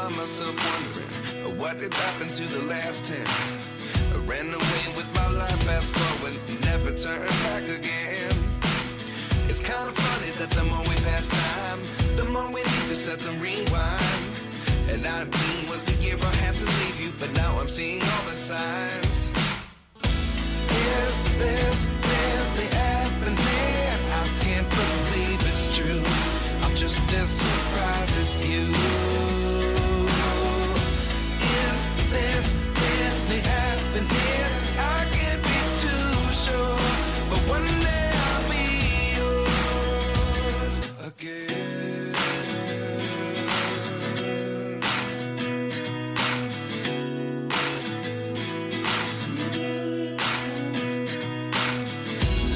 find myself wondering what did happen to the last 10. I ran away with my life, fast forward, never turn back again. It's kind of funny that the more we pass time, the more we need to set them rewind. And 19 was the year I had to leave you, but now I'm seeing all the signs. Is this really happening? I can't believe it's true. I'm just as surprised as you. Is this really happening? I can't be too sure, but one day I'll be yours again.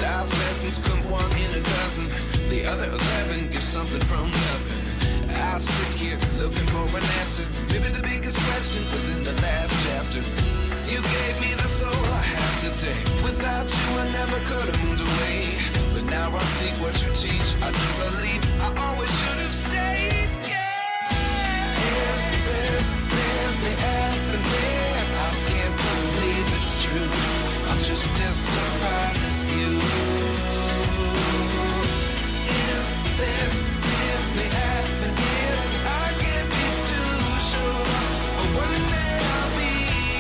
Life lessons come one in a dozen. The other 11 get something from nothing. I sit here looking for an answer. Maybe the biggest question was in the last chapter. You gave me the soul I have today. Without you I never could have moved away. But now I see what you teach. I do believe I always should have stayed. Yeah. Is this really happening? I can't believe it's true. I'm just as surprised as you. Is this really happening? I can't be too sure, but one day I'll be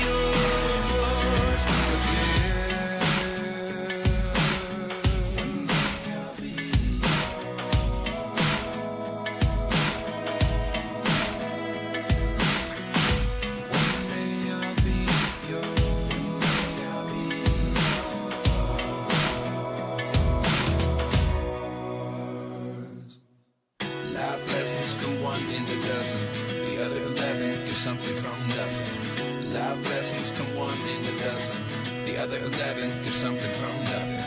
yours again. One day I'll be yours. One day I'll be yours. Life lessons come one in a dozen. The other 11 get something from nothing. Life lessons come one in a dozen. The other 11 get something from nothing.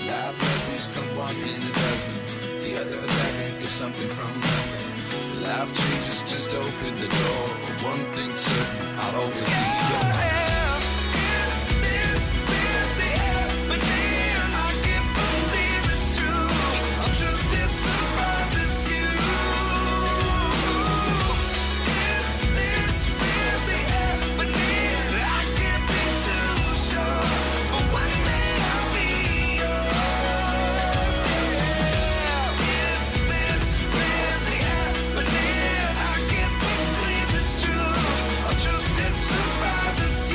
Life lessons come one in a dozen. The other 11 get something from nothing. Life changes just open the door. One thing's certain, I'll always be yours. Is this really happening? I can't believe it's true. I'm just as surprised as you. Is this really happening? I can't be too sure, but one day I'll be yours. Yeah. Is this really happening? I can't believe it's true. I'm just as surprised as you.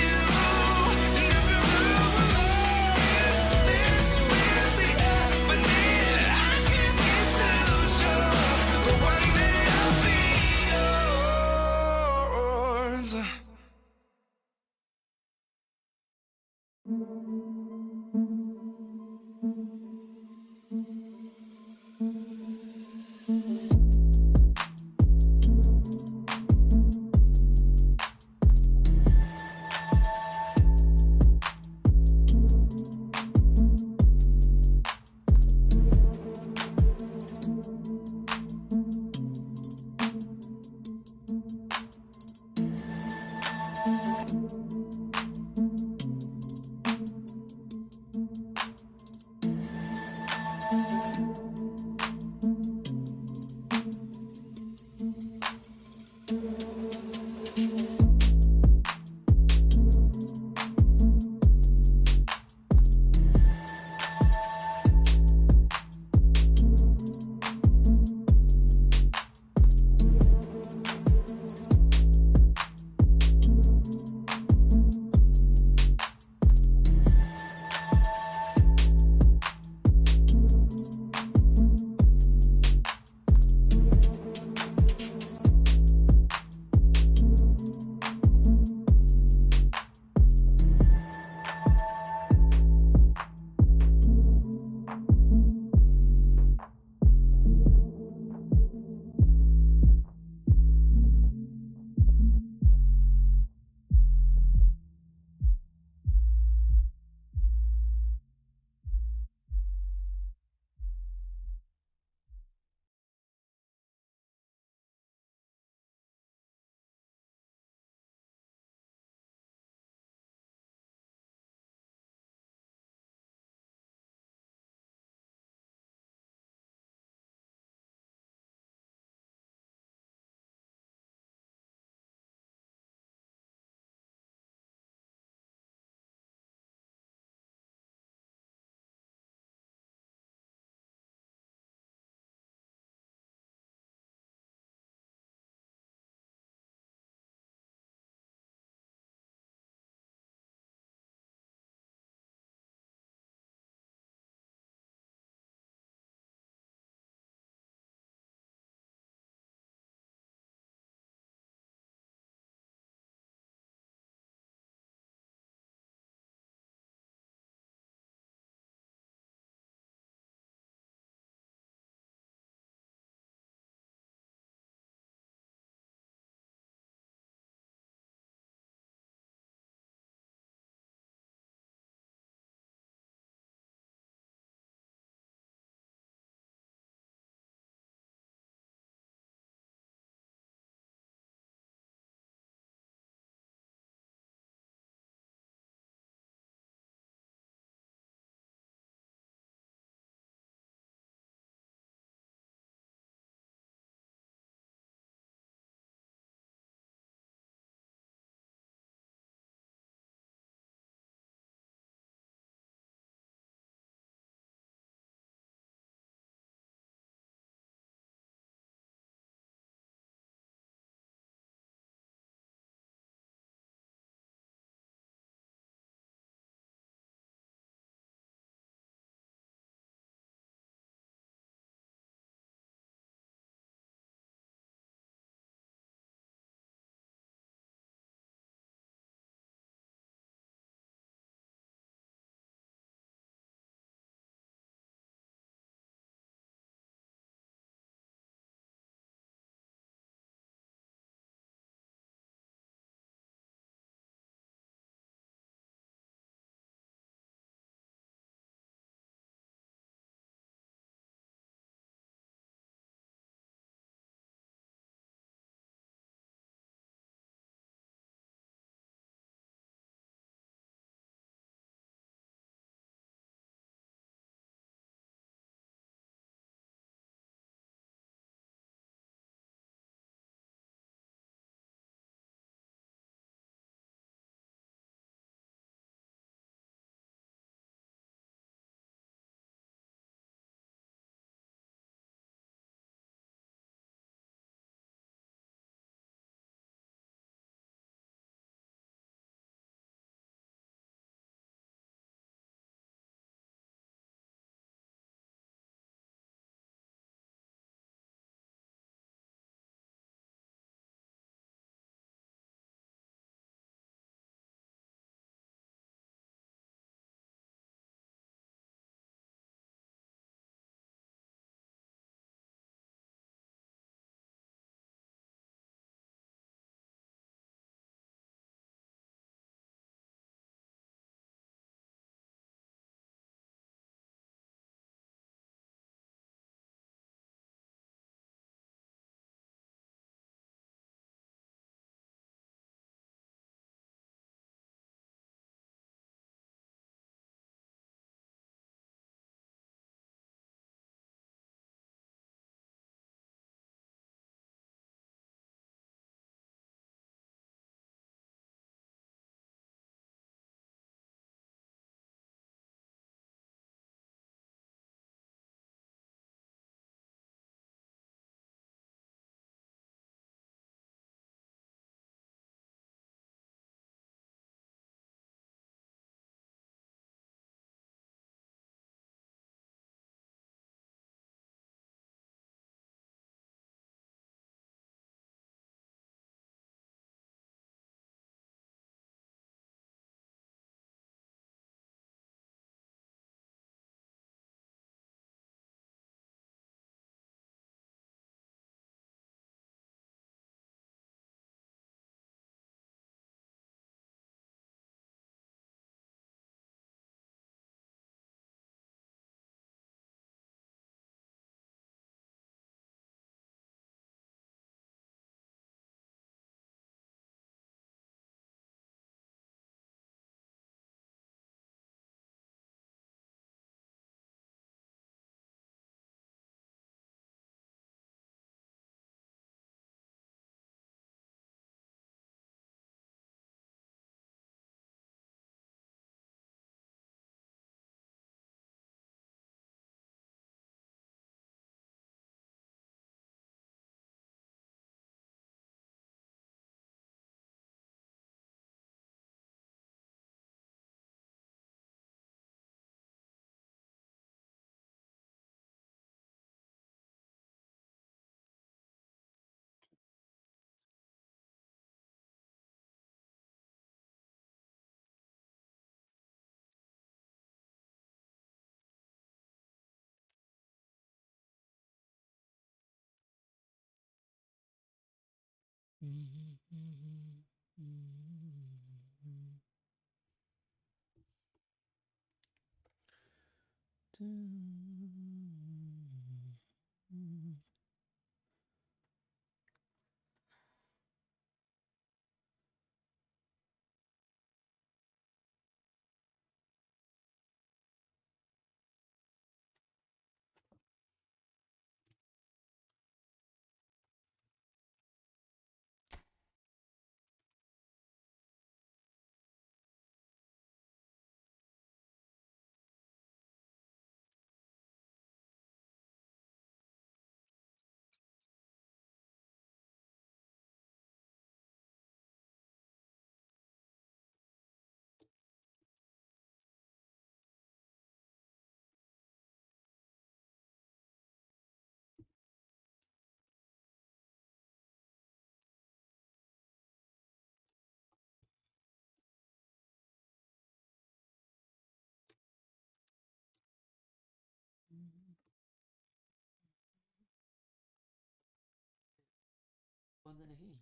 बंद नहीं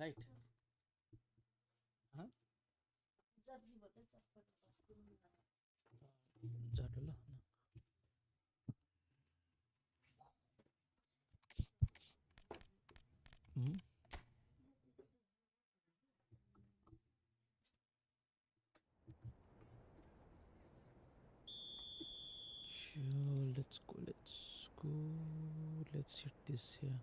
light हाँ झाटो ल Sure, let's go. Let's hit this here.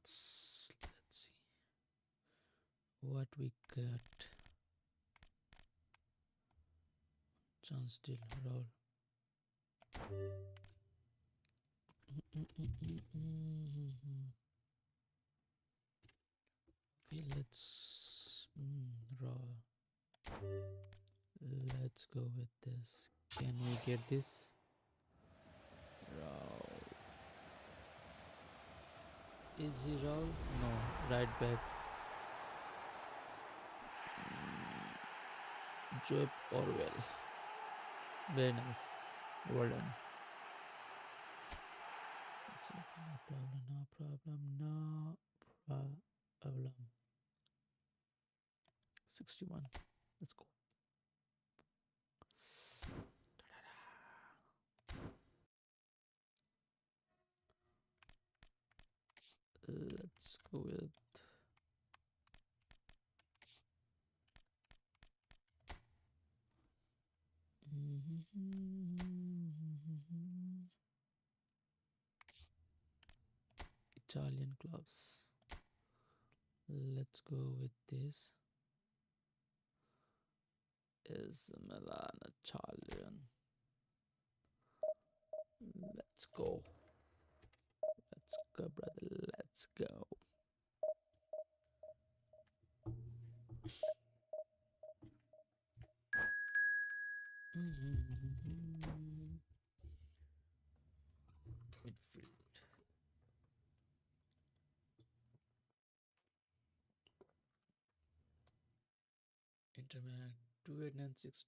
Let's see what we got. Chance still roll. Okay, let's roll. Let's go with this. Can we get this? Roll. Easy roll? No. Right back. Job Orwell. Very nice. Well done. No problem. 61. Let's go. Let's go with Italian clubs. Let's go with this. AC Milan Italian. Let's go. Let's go, brother. Let's go. Midfield. Interman 2896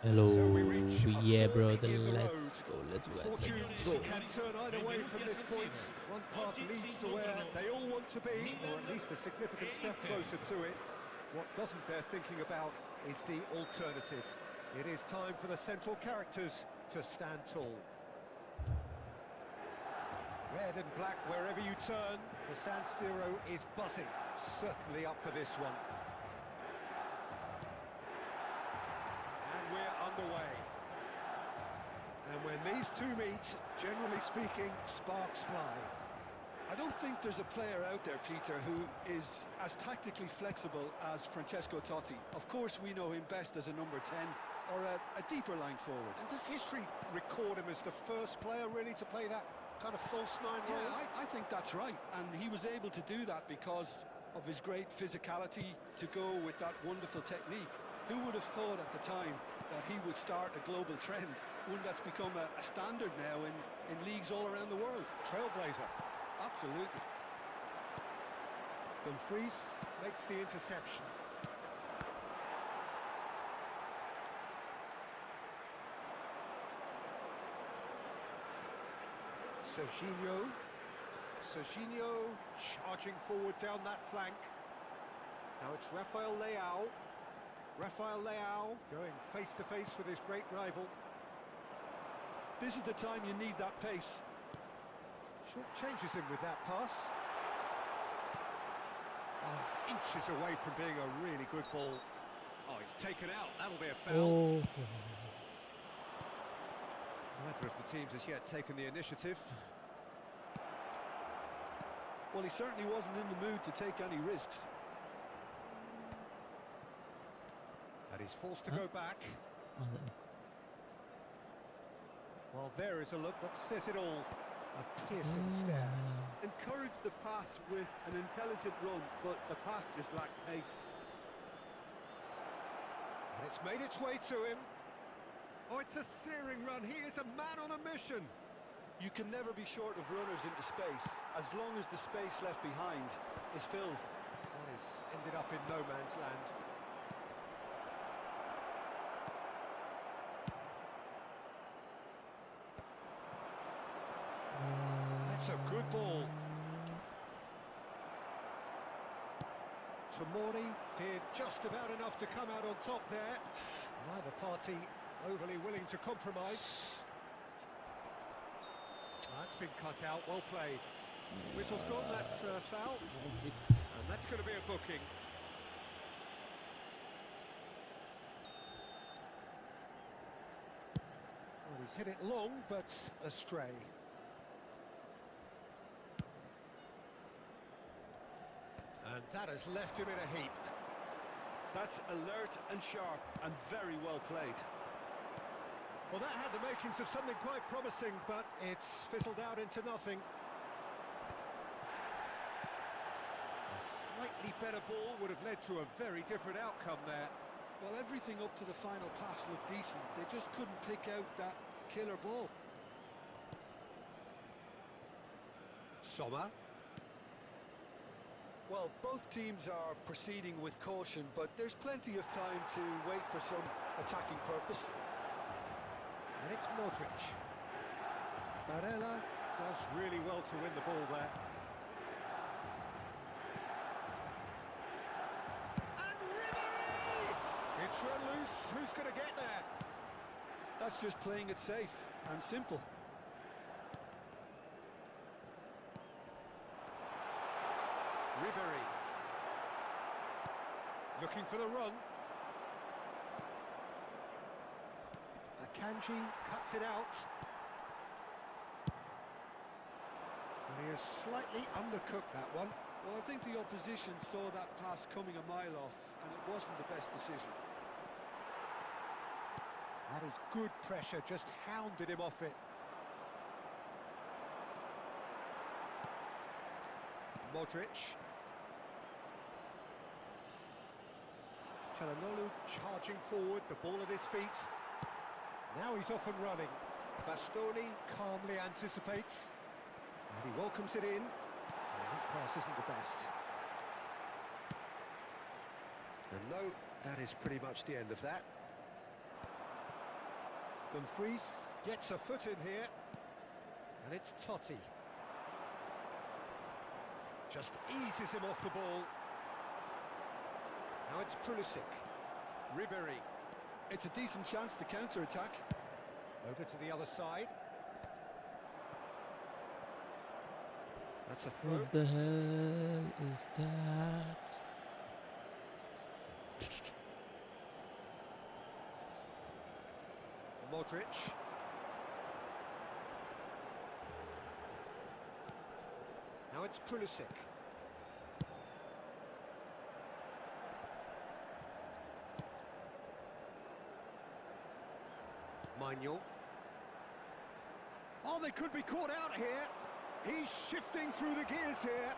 Hello. So we reach a Yeah, bro. fork in the Let's road. go. Let's go. Fortunes can turn either way from this point. One path leads to where they all want to be, or at least a significant step closer to it. What doesn't bear thinking about is the alternative. It is time for the central characters to stand tall. Red and black wherever you turn, the San Siro is buzzing. Certainly up for this one. And we're underway. And when these two meet, generally speaking, sparks fly. I don't think there's a player out there, Peter, who is as tactically flexible as Francesco Totti. Of course, we know him best as a number 10 or a deeper line forward. And does history record him as the first player really to play that kind of false nine role? Yeah, I think that's right. And he was able to do that because of his great physicality to go with that wonderful technique. Who would have thought at the time that he would start a global trend, one that's become a standard now in leagues all around the world? Trailblazer. Absolutely. Dumfries makes the interception. Serginho charging forward down that flank. Now it's Rafael Leao. Rafael Leao going face to face with his great rival. This is the time you need that pace. Short changes him with that pass. Oh, it's inches away from being a really good ball. Oh, it's taken out. That'll be a foul. Oh. Neither of the teams has yet taken the initiative. Well, he certainly wasn't in the mood to take any risks. And he's forced to go back. Well, there is a look that says it all. A piercing stare. Encouraged the pass with an intelligent run, but the pass just lacked pace. And it's made its way to him. Oh, it's a searing run. He is a man on a mission. You can never be short of runners into space, as long as the space left behind is filled. Well, he's ended up in no man's land. That's a good ball. Tomori did just about enough to come out on top there. Neither party overly willing to compromise. That's been cut out, well played. Whistle's gone, that's a foul. And that's going to be a booking. Well, he's hit it long, but astray. And that has left him in a heap. That's alert and sharp and very well played. Well, that had the makings of something quite promising, but it's fizzled out into nothing. A slightly better ball would have led to a very different outcome there. Well, everything up to the final pass looked decent. They just couldn't pick out that killer ball. Sommer. Well, both teams are proceeding with caution, but there's plenty of time to wait for some attacking purpose. And it's Modric. Barella does really well to win the ball there. And Ribery! It's run loose. Who's going to get there? That's just playing it safe and simple. Ribery. Looking for the run. Akanji cuts it out. And he has slightly undercooked that one. Well, I think the opposition saw that pass coming a mile off, and it wasn't the best decision. That is good pressure, just hounded him off it. Modric. Çalhanoğlu charging forward, the ball at his feet. Now he's off and running. Bastoni calmly anticipates. And he welcomes it in. And that pass isn't the best. And no, that is pretty much the end of that. Dumfries gets a foot in here. And it's Totti. Just eases him off the ball. Now it's Pulisic. Ribery. It's a decent chance to counter-attack. Over to the other side. That's a throw. What the hell is that? Modric. Now it's Pulisic. Manuel. Oh, they could be caught out here. He's shifting through the gears here.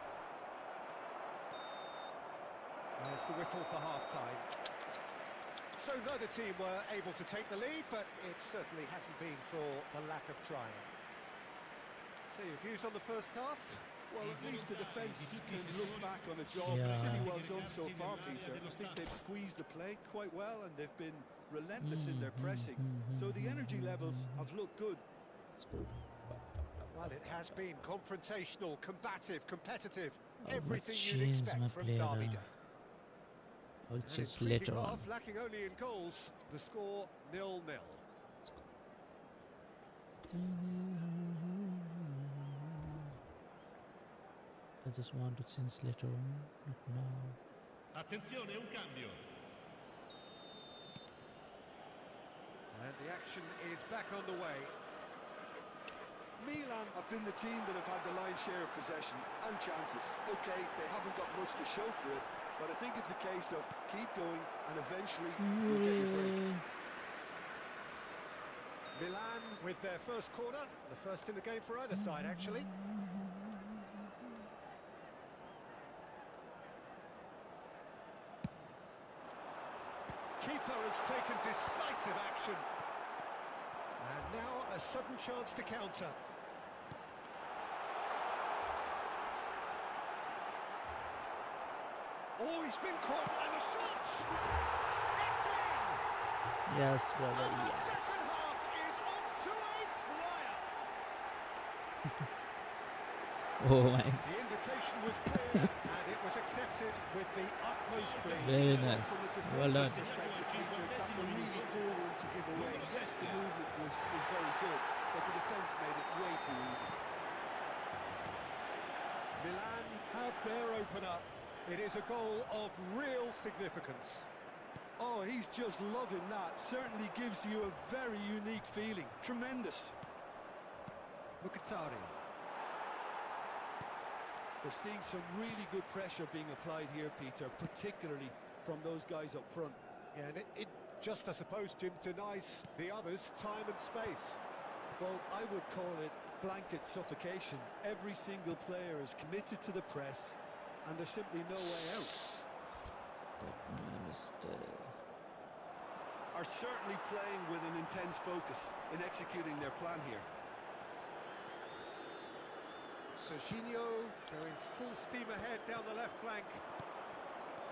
There's the whistle for half-time. So neither team were able to take the lead, but it certainly hasn't been for the lack of trying. So your views on the first half? Well, at least the defence can look back on a job pretty well done so far, Peter. I think they've squeezed the play quite well and they've been relentless in their pressing. So the energy levels have looked good. Well, it has been confrontational, combative, competitive. Oh, Everything but you'd change expect my from player. Derby Day. I'll And just it's leading later on. off, lacking only in goals. The score 0-0. I just want to change later on, not now. Attenzione, un cambio. And the action is back on the way. Milan have been the team that have had the lion's share of possession and chances. OK, they haven't got much to show for it, but I think it's a case of keep going and eventually you'll get your break. Milan with their first corner, the first in the game for either side, actually. Keeper has taken decisive action. And now a sudden chance to counter. Oh, he's been caught, and the shot! It's in! Yes, brother, And the yes. second half is off to a flyer. Oh my, The invitation was clear, and it was accepted with the utmost glee. very nice. Well done. Perspective, Peter, that's a really poor one to give away. Yes, the movement was very good, but the defence made it way too easy. Milan have their opener. It is a goal of real significance. Oh, he's just loving that. Certainly gives you a very unique feeling. Tremendous. Mkhitaryan. We're seeing some really good pressure being applied here, Peter, particularly from those guys up front. Yeah, and it just, I suppose, Jim, denies the others time and space. Well, I would call it blanket suffocation. Every single player is committed to the press, and there's simply no way out. But my mistake. Are certainly playing with an intense focus in executing their plan here. Serginho going full steam ahead down the left flank.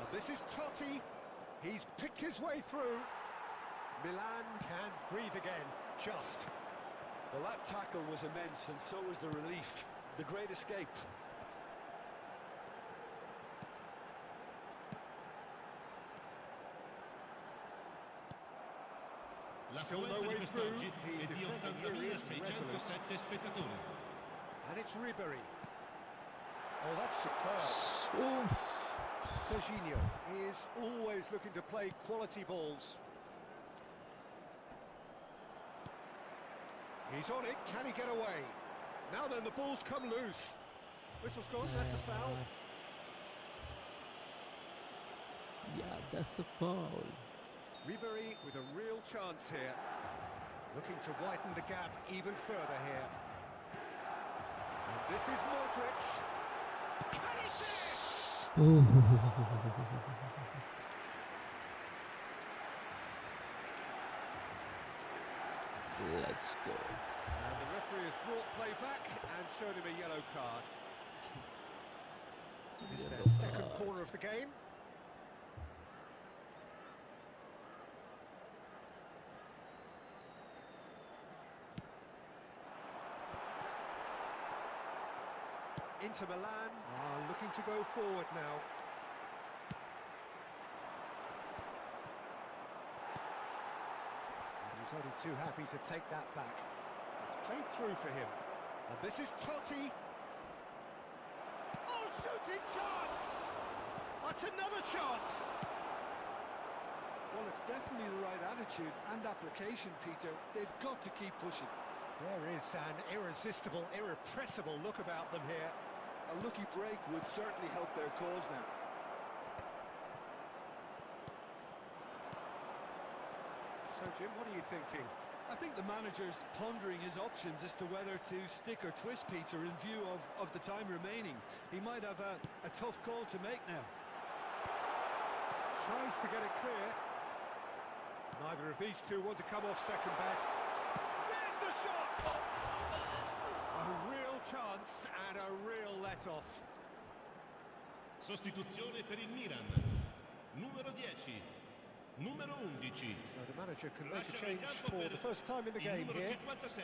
And this is Totti. He's picked his way through. Milan can breathe again, just. Well, that tackle was immense, and so was the relief. The great escape. Still no way through. The è di defending here is resolute. 80.607 spettatori. And it's Ribery. Oh, that's superb. Oof. Serginho is always looking to play quality balls. He's on it. Can he get away? Now then, the ball's come loose. Whistle's gone. That's a foul. Yeah, that's a foul. Ribery with a real chance here. Looking to widen the gap even further here. And this is Modric. Can he finish? Oh. Let's go. And the referee has brought play back and shown him a yellow card. It's their Yellow second card. corner of the game. Inter Milan are looking to go forward now. And he's only too happy to take that back. It's played through for him. And this is Totti. Oh, shooting chance! That's another chance! Well, it's definitely the right attitude and application, Peter. They've got to keep pushing. There is an irresistible, irrepressible look about them here. A lucky break would certainly help their cause now. So, Jim, what are you thinking? I think the manager's pondering his options as to whether to stick or twist, Peter, in view of the time remaining. He might have a tough call to make now. Tries to get it clear. Neither of these two want to come off second best. There's the shot! A real chance and a real let-off. Sostituzione per il Milan. Numero 10. Numero 11. So the manager can make a change for the first time in the game here.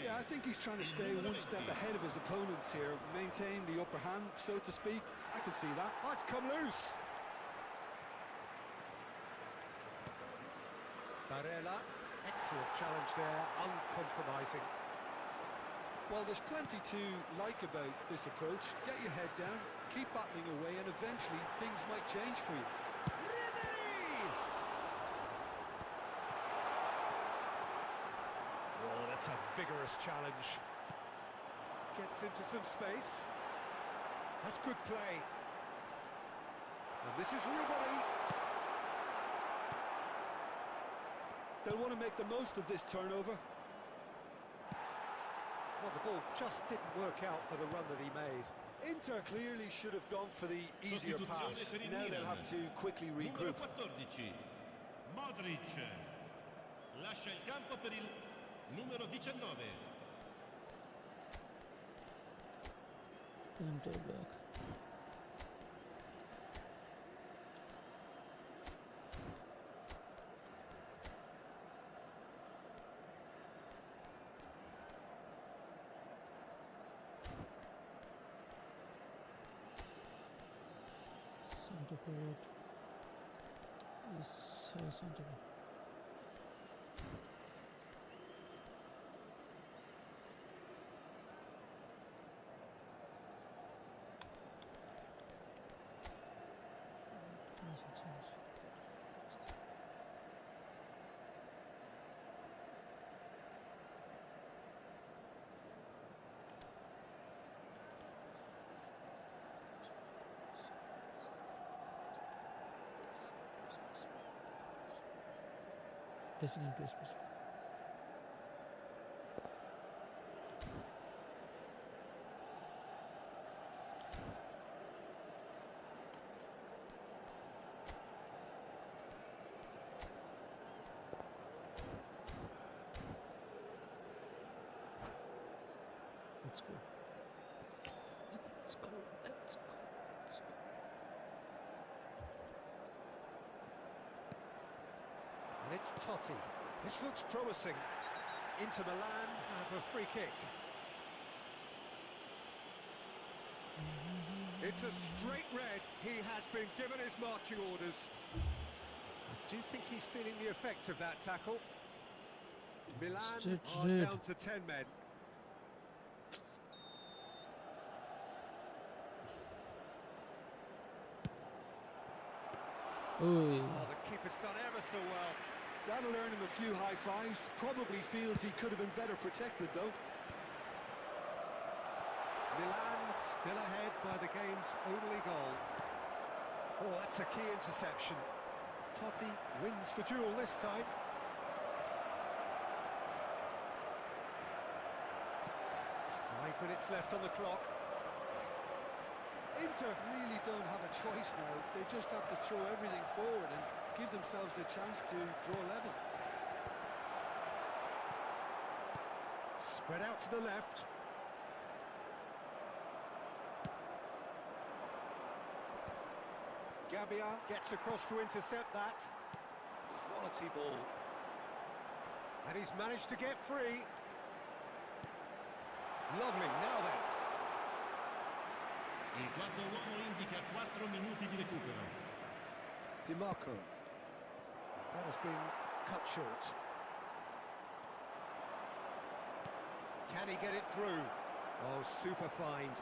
Yeah, I think he's trying to stay one step ahead of his opponents here, maintain the upper hand, so to speak. I can see that. Oh, it's come loose. Barella, excellent challenge there, uncompromising. Well, there's plenty to like about this approach. Get your head down, keep battling away, and eventually things might change for you. Ribery! Oh, that's a vigorous challenge. Gets into some space. That's good play. And this is Ribery. They'll want to make the most of this turnover. Well, the ball just didn't work out for the run that he made. Inter clearly should have gone for the easier pass. Now they'll have to quickly regroup. Numero 14. Modric. Lascia il campo per il numero 19. Enter back. Center forward. Yes, center. Pressing and press. Let's go. Let's go. Let's go. Let's go. And it's Totti. This looks promising. Inter Milan have a free kick. It's a straight red. He has been given his marching orders. I do think he's feeling the effects of that tackle. Milan Straight are red. down to 10 men. Oh, Oh, the keeper's done ever so well. That'll earn him a few high fives. Probably feels he could have been better protected, though. Milan still ahead by the game's only goal. Oh, that's a key interception. Totti wins the duel this time. Five minutes left on the clock. Inter really don't have a choice now. They just have to throw everything forward and give themselves a chance to draw level. Spread out to the left. Gabbia gets across to intercept that. Quality ball. And he's managed to get free. Lovely, now then. Il quarto uomo indica 4 minuti di recupero. DiMarco. That has been cut short. Can he get it through? Oh, super find.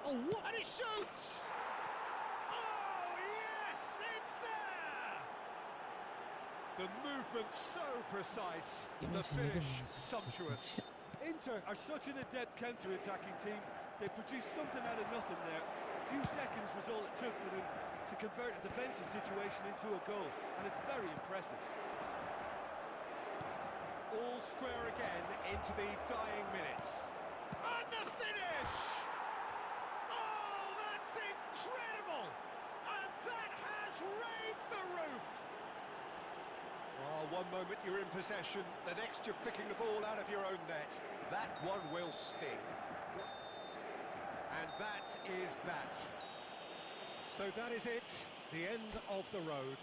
Oh, what? And he shoots! Oh, yes, it's there! The movement so precise, the finish sumptuous. Inter are such an adept counter-attacking team. They produced something out of nothing there. A few seconds was all it took for them to convert a defensive situation into a goal, and it's very impressive. All square again into the dying minutes. And the finish! Oh, that's incredible! And that has raised the roof! Oh, one moment you're in possession, the next you're picking the ball out of your own net. That one will sting. And that is that. So that is it, the end of the road.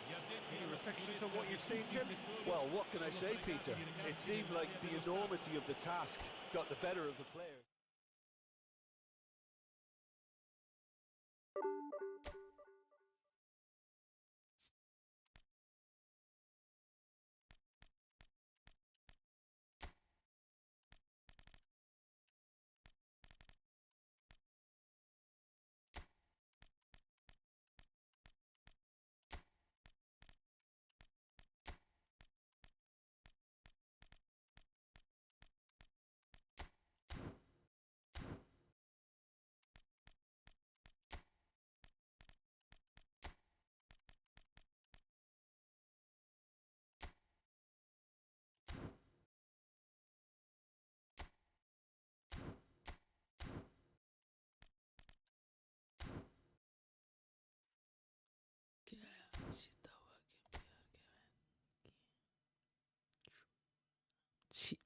Any reflections on what you've seen, Jim? Well, what can I say, Peter? It seemed like the enormity of the task got the better of the players. kasih tahu aja biar Ci.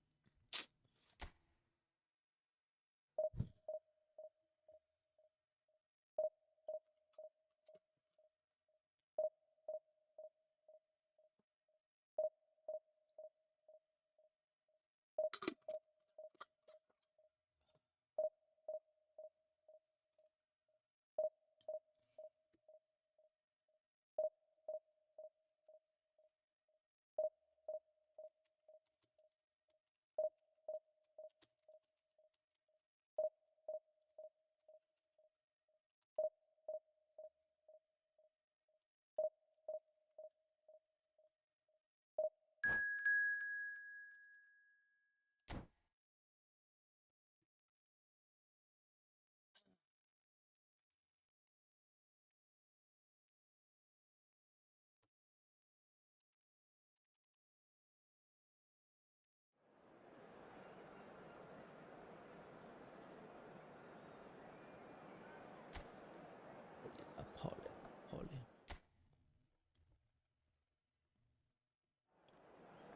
Oleh.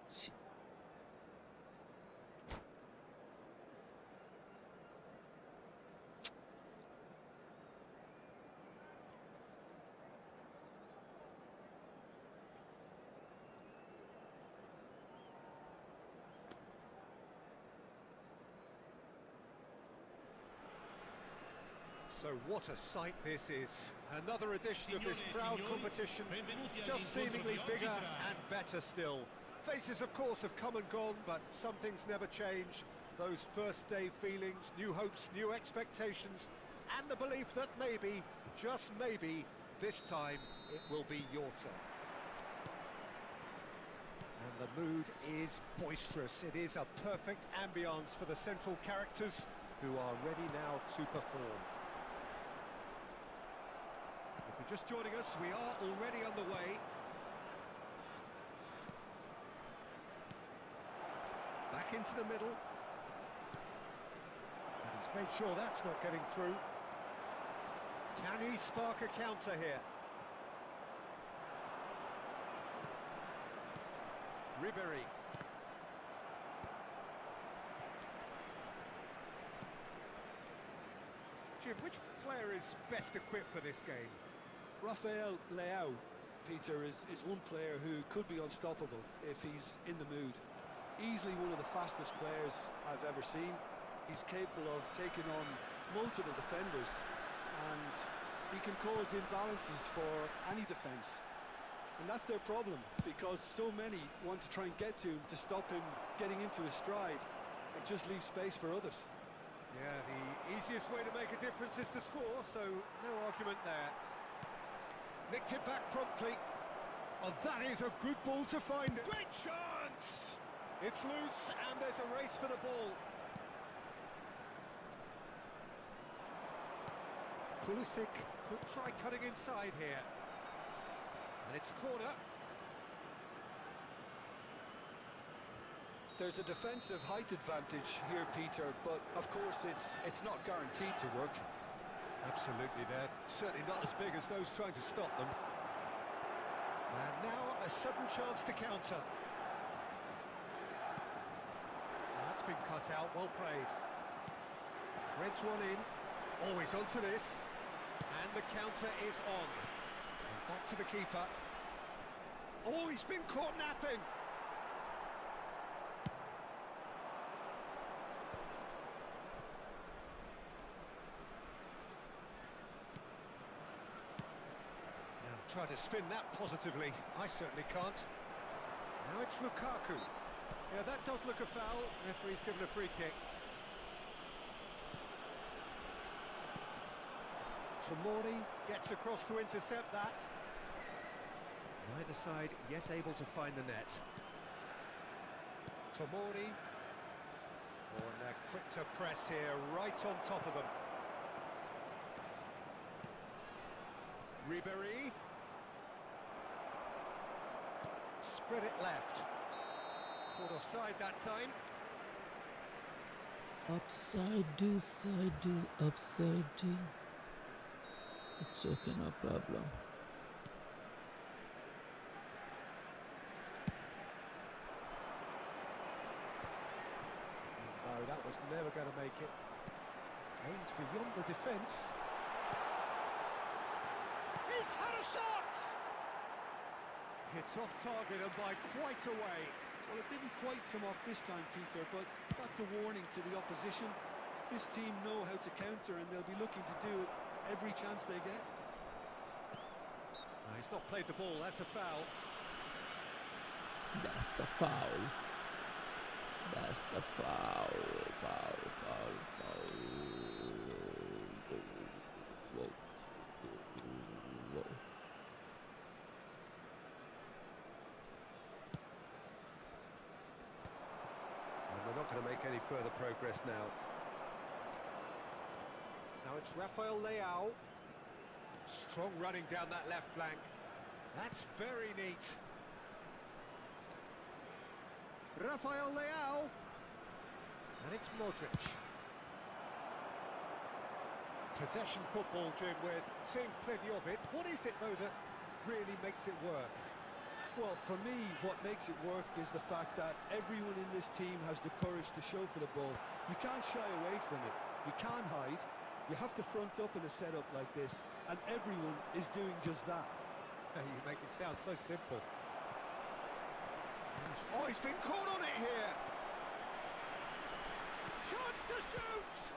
Ci. So what a sight this is. Another edition of this proud competition, just seemingly bigger and better still. Faces, of course, have come and gone, but some things never change. Those first day feelings, new hopes, new expectations, and the belief that maybe, just maybe, this time it will be your turn. And the mood is boisterous. It is a perfect ambience for the central characters who are ready now to perform. If you're just joining us, we are already underway. Back into the middle. And he's made sure that's not getting through. Can he spark a counter here? Ribery. Jim, which player is best equipped for this game? Rafael Leao, Peter, is one player who could be unstoppable if he's in the mood. Easily one of the fastest players I've ever seen. He's capable of taking on multiple defenders, and he can cause imbalances for any defence. And that's their problem, because so many want to try and get to him to stop him getting into his stride. It just leaves space for others. Yeah, the easiest way to make a difference is to score, so no argument there. Nicked it back promptly. Oh, that is a good ball to find. Great chance! It's loose, and there's a race for the ball. Pulisic could try cutting inside here. And it's corner. There's a defensive height advantage here, Peter, but of course it's not guaranteed to work. Absolutely, they're certainly not as big as those trying to stop them. And now a sudden chance to counter. That's been cut out, well played. Threads one in. Oh, he's onto this. And the counter is on. And back to the keeper. Oh, he's been caught napping. Try to spin that positively. I certainly can't. Now it's Lukaku. Yeah, that does look a foul. Referee's given a free kick. Tomori gets across to intercept that. Neither side yet able to find the net. Tomori. Oh, and they're quick to press here, right on top of them. Ribery. Spread it left. Caught offside that time. Upside do, side do, upside do. It's okay, no problem. No, that was never going to make it. Aims beyond the defence. He's had a shot! It's off target and by quite a way. Well, it didn't quite come off this time, Peter, but that's a warning to the opposition. This team know how to counter, and they'll be looking to do it every chance they get. No, he's not played the ball, that's a foul. That's the foul. That's the foul. Foul, foul, foul. Whoa. Whoa. And we're not going to make any further progress now. Now it's Rafael Leao. Strong running down that left flank. That's very neat. Rafael Leao. And it's Modric. Possession football, Jim, we're seeing plenty of it. What is it, though, that really makes it work? Well, for me, what makes it work is the fact that everyone in this team has the courage to show for the ball. You can't shy away from it. You can't hide. You have to front up in a setup like this, and everyone is doing just that. You make it sound so simple. Oh, he's been caught on it here. Chance to shoot!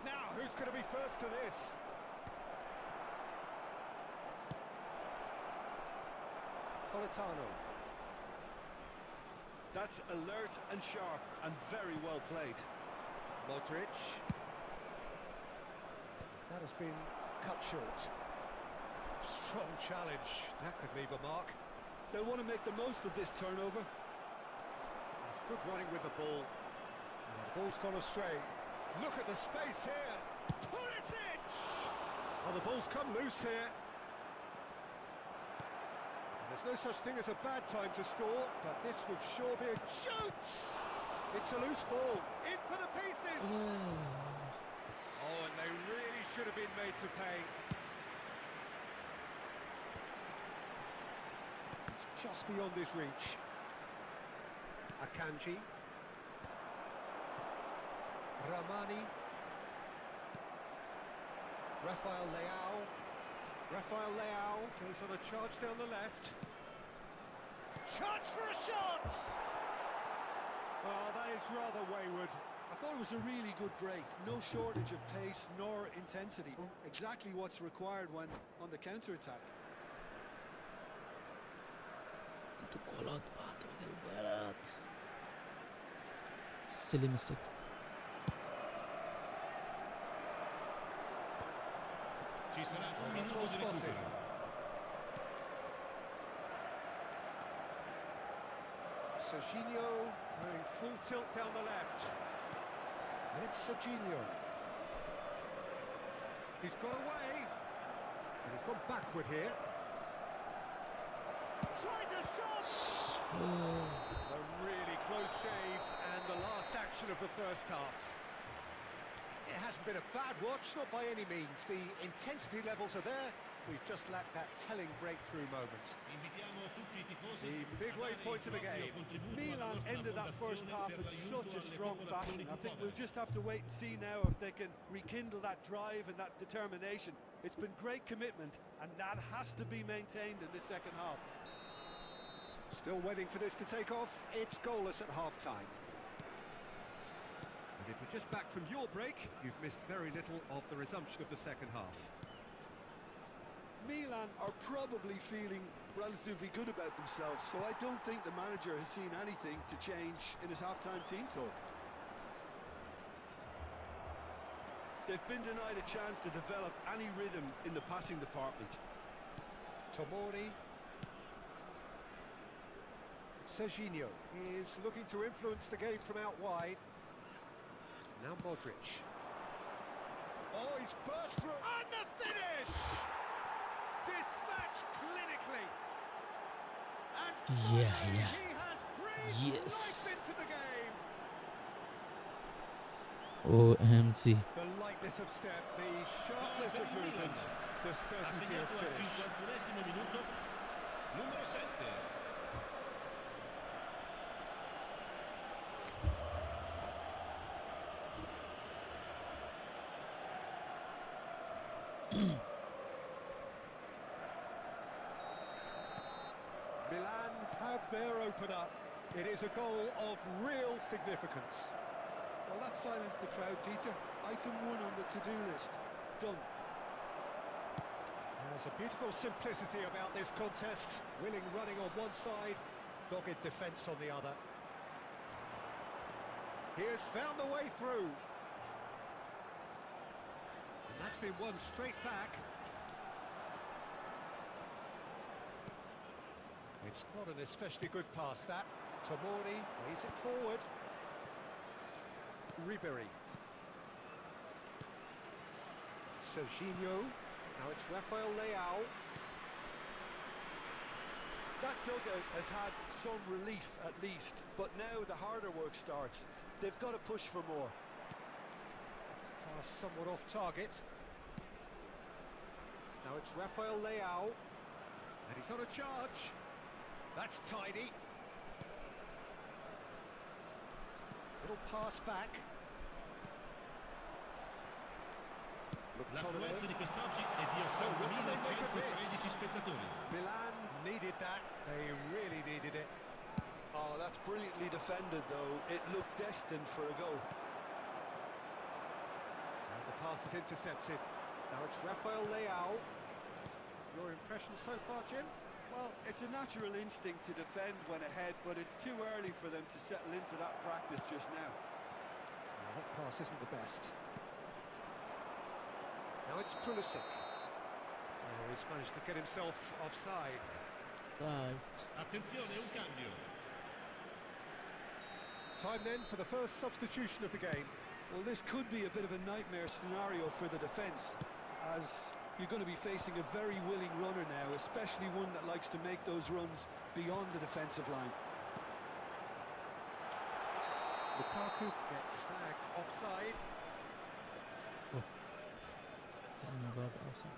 Now, who's going to be first to this? Politano. That's alert and sharp and very well played. Modric. That has been cut short. Strong challenge. That could leave a mark. They'll want to make the most of this turnover. It's good running with the ball. And the ball's gone astray. Look at the space here. Pulisic! Oh, the ball's come loose here. There's no such thing as a bad time to score, but this would sure be a shoot! It's a loose ball. In for the pieces! Oh, and they really should have been made to pay. just beyond his reach. Akanji. Ramani. Rafael Leao. Rafael Leao goes on a charge down the left. Chance for a shot! Oh, that is rather wayward. I thought it was a really good break. No shortage of pace nor intensity. Exactly what's required when on the counter-attack. itu kolot batul berat. Silly mistake. Ci sarà un That's minuto well di spotted. recupero. Serginho going full tilt down the left. And it's Serginho. He's got away. And he's gone backward here. Tries a shot! A really close save and the last action of the first half. It hasn't been a bad watch, not by any means. The intensity levels are there. We've just lacked that telling breakthrough moment. Invitiamo tutti i tifosi The midway a dare point of the il proprio game. contributo alla Milan nostra ended that first fondazione half per in l'aiuto such a alle strong fashion. popolazioni I think più we'll povere. just have to wait and see now if they can rekindle that drive and that determination. It's been great commitment, and that has to be maintained in the second half. Still waiting for this to take off. It's goalless at half-time. And if you're just back from your break, you've missed very little of the resumption of the second half. Milan are probably feeling relatively good about themselves, so I don't think the manager has seen anything to change in his half-time team talk. They've been denied a chance to develop any rhythm in the passing department. Tomori. Serginho is looking to influence the game from out wide. Now Modric. Oh, he's burst through. And the finish! Dispatched clinically. And Yeah, finally yeah. he has breathed Yes. life into the game. OMG. The lightness of step, the sharpness of movement, the Ha certainty of segnato al finish. 51esimo minuto numero 7. Milan have their opener. It is a goal of real significance. Well, that silenced the crowd, Peter. Item 1 on the to-do list. Done. There's a beautiful simplicity about this contest. Willing running on one side, dogged defence on the other. He has found the way through. And that's been won straight back. It's not an especially good pass, that. Tomori plays it forward. Ribery. Serginho. Now it's Rafael Leao. That dugout has had some relief at least, but now the harder work starts. They've got to push for more. Pass somewhat off target. Now it's Rafael Leao. And he's on a charge. That's tidy. Little pass back. L'affluenza McTominay. di quest'oggi è di So what do they make of 80.113 spettatori. Milan needed that. They really needed it. Oh, that's brilliantly defended, though. It looked destined for a goal. And the pass is intercepted. Now it's Rafael Leao. Your impression so far, Jim? Well, it's a natural instinct to defend when ahead, but it's too early for them to settle into that practice just now. That pass isn't the best. Now it's Pulisic. Oh, he's managed to get himself offside. Right. Attenzione, un cambio. Time then for the first substitution of the game. Well, this could be a bit of a nightmare scenario for the defence, as you're going to be facing a very willing runner now, especially one that likes to make those runs beyond the defensive line. Lukaku gets flagged offside. Thank God offside.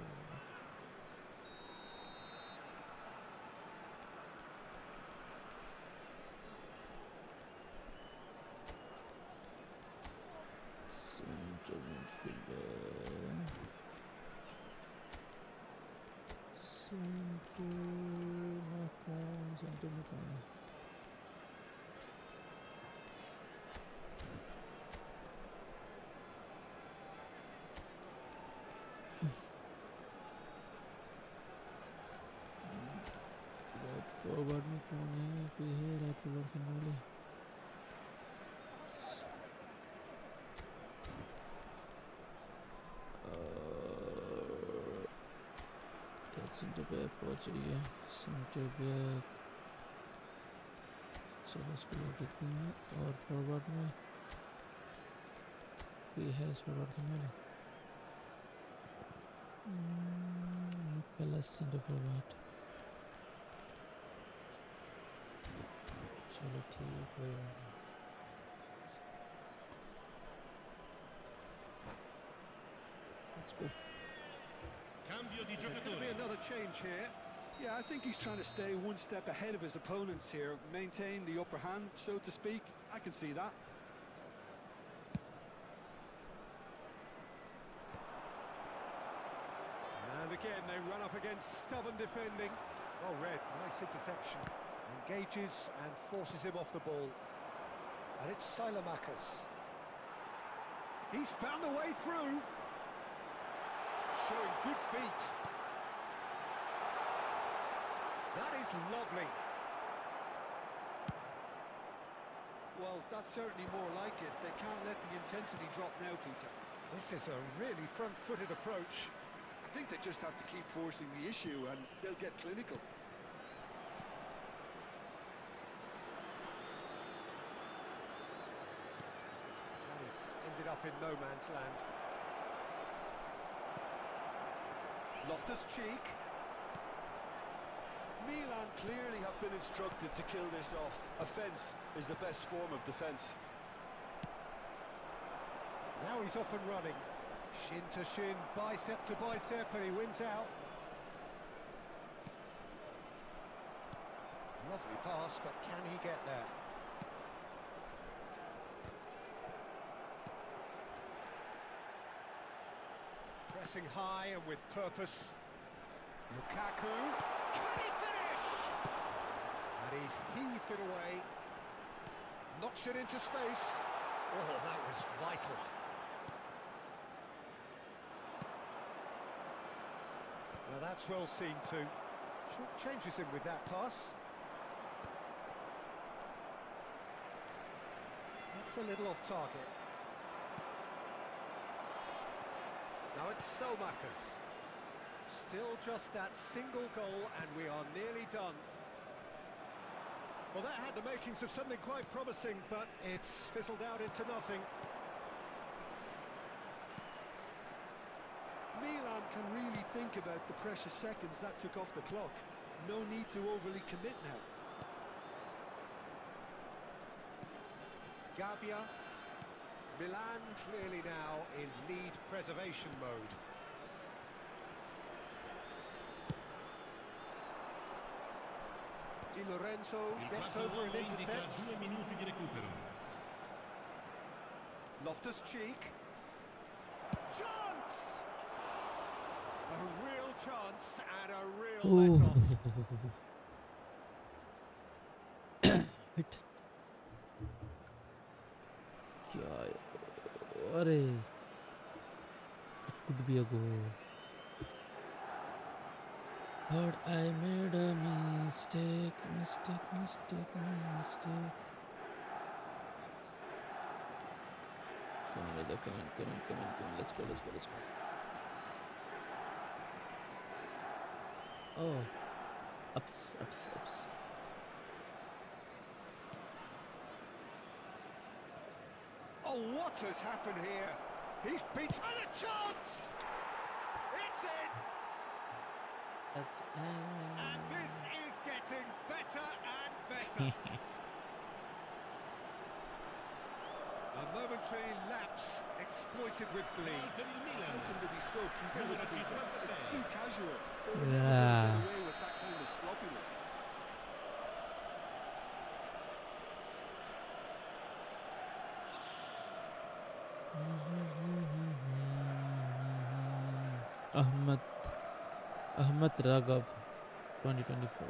Centre में कौन है? Right forward में कौन है? कोई है right forward खेलने वाले? सेंटर बैक बहुत चाहिए, सेंटर बैक। चलो इसको ले देते हैं। और फॉरवर्ड में कोई है इस फॉरवर्ड खेलने वाला? पहला सेंटर फॉरवर्ड। चलो ठीक है। Let's go. Cambio di There's going to be giocatore. another change here. Yeah, I think he's trying to stay one step ahead of his opponents here, maintain the upper hand, so to speak. I can see that. And again, they run up against stubborn defending. Well read, nice interception. Engages and forces him off the ball. And it's Silamakers. He's found a way through. Showing good feet. That is lovely. Well, that's certainly more like it. They can't let the intensity drop now, Peter. This is a really front-footed approach. I think they just have to keep forcing the issue and they'll get clinical. Nice. Ended up in no man's land. Loftus-Cheek. Milan clearly have been instructed to kill this off. Offence is the best form of defence. Now he's off and running. Shin to shin, bicep to bicep, and he wins out. Lovely pass, but can he get there? Pressing high and with purpose. Lukaku. Can he finish? And he's heaved it away. Knocks it into space. Oh, that was vital. Now that's well seen too. Short changes him with that pass. That's a little off target. Now it's Selmakers. Still just that single goal and we are nearly done. Well, that had the makings of something quite promising, but it's fizzled out into nothing. Milan can really think about the precious seconds that took off the clock. No need to overly commit now. Gabbia. Milan clearly now in lead preservation mode. Di Lorenzo Il gets quarto over and uomo indica intercepts. 2 minuti di recupero. Loftus-Cheek. Chance! A real chance and a real let-off. Hit. क्या अरे it could be a goal but I made a mistake. Come on, let's go. Oh, ups. Oh, what has happened here? He's beaten and a chance! It's in! That's And this is getting better and better. A momentary lapse exploited with glee. Per il How Milan. can they be so careless, Numero Peter? 56. It's too casual. They were never going to get away with that kind of sloppiness. Ahmed Raghav, 2024.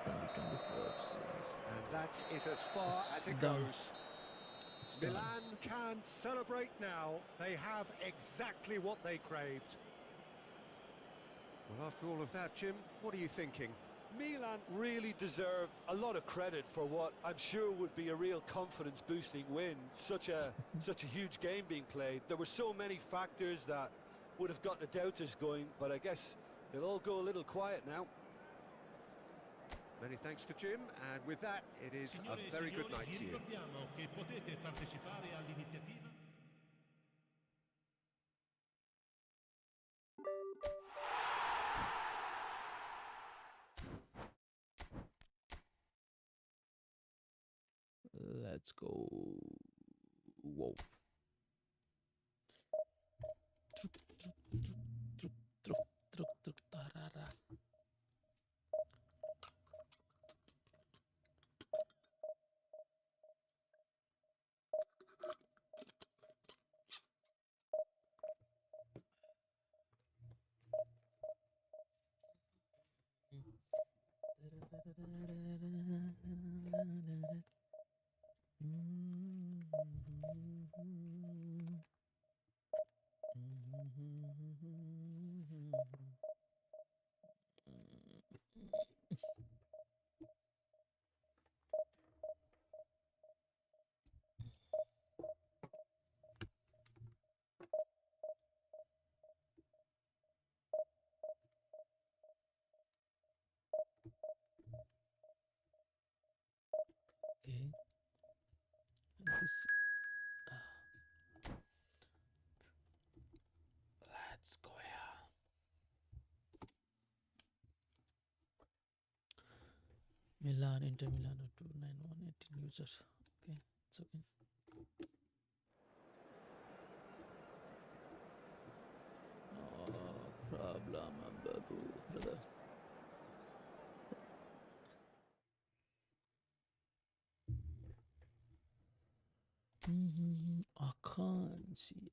2024 series. And that is as far as it done. goes. It's done. Milan can celebrate now. They have exactly what they craved. Well, after all of that, Jim, what are you thinking? Milan really deserve a lot of credit for what I'm sure would be a real confidence-boosting win. Such a huge game being played. There were so many factors that would have got the doubters going, but I guess they'll all go a little quiet now. Many thanks to Jim, and with that, it is Signore a e very good signori, night vi to you. ricordiamo che potete partecipare all'iniziativa. Let's go. Whoa. Tarara. Okay. Let's go here. Milan, Inter Milan, 29118 users. Okay, it's okay. No problem, babu, brother. I can't see.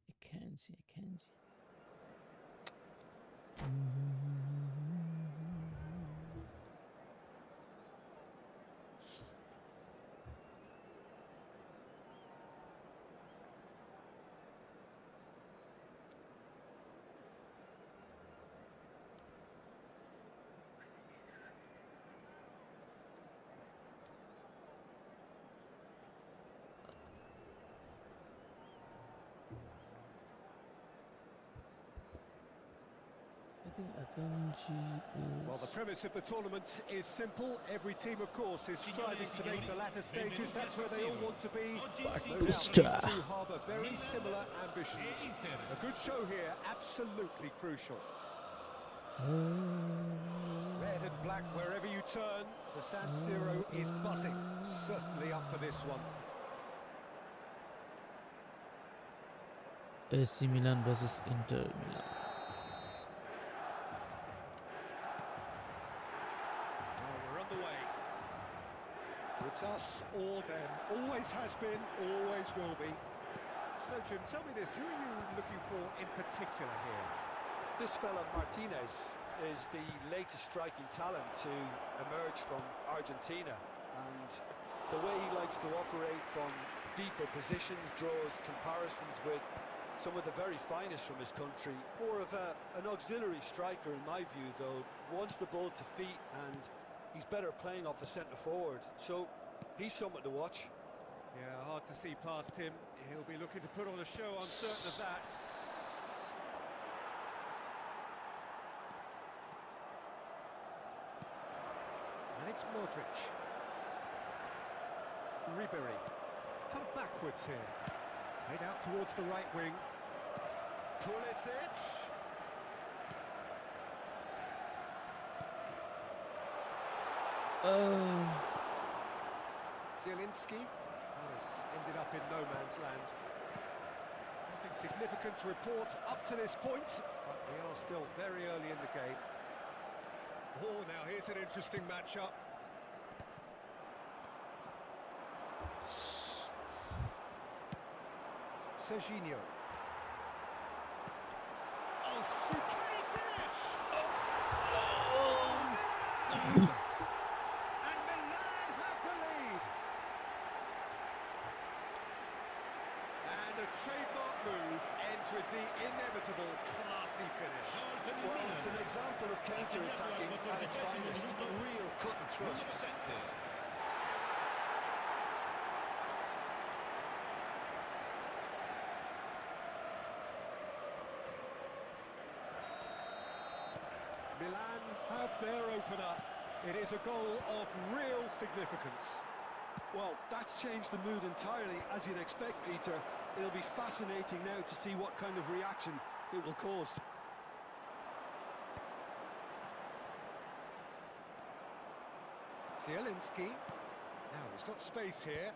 I think Akanji is... Well, the premise of the tournament is simple. Every team, of course, is striving to make the latter stages. That's where they all want to be. No doubt these two harbour very similar ambitions. A good show here, absolutely crucial. Red and black wherever you turn. The San Siro is buzzing. Certainly up for this one. AC Milan versus Inter Milan. We're underway. It's us or them. Always has been, always will be. So, Jim, tell me this. Who are you looking for in particular here? This fella Martinez is the latest striking talent to emerge from Argentina, and the way he likes to operate from deeper positions draws comparisons with some of the very finest from his country. More of an auxiliary striker in my view, though. Wants the ball to feet, and he's better playing off the centre forward, so he's someone to watch. Yeah, hard to see past him. He'll be looking to put on a show, I'm certain of that. And it's Modric. Ribery. Come backwards here. Played out towards the right wing. Pulisic. Zielinski has ended up in no man's land. Nothing significant to report up to this point, but we are still very early in the game. Oh, now here's an interesting matchup. Serginho. Oh, can he finish? the inevitable classy finish. Well, it's an example of counter-attacking at its finest. Real cut and thrust. Milan have their opener. It is a goal of real significance. Well, that's changed the mood entirely, as you'd expect, Peter. It'll be fascinating now to see what kind of reaction it will cause. Zielinski. Now he's got space here.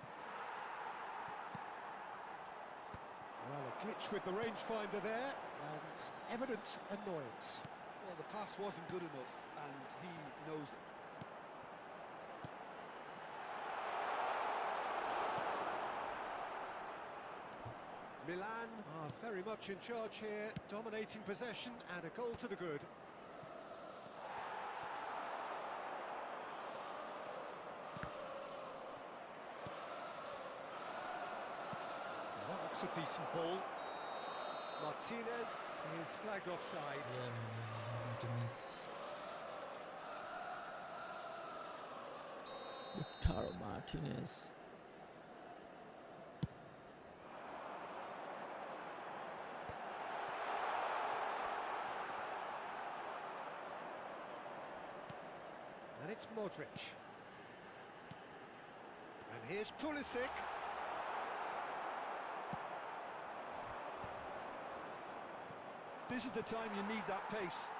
Well, a glitch with the rangefinder there, and evident annoyance. Well, the pass wasn't good enough, and he knows it. Milan are very much in charge here, dominating possession and a goal to the good. Well, that looks a decent ball. Martinez is flagged offside. Yeah, Martinez. Lautaro Martinez. And it's Modric. And here's Pulisic. This is the time you need that pace.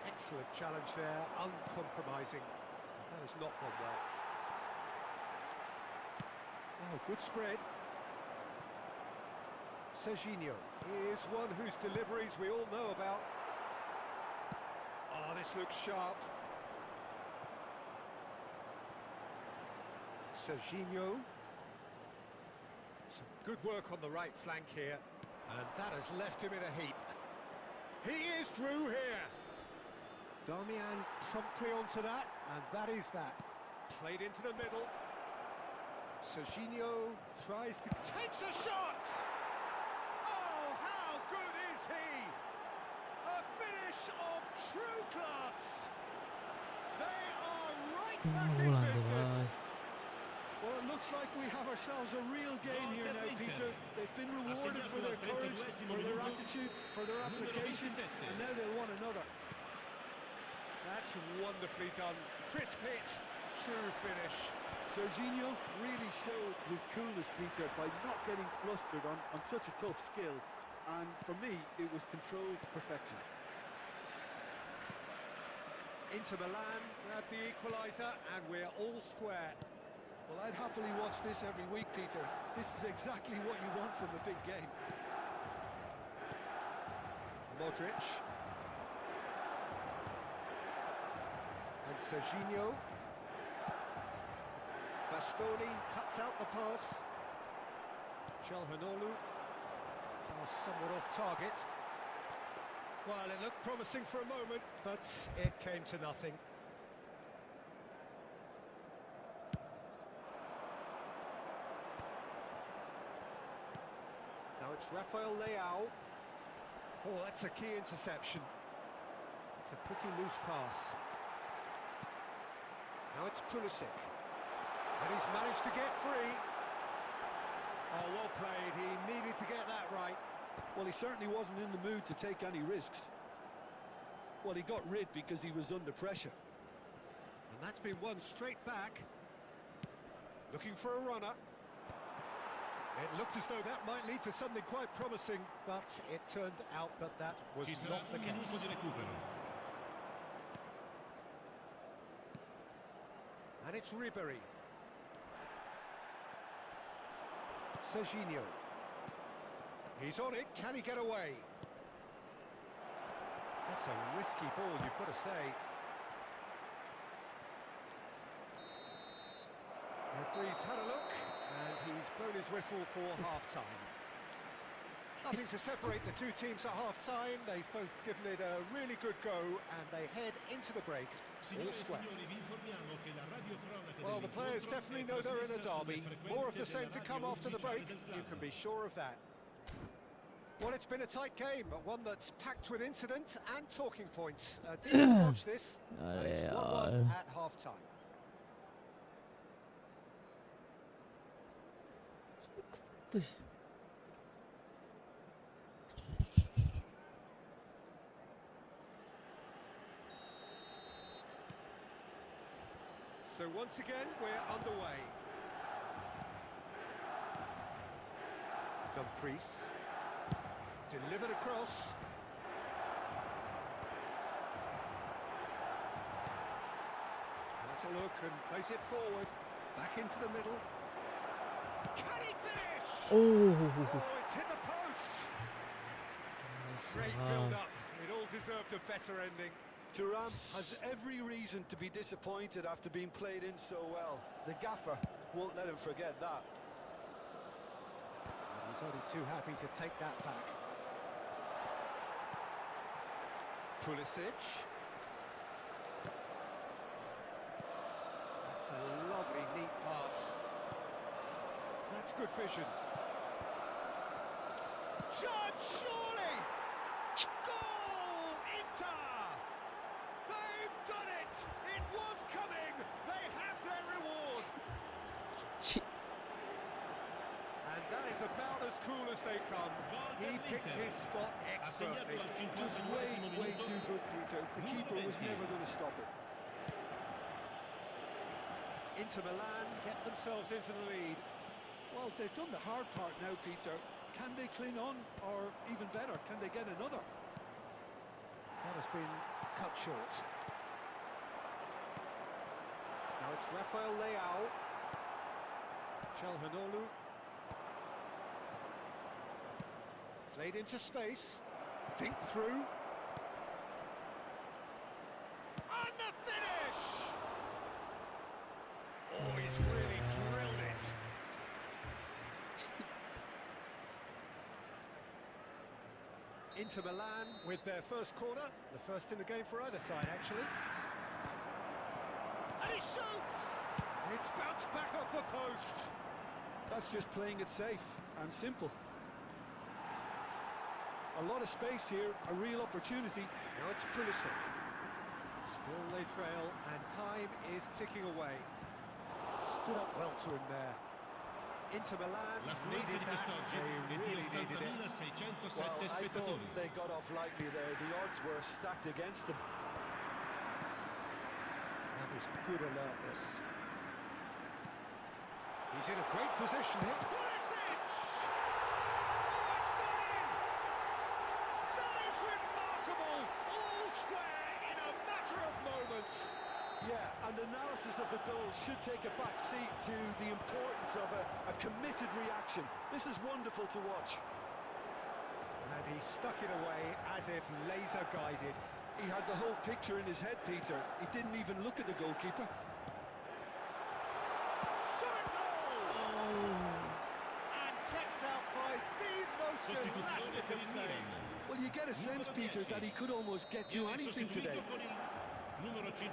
Excellent challenge there, uncompromising. That has not gone well. Oh, good spread. Serginho is one whose deliveries we all know about. Oh, this looks sharp. Serginho. Some good work on the right flank here. And that has left him in a heap. He is through here. Darmian promptly onto that, and that is that. Played into the middle. Serginho tries to... takes a shot! Oh, how good is he? A finish of true class. They are right back in business. Well, it looks like we have ourselves a real game here now, Peter. They've been rewarded for their courage, for their attitude, for their application, and now they'll want another. That's wonderfully done. Crisp hit, true finish. Serginho really showed his coolness, Peter, by not getting flustered on such a tough skill. And for me, it was controlled perfection. Inter Milan grab the equaliser, and we're all square. Well, I'd happily watch this every week, Peter. This is exactly what you want from a big game. Modric. And Serginho. Bastoni cuts out the pass. Calhanoglu. Pass somewhat off target. Well, it looked promising for a moment, but it came to nothing. Now it's Rafael Leao. Oh, that's a key interception. It's a pretty loose pass. Now it's Pulisic. And he's managed to get free. Oh, well played. He needed to get that right. Well, he certainly wasn't in the mood to take any risks. Well, he got rid because he was under pressure. And that's been won straight back. Looking for a runner. It looked as though that might lead to something quite promising, but it turned out that that was not the case. And it's Ribery. Serginho. He's on it, can he get away? That's a risky ball, you've got to say. Referee's had a look, and he's blown his whistle for half-time. Nothing to separate the two teams at half-time. They've both given it a really good go, and they head into the break all square. Well, the players definitely know they're in a derby. More of the same to come after the break, you can be sure of that. Well, it's been a tight game, but one that's packed with incident and talking points. A decent watch this, and it's 1-1 at half-time. So once again, we're underway. Dumfries. Delivered across. Has a look and plays it forward. Back into the middle. Can he finish? Oh, it's hit the post. Great build-up. It all deserved a better ending. Thuram has every reason to be disappointed after being played in so well. The gaffer won't let him forget that. And he's only too happy to take that back. Pulisic. That's a lovely, neat pass. That's good vision. Judge, surely! Goal! Inter! They've done it! It was coming! They have their reward! And that is about as cool as they come. He picks his spot expertly. Just way too good, Peter. The keeper was never going to stop it. Inter Milan get themselves into the lead. Well, they've done the hard part now, Peter. Can they cling on, or even better, can they get another? That has been cut short. Now it's Rafael Leao. Çalhanoğlu. Played into space. Think through. And the finish! Oh, he's really drilled it. Inter Milan with their first corner. The first in the game for either side, actually. And he shoots! It's bounced back off the post. That's just playing it safe and simple. A lot of space here, a real opportunity. Now it's Pulisic. Still they trail, and time is ticking away. Stood up well to him there. Inter Milan needed that. They really needed it. Well, I thought they got off lightly there. The odds were stacked against them. That is good alertness. He's in a great position here. Pulisic! Yeah, and analysis of the goal should take a back seat to the importance of a committed reaction. This is wonderful to watch. And he stuck it away as if laser guided. He had the whole picture in his head, Peter. He didn't even look at the goalkeeper. Shot a goal! And kept out by the most elastic of names. Well, you get a sense, Peter, that he could almost get to anything today. Numero 56.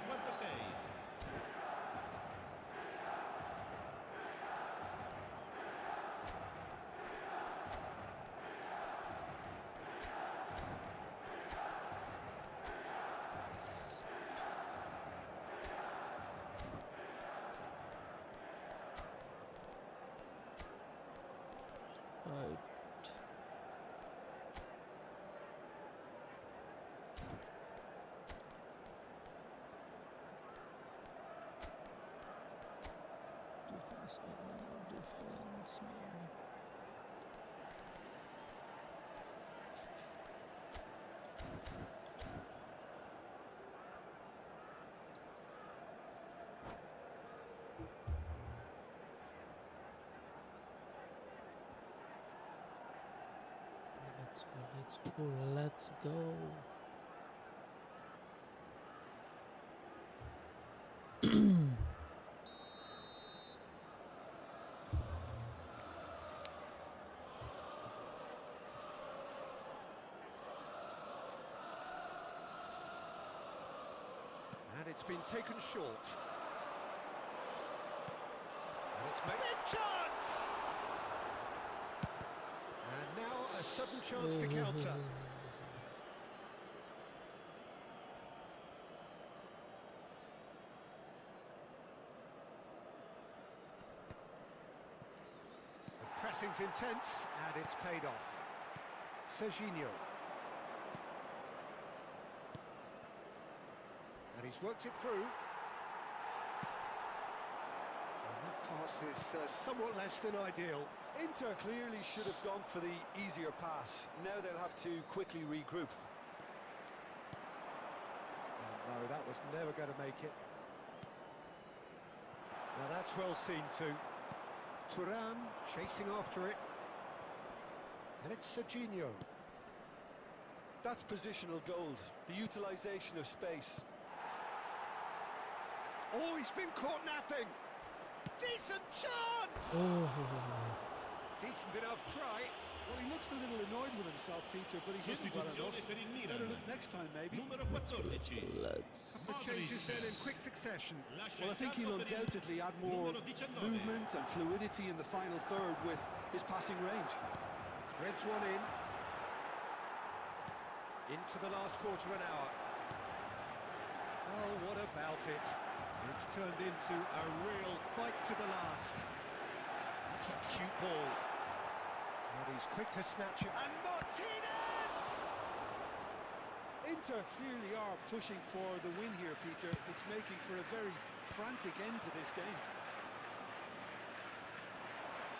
Right. Defense, man. Let's go. it's been taken short. And it's made big chance! And now a sudden chance to counter. The pressing's intense, and it's paid off. Serginho. And he's worked it through. And that pass is somewhat less than ideal. Inter clearly should have gone for the easier pass. Now they'll have to quickly regroup. No, that was never going to make it. Now that's well seen too. Thuram chasing after it. And it's Serginho. That's positional gold, the utilisation of space. Oh, he's been caught napping! Decent chance! Oh. Decent enough try. Well, he looks a little annoyed with himself, Peter, but he hit it well enough. Sostituzione per il Better Milan. look next time, maybe. Numero Let's go, 14. let's The changes then in quick succession. Lascia Well, I il think he'll campo per il undoubtedly add more numero 19. movement and fluidity in the final third with his passing range. Threads one in. Into the last quarter of an hour. Well, what about it? It's turned into a real fight to the last. That's a cute ball. And he's quick to snatch it. And Martinez! Inter clearly are pushing for the win here, Peter. It's making for a very frantic end to this game.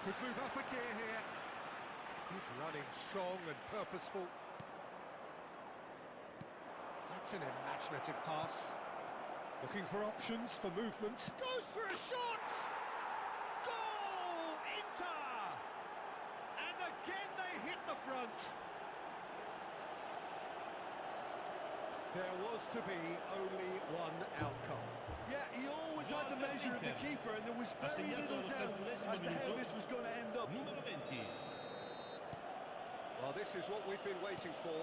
Could move up a gear here. Good running, strong and purposeful. That's an imaginative pass. Looking for options for movement. Goes for a shot! Goal! Inter! And again they hit the front. There was to be only one outcome. Yeah, he always had the measure of the keeper, and there was very little doubt as to how this was going to end up. Numero 20. Well, this is what we've been waiting for.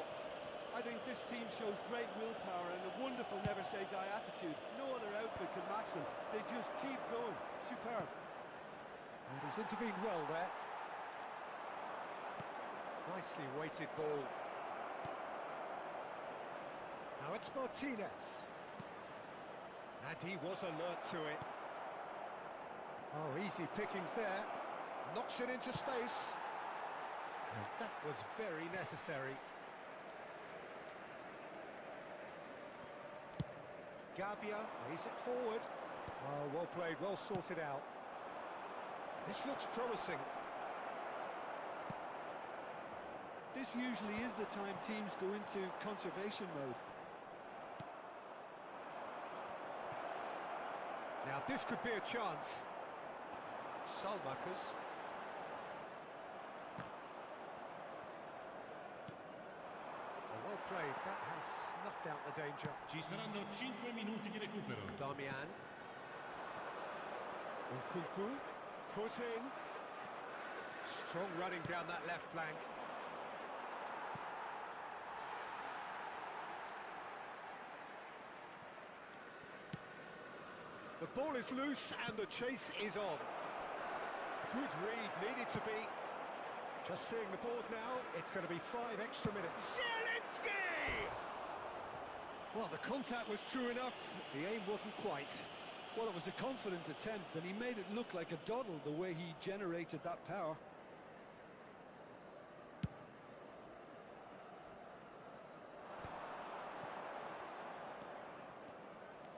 I think this team shows great willpower and a wonderful never-say-die attitude. No other outfit can match them. They just keep going. Superb. And he's intervened well there. Nicely weighted ball. Now it's Martinez. And he was alert to it. Oh, easy pickings there. Knocks it into space. And that was very necessary. Gabia lays it forward. Oh, well played, well sorted out. This looks promising. This usually is the time teams go into conservation mode. Now this could be a chance. Salmakers. Well played, that has snuffed out the danger. Ci saranno 5 minuti di recupero. Damian. Nkunku. Foot in. Strong running down that left flank. The ball is loose and the chase is on. Good read, needed to be. Just seeing the board now, it's going to be 5 extra minutes. Zielinski! Well, the contact was true enough, the aim wasn't quite. Well, it was a confident attempt, and he made it look like a doddle the way he generated that power.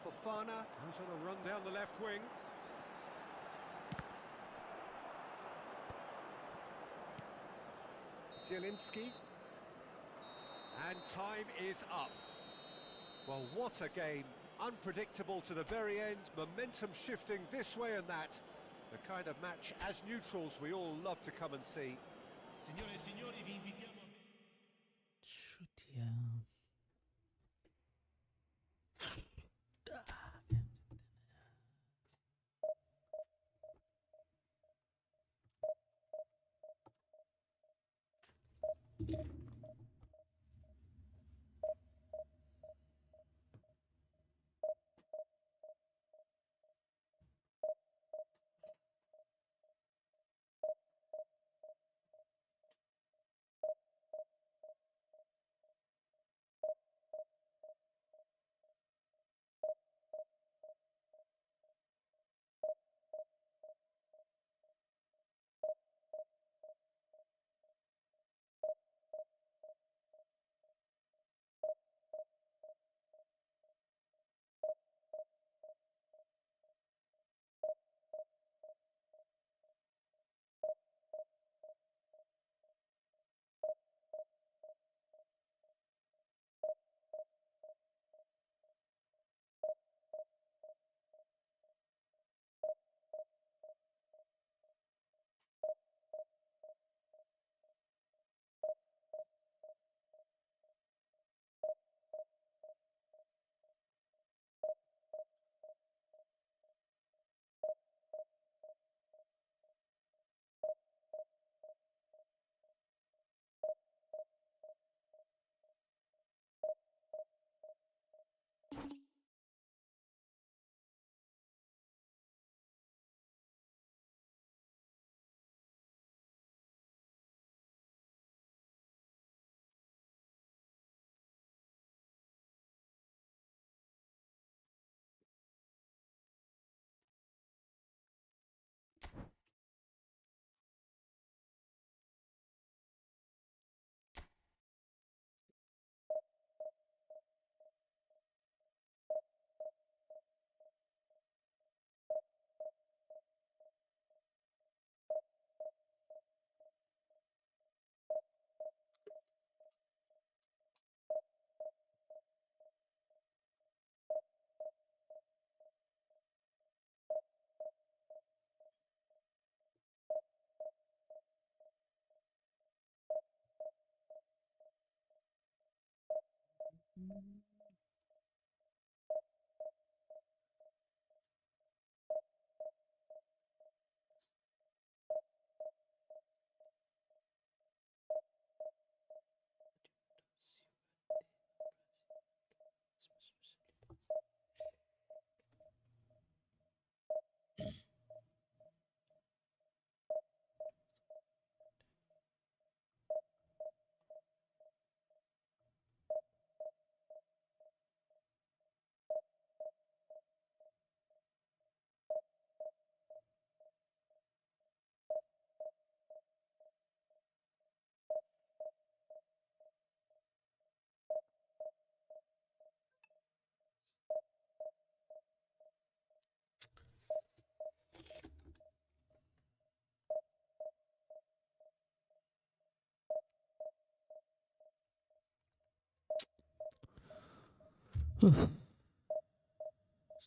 Fofana goes on a run down the left wing. Zielinski. And time is up. Well, what a game. Unpredictable to the very end, momentum shifting this way and that. The kind of match, as neutrals, we all love to come and see. Signore e signori, vi invitiamo a... Shootiamo.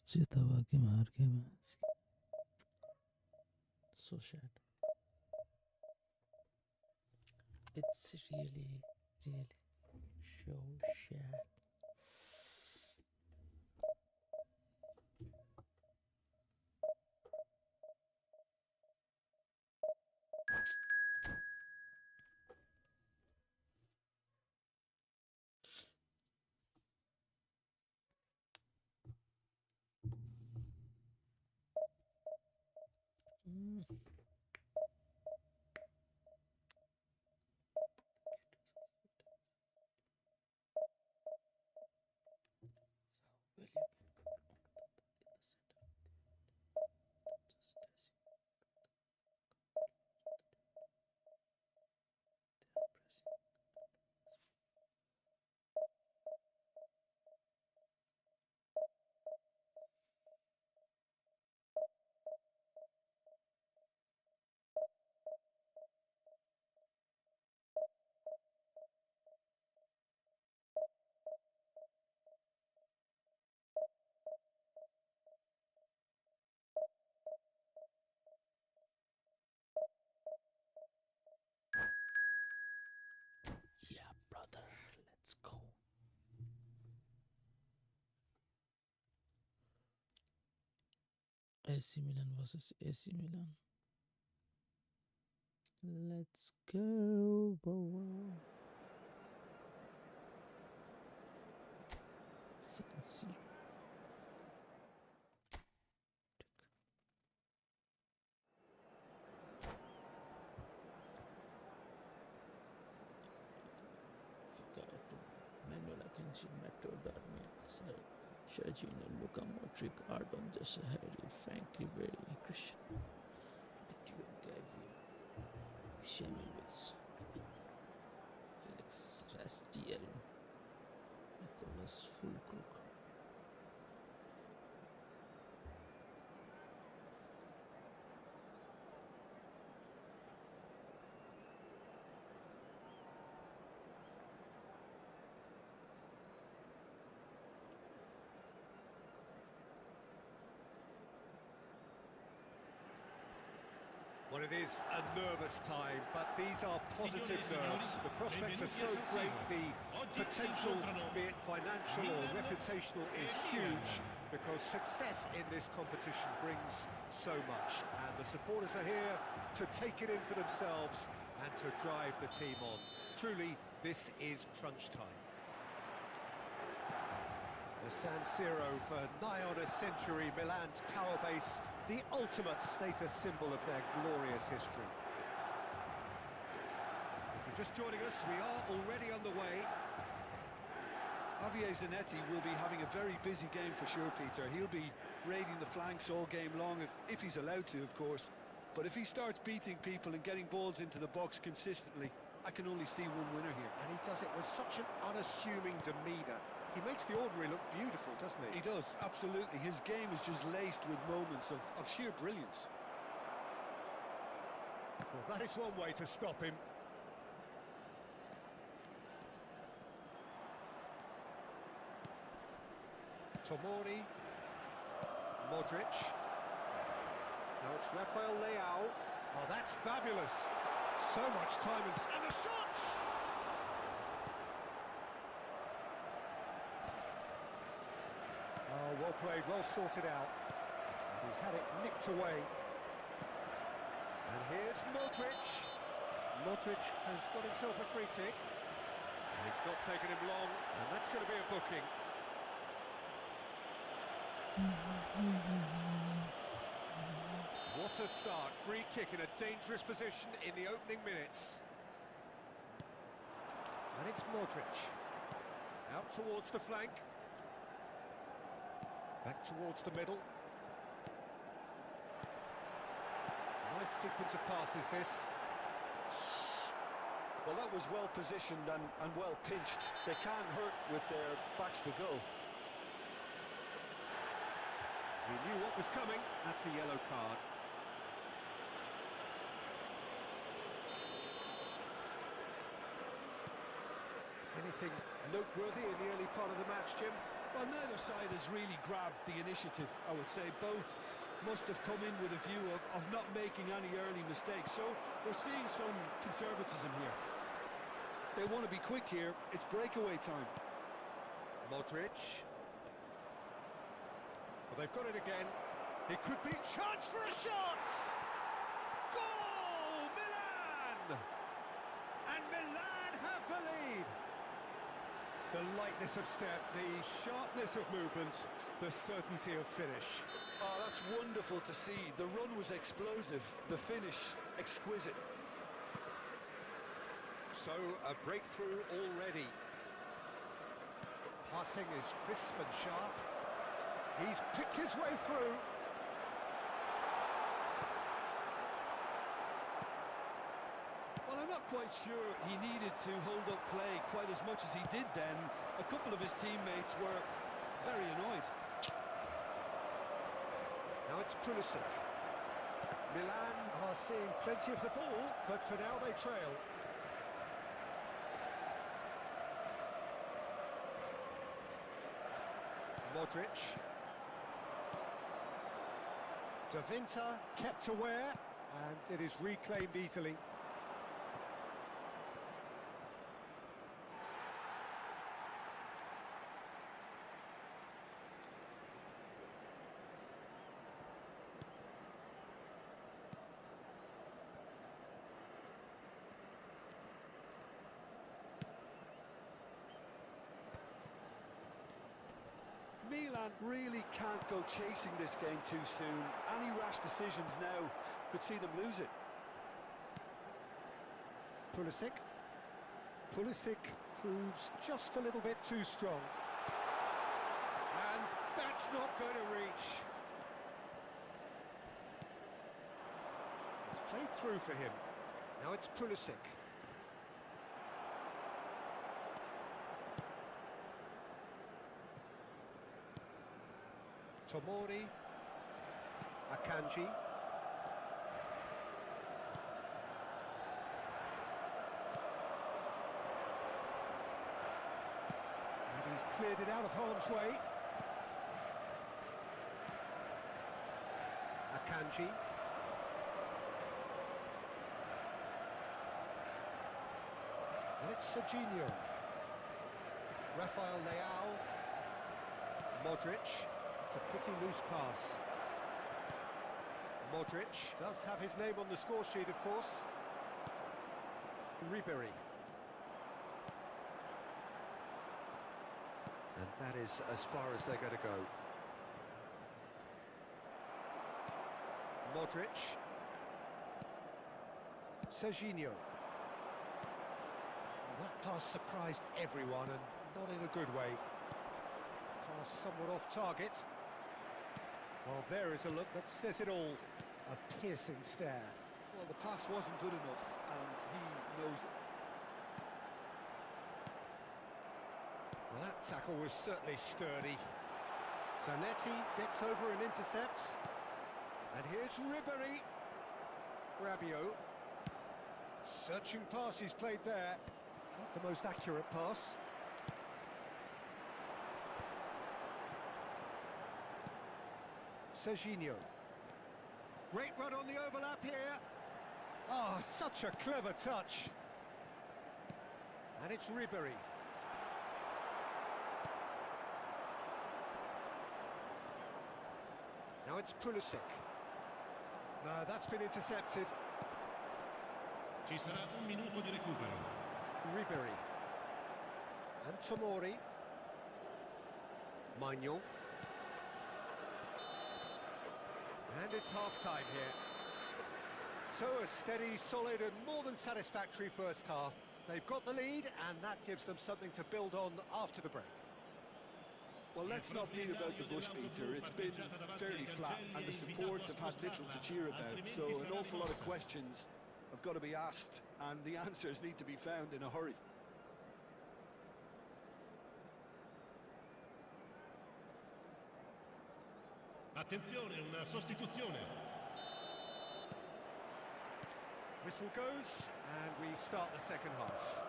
चेतावा के मार के match. So sad. It's really so sad. Yeah, brother, let's go. AC Milan versus AC Milan. Let's go, bro. San manuel attention Metro Darmian Sergio Luka Modric Ardon जैसे Harry Franck Ribery Christian Matteo Gavi Samuel Lewis Alex Rastiel Nicolas Fulkrug. Well, it is a nervous time, but these are positive nerves. The prospects are so great, the potential, be it financial or reputational, is huge because success in this competition brings so much. And the supporters are here to take it in for themselves and to drive the team on. Truly, this is crunch time. The San Siro for nigh on a century, Milan's power base, the ultimate status symbol of their glorious history. If you're just joining us, we are already on the way. Javier Zanetti will be having a very busy game for sure, Peter. He'll be raiding the flanks all game long, if he's allowed to, of course. But if he starts beating people and getting balls into the box consistently, I can only see one winner here. And he does it with such an unassuming demeanour. He makes the ordinary look beautiful, doesn't he? He does, absolutely. His game is just laced with moments of sheer brilliance. Well, that is one way to stop him. Tomori. Modric. Now it's Rafael Leao. Oh, that's fabulous. So much time and the shots! Well played, well sorted out. And he's had it nicked away. And here's Modric. Modric has got himself a free kick. And it's not taken him long, and that's going to be a booking. What a start. Free kick in a dangerous position in the opening minutes. And it's Modric. Out towards the flank. Back towards the middle. Nice sequence of passes, this. Well, that was well positioned and well pinched. They can't hurt with their backs to goal. He knew what was coming. That's a yellow card. Anything noteworthy in the early part of the match, Jim? Well, neither side has really grabbed the initiative, I would say. Both must have come in with a view of not making any early mistakes. So we're seeing some conservatism here. They want to be quick here. It's breakaway time. Modric. Well, they've got it again. It could be chance for a shot! Goal! Milan! And Milan have the lead. The lightness of step, the sharpness of movement, the certainty of finish. Oh, that's wonderful to see. The run was explosive, the finish exquisite. So, a breakthrough already. Passing is crisp and sharp. He's picked his way through. Well, I'm not quite sure he needed to hold up play quite as much as he did then. A couple of his teammates were very annoyed. Now it's Pulisic. Milan are seeing plenty of the ball, but for now they trail. Modric. Da Vinta kept aware, and it is reclaimed easily. Milan really can't go chasing this game too soon. Any rash decisions now could see them lose it. Pulisic. Pulisic proves just a little bit too strong. And that's not going to reach. It's played through for him. Now it's Pulisic. Tomori, Akanji, and he's cleared it out of harm's way. Akanji, and it's Serginho, Rafael Leao, Modric. It's a pretty loose pass. Modric does have his name on the score sheet, of course. Ribery. And that is as far as they're going to go. Modric. Serginho. That pass surprised everyone, and not in a good way. Pass somewhat off target. Well, there is a look that says it all. A piercing stare. Well, the pass wasn't good enough, and he knows it. Well, that tackle was certainly sturdy. Zanetti gets over and intercepts. And here's Ribery. Rabiot. Searching pass he's played there. Not the most accurate pass. Serginho. Great run on the overlap here. Oh, such a clever touch. And it's Ribery. Now it's Pulisic. No, that's been intercepted. Ci sarà un minuto di recupero. Ribery. And Tomori. Maignan. And it's half-time here. So a steady, solid and more than satisfactory first half. They've got the lead and that gives them something to build on after the break. Well, let's not beat about the bush, Peter. It's been fairly flat and the supports have had little to cheer about. So an awful lot of questions have got to be asked and the answers need to be found in a hurry. Attenzione, una sostituzione. Whistle goes and we start the second half.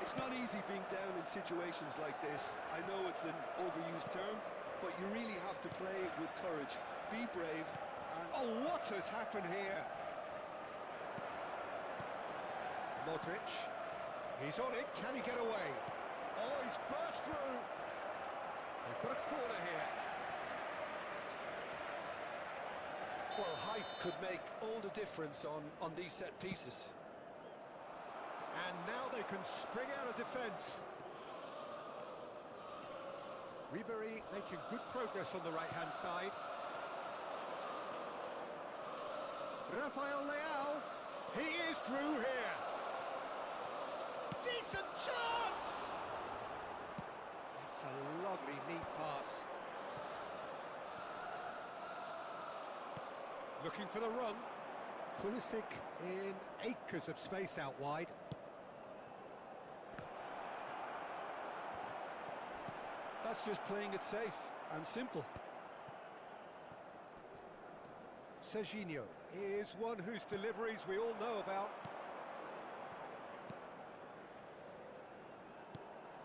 It's not easy being down in situations like this. I know it's an overused term, but you really have to play with courage. Be brave and... Oh, what has happened here? Modric. He's on it. Can he get away? Oh, he's burst through. They've got a corner here. Well, height could make all the difference on these set pieces. And now they can spring out of defence. Ribery making good progress on the right-hand side. Rafael Leao. He is through here. Decent chance! It's a lovely, neat pass. Looking for the run. Pulisic in acres of space out wide. That's just playing it safe and simple. Serginho is one whose deliveries we all know about.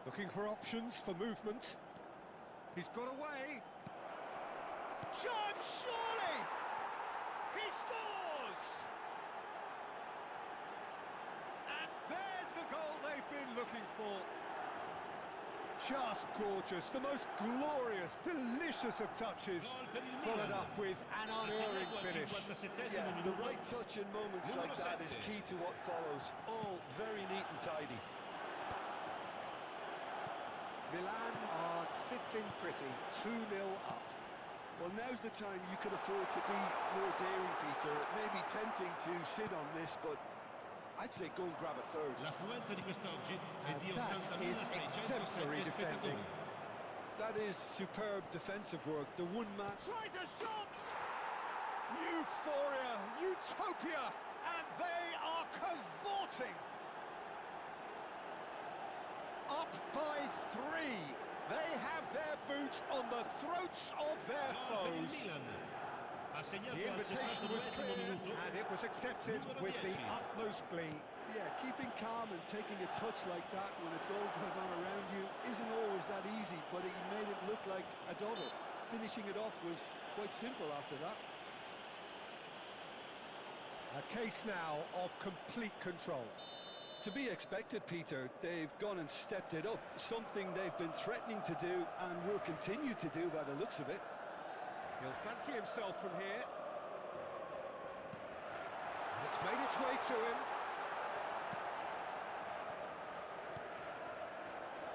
Looking for options for movement. He's got away. Chance, surely! He scores! And there's the goal they've been looking for. Just gorgeous, the most glorious, delicious of touches, followed up with an unerring finish. Yeah, the right touch in moments like that is key to what follows. All very neat and tidy. Milan are sitting pretty, 2-0 up. Well, now's the time you could afford to be more daring, Peter. It may be tempting to sit on this, but I'd say go and grab a third. L'affluenza di quest'oggi è And di that is 80.607 exemplary defending. spettatori. That is superb defensive work. The one man... Tries a shot! Euphoria, utopia, and they are cavorting. Up by 3. They have their boots on the throats of their Per il foes. Milan. Ha segnato The al invitation was 62esimo clear, minuto. and it was accepted with the utmost glee. Yeah, keeping calm and taking a touch like that when it's all going on around you isn't always that easy, but he made it look like a double. Finishing it off was quite simple after that. A case now of complete control. To be expected, Peter. They've gone and stepped it up, something they've been threatening to do and will continue to do by the looks of it. He'll fancy himself from here. And it's made its way to him.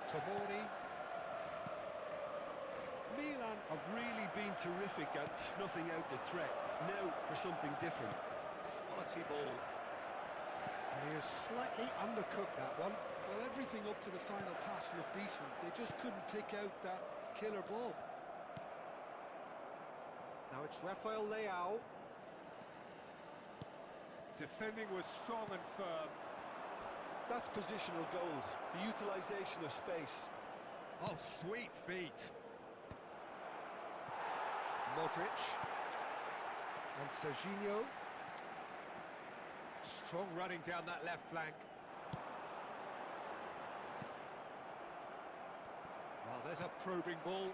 Tomori. Milan have really been terrific at snuffing out the threat. Now for something different. Quality ball. And he has slightly undercooked that one. Well, everything up to the final pass looked decent. They just couldn't pick out that killer ball. Now it's Rafael Leao. Defending was strong and firm. That's positional goal, the utilisation of space. Oh, sweet feet. Modric. And Serginho. Strong running down that left flank. Well, there's a probing ball.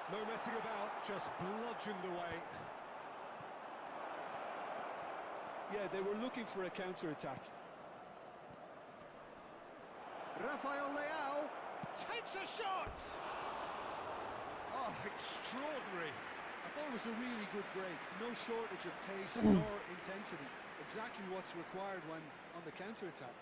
No messing about, just bludgeoned away. Yeah, they were looking for a counter-attack. Rafael Leao takes a shot! Oh, extraordinary. I thought it was a really good break. No shortage of pace nor intensity. Exactly what's required when on the counter-attack.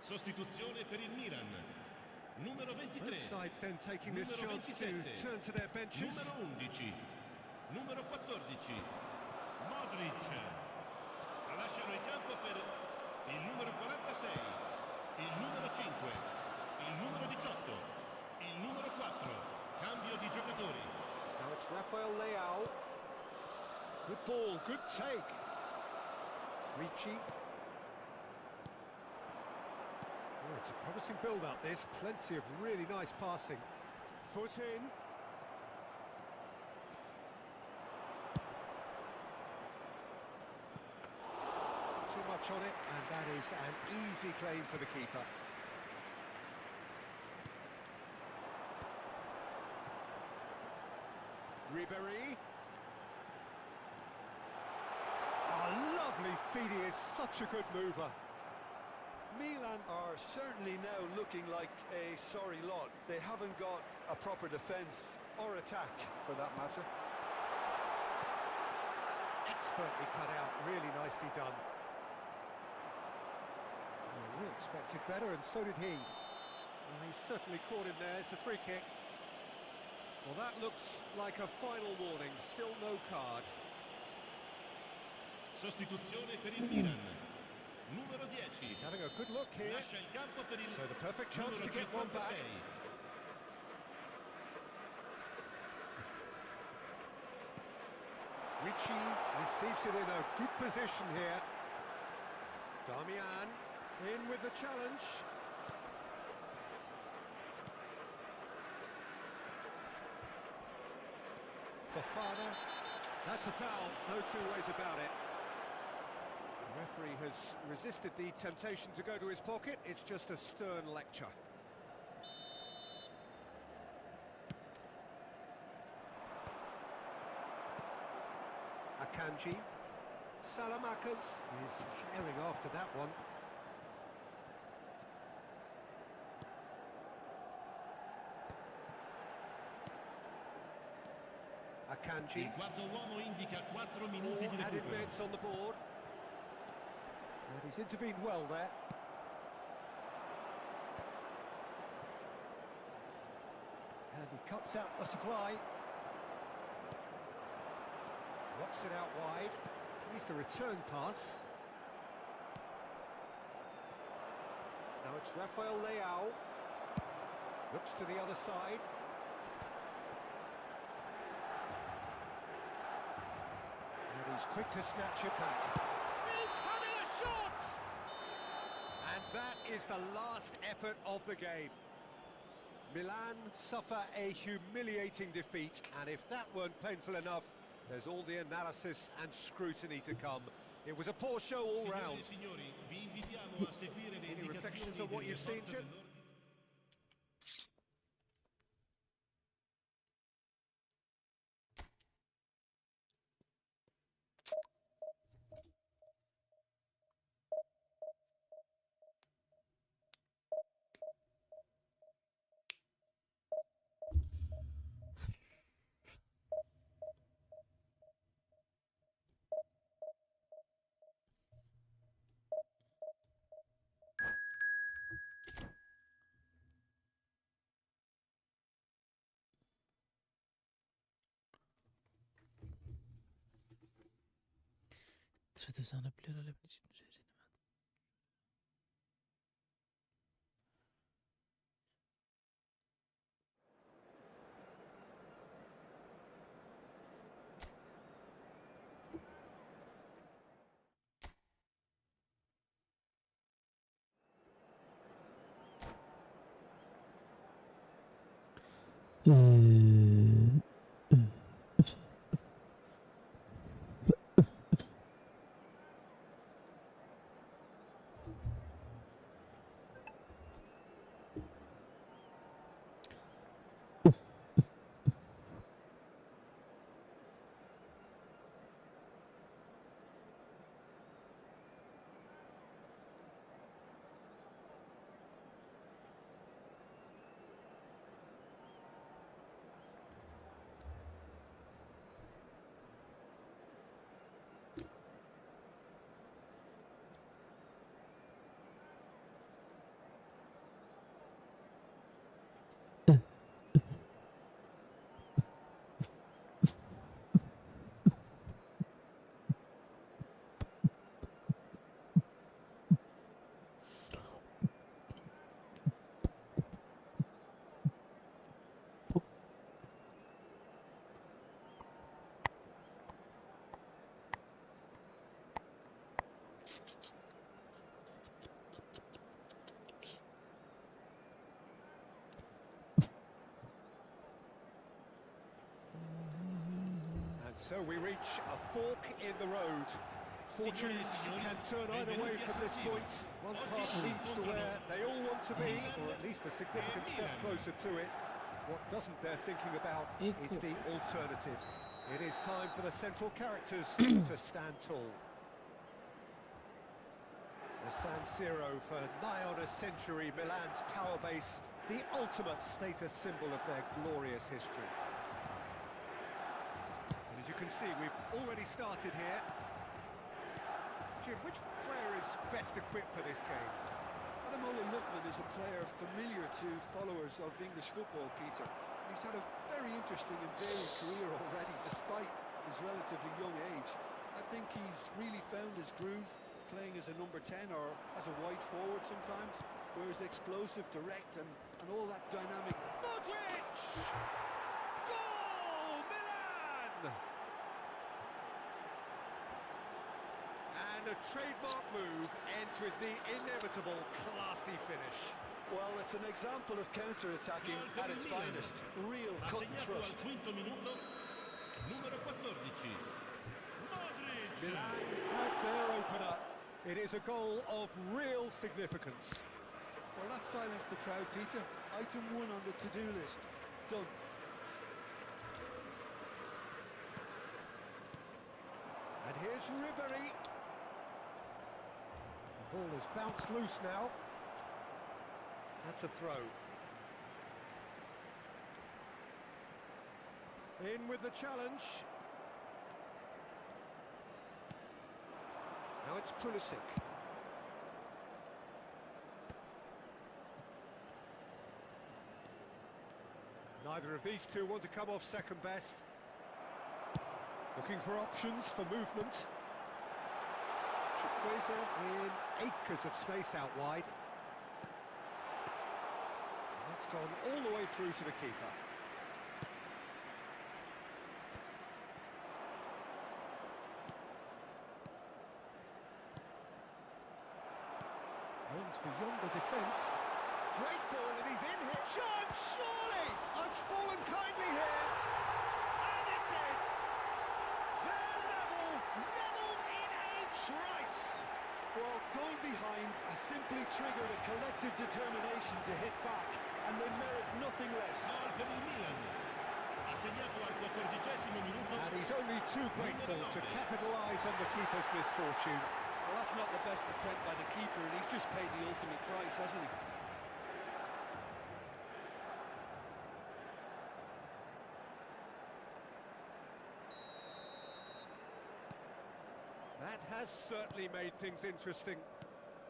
Sostituzione per il Milan. Numero 23. Both sides then taking this Numero chance 27. to turn to their benches. Numero 11. Numero 14. Modric. Lasciano il campo per il numero 46, il numero 5, il numero 18, il numero 4. Cambio di giocatori. Now it's Rafael Leao. Good ball, good take. Ricci. Oh, it's a promising build-up, this. Plenty of really nice passing. Foot in. Too much on it, and that is an easy claim for the keeper. Ribéry. Oh, lovely feed, he is such a good mover. Milan are certainly now looking like a sorry lot. They haven't got a proper defence or attack, for that matter. Expertly cut out, really nicely done. Well, we expected better, and so did he. Well, he certainly caught him there. It's a free kick. Well, that looks like a final warning. Still no card. Sostituzione per il Milan. Numero 10. He's having a good look here. Lascia il campo per il So the perfect chance numero to get one back. 56. Ricci receives it in a good position here. Damian in with the challenge. Fofana. That's a foul, no two ways about it. The referee has resisted the temptation to go to his pocket. It's just a stern lecture. Akanji. Salamakas is herring after that one. Akanji. Il quarto uomo indica 4 minuti di 4 added recupero. minutes on the board. And he's intervened well there. And he cuts out the supply. Rocks it out wide. He's the return pass. Now it's Rafael Leao. Looks to the other side. And he's quick to snatch it back. He's having a shot! And that is the last effort of the game. Milan suffer a humiliating defeat, and if that weren't painful enough, there's all the analysis and scrutiny to come. It was a poor show all round. Any reflections on what you've seen, Chip? 2000 आपल्याला लेबनीची cinema So we reach a fork in the road. Fortunes can turn either way from this point. One path leads to where they all want to be, or at least a significant step closer to it. What doesn't bear thinking about is the alternative. It is time for the central characters to stand tall. The San Siro for nigh on a century, Milan's power base, the ultimate status symbol of their glorious history. As you can see, we've already started here. Jim, which player is best equipped for this game? Ademola Lookman is a player familiar to followers of English football, Peter. And he's had a very interesting and varied career already, despite his relatively young age. I think he's really found his groove, playing as a number 10 or as a wide forward sometimes, whereas explosive, direct, and all that dynamic. Modric! Goal! Milan! And a trademark move ends with the inevitable classy finish. Well, it's an example of counter-attacking at its finest. Real cut and thrust. Milan have their opener. It is a goal of real significance. Well, that silenced the crowd, Peter. Item 1 on the to-do list. Done. And here's Ribery. The ball is bounced loose now. That's a throw. In with the challenge. Now it's Pulisic. Neither of these two want to come off second best. Looking for options for movement. Chukwueze in acres of space out wide. That's gone all the way through to the keeper. Aims beyond the defence. Great ball and he's in here. Chance, surely! Has fallen kindly here. And it's in. They're level in a trice. Well, going behind has simply triggered a collective determination to hit back, and they merit nothing less. And he's only too grateful to capitalise on the keeper's misfortune. Well, that's not the best attempt by the keeper, and he's just paid the ultimate price, hasn't he? That has certainly made things interesting.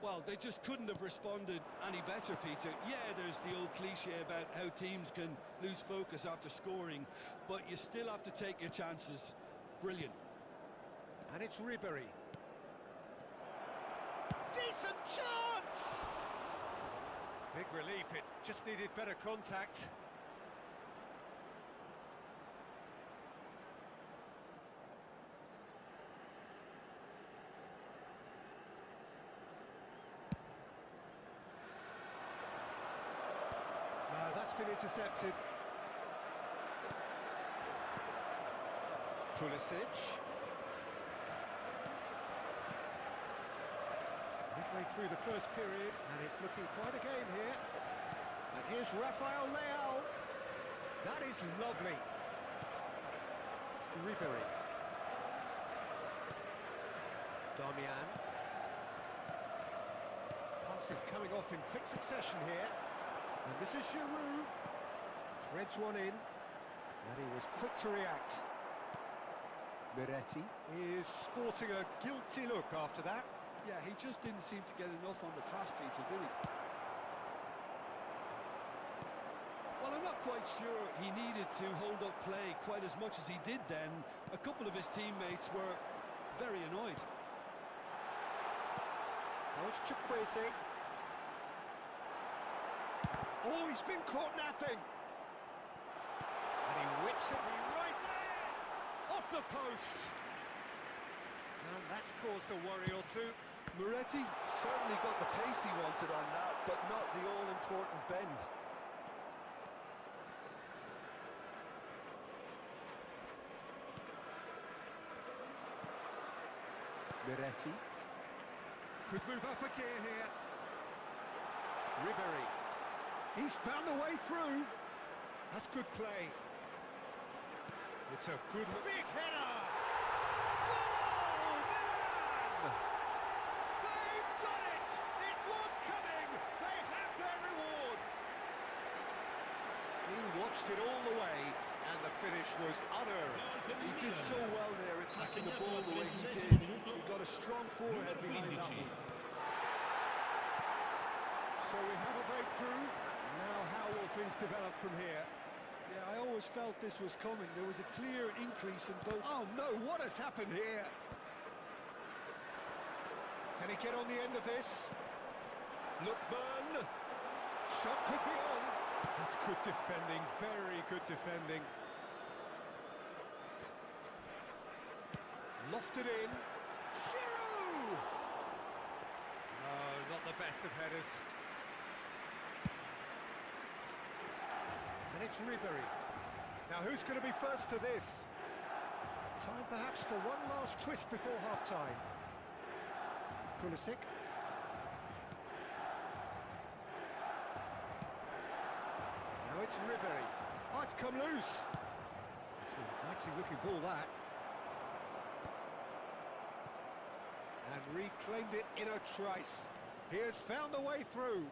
Well, they just couldn't have responded any better, Peter. Yeah, there's the old cliche about how teams can lose focus after scoring, but you still have to take your chances. Brilliant. And it's Ribery. Decent chance! Big relief, it just needed better contact. No, that's been intercepted. Pulisic. Midway through the first period, and it's looking quite a game here. And here's Rafael Leao. That is lovely. Ribery. Damian. Pass is coming off in quick succession here. And this is Giroud. Threads one in. And he was quick to react. Miretti is sporting a guilty look after that. Yeah, he just didn't seem to get enough on the pass, Peter, did he? Well, I'm not quite sure he needed to hold up play quite as much as he did then. A couple of his teammates were very annoyed. Now it's Chukwueze. Oh, he's been caught napping. And he whips it right there! Off the post! And that's caused a worry or two. Miretti certainly got the pace he wanted on that, but not the all-important bend. Miretti could move up a gear here. Ribery. He's found the way through. That's good play. It's a good big header. Goal, Milan! They've done it! It was coming! They have their reward! He watched it all the way, and the finish was utter. He did so well there, attacking the ball the way he did. He got a strong forehead behind that one. So we have a breakthrough. Now how will things develop from here? Yeah, I always felt this was coming. There was a clear increase in both. Oh no, what has happened here? Can he get on the end of this? Look, burn! Shot could be on. That's good defending, very good defending. Lofted in. Giroud! No, not the best of headers. And it's Ribery. Now who's going to be first to this? Time perhaps for one last twist before half-time. Pulisic. Now it's Ribery. Oh, it's come loose. It's an inviting looking ball, that. And reclaimed it in a trice. He has found the way through.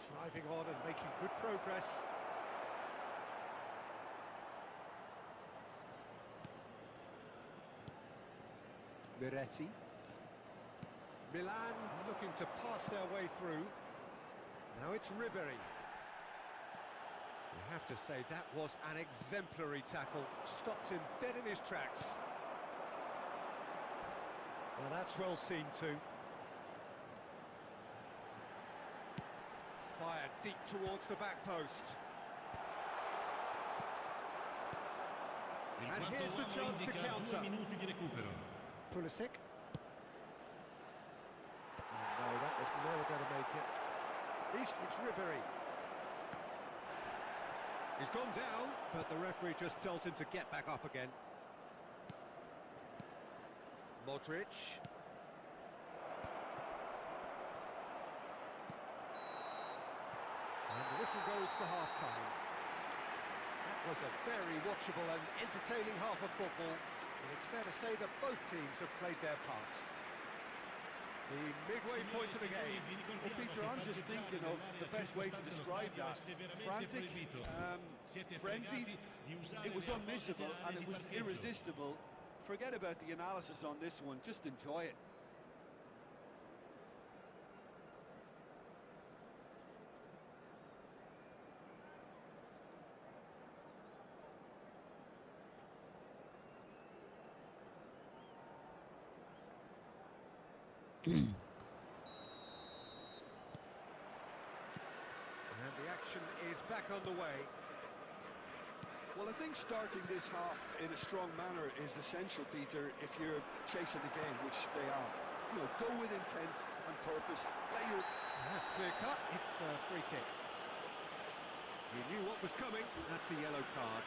Driving on and making good progress. Miretti. Milan looking to pass their way through. Now it's Ribery. You have to say that was an exemplary tackle. Stopped him dead in his tracks. Well, that's well seen too. Fired deep towards the back post. And here's the chance to counter. Pulisic. No, that was never going to make it. It's Ribery. He's gone down, but the referee just tells him to get back up again. Modric. And the whistle goes for half-time. That was a very watchable and entertaining half of football. And it's fair to say that both teams have played their part. The midway point of the game. Well, Peter, I'm just thinking of the best way to describe that. Frantic, frenzied, it was unmissable and it was irresistible. Forget about the analysis on this one, just enjoy it. action is back on the way. Well, I think starting this half in a strong manner is essential, Peter, if you're chasing the game, which they are. You know, go with intent and purpose. Let your... That's clear cut. It's a free kick. He knew what was coming. That's a yellow card.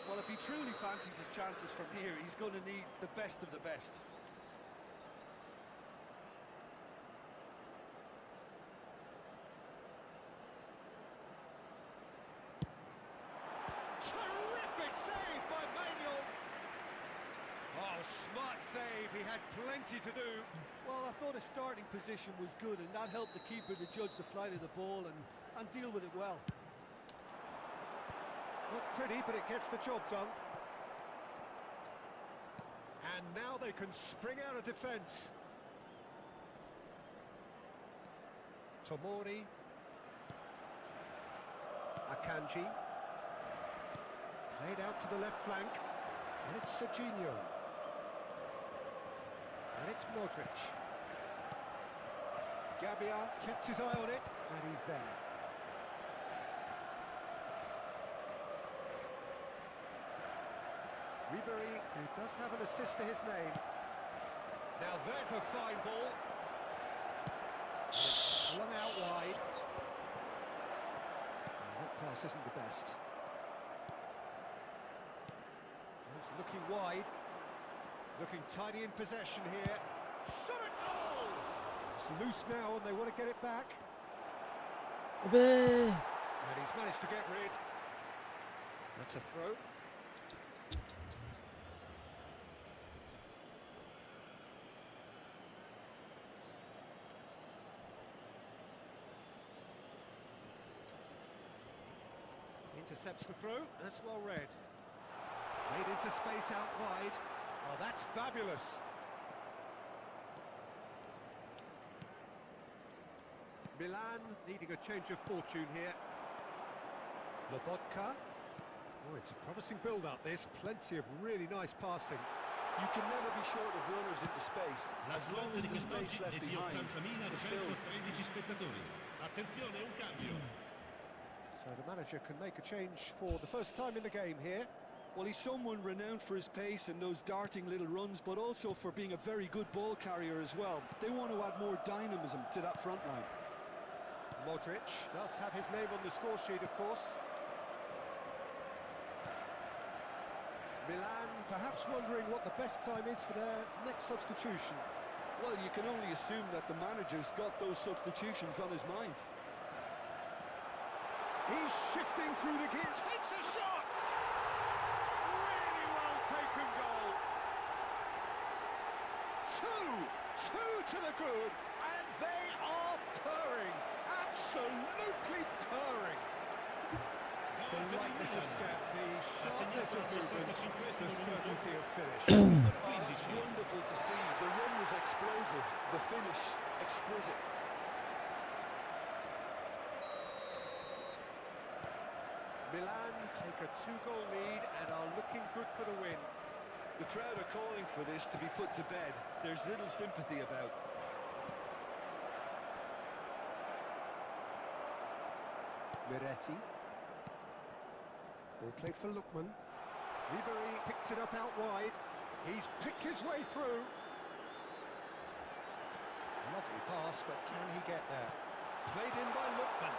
Well, if he truly fancies his chances from here, he's going to need the best of the best. Terrific save by Manuel. Oh, smart save. He had plenty to do. Well, I thought his starting position was good, and that helped the keeper to judge the flight of the ball and deal with it well. Not pretty, but it gets the job done. And now they can spring out of defence. Tomori. Akanji. Played out to the left flank. And it's Serginho. And it's Modric. Gabbia kept his eye on it, and he's there. Ribery, who does have an assist to his name. Now there's a fine ball. It's flung out wide. That pass isn't the best. He's looking wide. Looking tidy in possession here. Shot at goal! It's loose now and they want to get it back. Be. And he's managed to get rid. That's a throw. Intercepts the throw, that's well read. Played into space out wide. Oh, that's fabulous. Milan needing a change of fortune here. Lobotka. Oh, it's a promising build-up, this. Plenty of really nice passing. You can never be short of runners into space, as long as the space left behind is filled. 80.13 spettatori. Attenzione, un cambio. So the manager can make a change for the first time in the game here. Well, he's someone renowned for his pace and those darting little runs, but also for being a very good ball carrier as well. They want to add more dynamism to that front line. Modric does have his name on the score sheet, of course. Milan perhaps wondering what the best time is for their next substitution. Well, you can only assume that the manager's got those substitutions on his mind. He's shifting through the gears, takes a shot! Really well taken goal. Two to the good, and they are purring, absolutely purring. The lightness of step, the sharpness of movement, the certainty of finish. Oh, it's wonderful to see. The run was explosive, the finish exquisite. Milan take a 2-goal lead and are looking good for the win. The crowd are calling for this to be put to bed. There's little sympathy about. Miretti. Ball played for Lookman. Ribery picks it up out wide. He's picked his way through. Lovely pass, but can he get there? Played in by Lookman.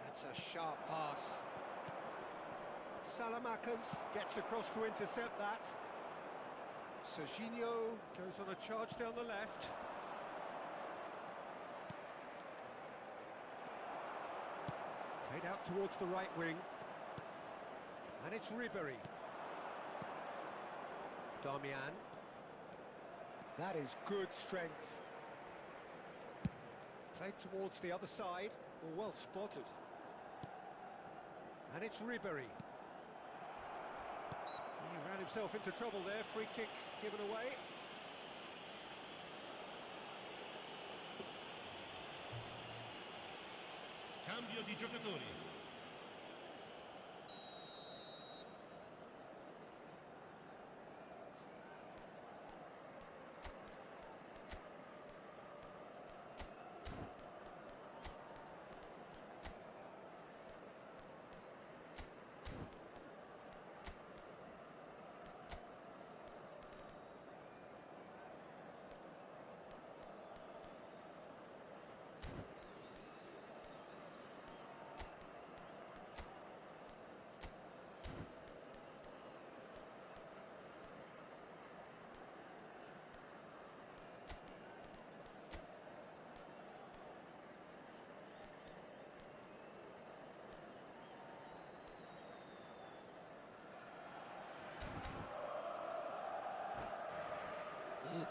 That's a sharp pass. Salamakers gets across to intercept that. Serginho goes on a charge down the left. Played out towards the right wing. And it's Ribery. Damian. That is good strength. Played towards the other side. Well spotted. And it's Ribery. He ran himself into trouble there. Free kick given away. Cambio di giocatori. it.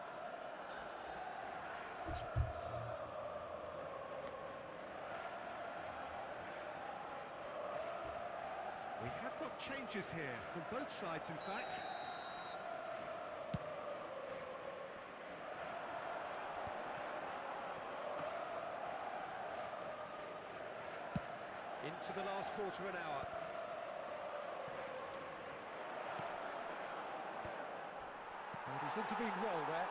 We have got changes here from both sides, in fact. Into the last quarter of an hour. And he's intervened well there.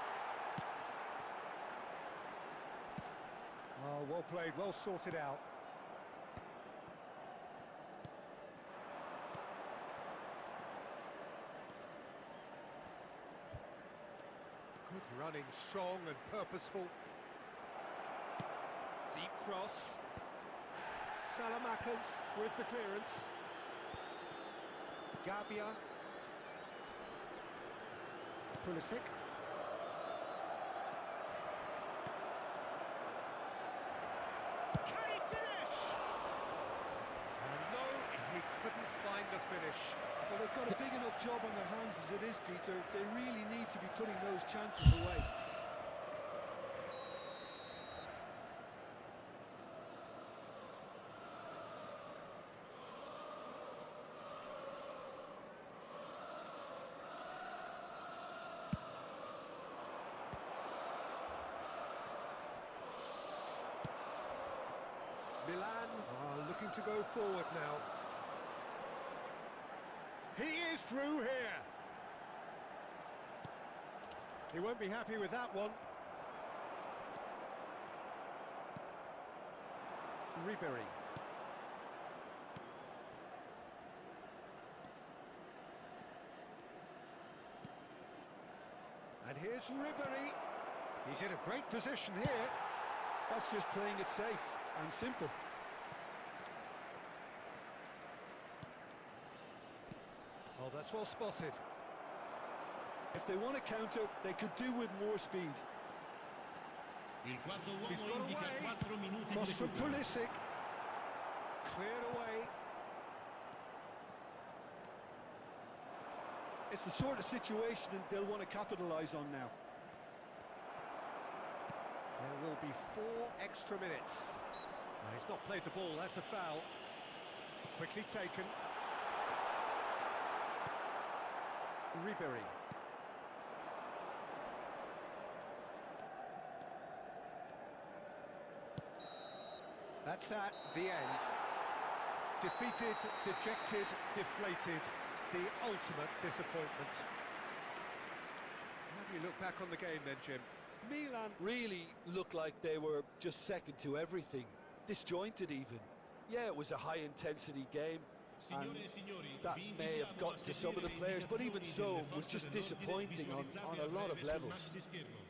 Oh, well played, well sorted out. Good running, strong and purposeful. Deep cross. Salamakers with the clearance. Gabia. Pulisic. Can he finish? And no, he couldn't find the finish. Well, they've got a big enough job on their hands as it is, Peter. They really need to be putting those chances away. Milan are looking to go forward now. He is through here. He won't be happy with that one. Ribery. And here's Ribery. He's in a great position here. That's just playing it safe and simple. Oh, that's well spotted. If they want to counter, they could do with more speed. Il quarto He's uomo got indica away. 4 minuti Cross di from recupero. Pulisic. Cleared away. It's the sort of situation that they'll want to capitalise on now. There will be 4 extra minutes. No, he's not played the ball, that's a foul. Quickly taken. Ribery. That's that, the end. Defeated, dejected, deflated. The ultimate disappointment. How do you look back on the game then, Jim? Milan really looked like they were just second to everything, disjointed even. Yeah, it was a high-intensity game, and Signore e signori, that vi may have invitiamo gotten a to some of the seguire le players, but even indicazioni so, delle it was forze just dell'ordine disappointing on visualizzabili a a lot of breve sul levels. maxischermo.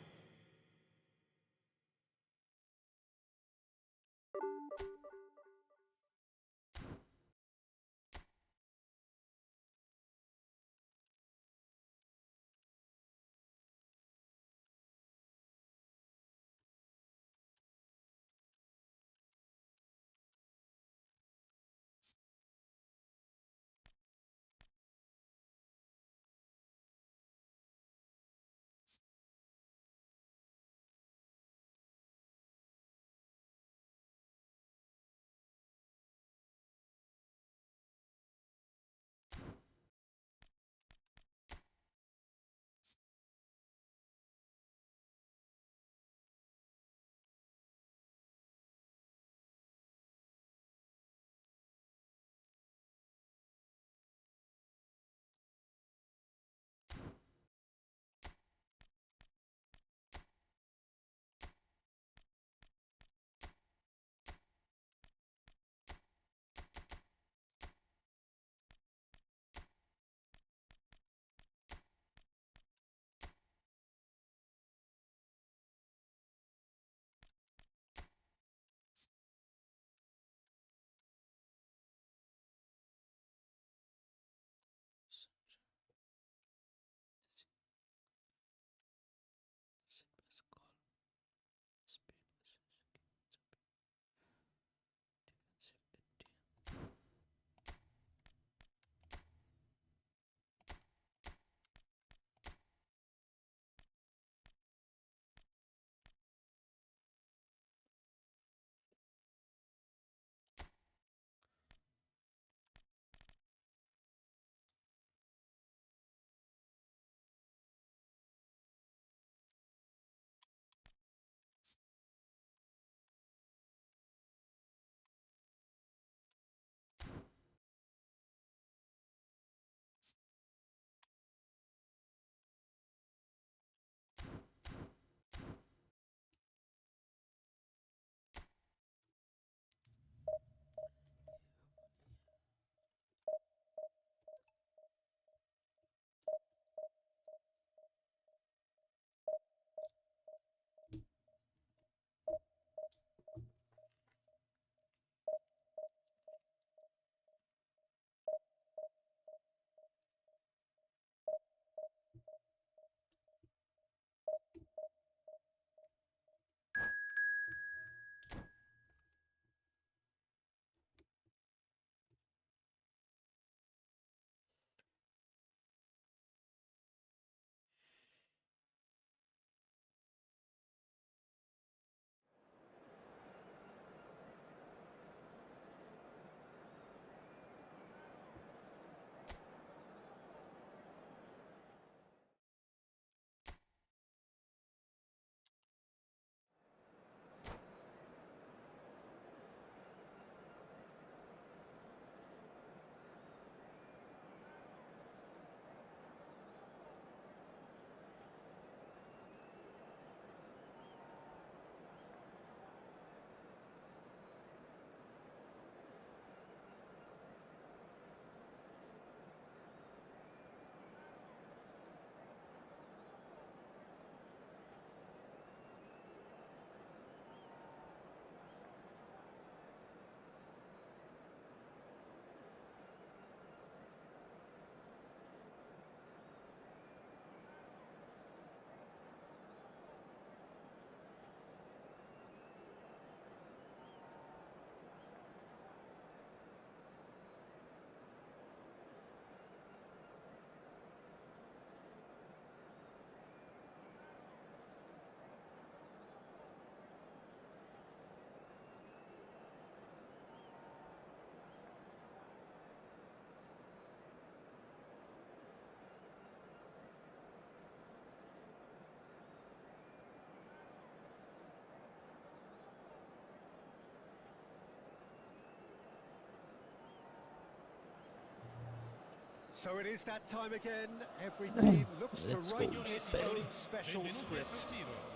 So it is that time again. Every team looks to Let's write go, its baby. own special script.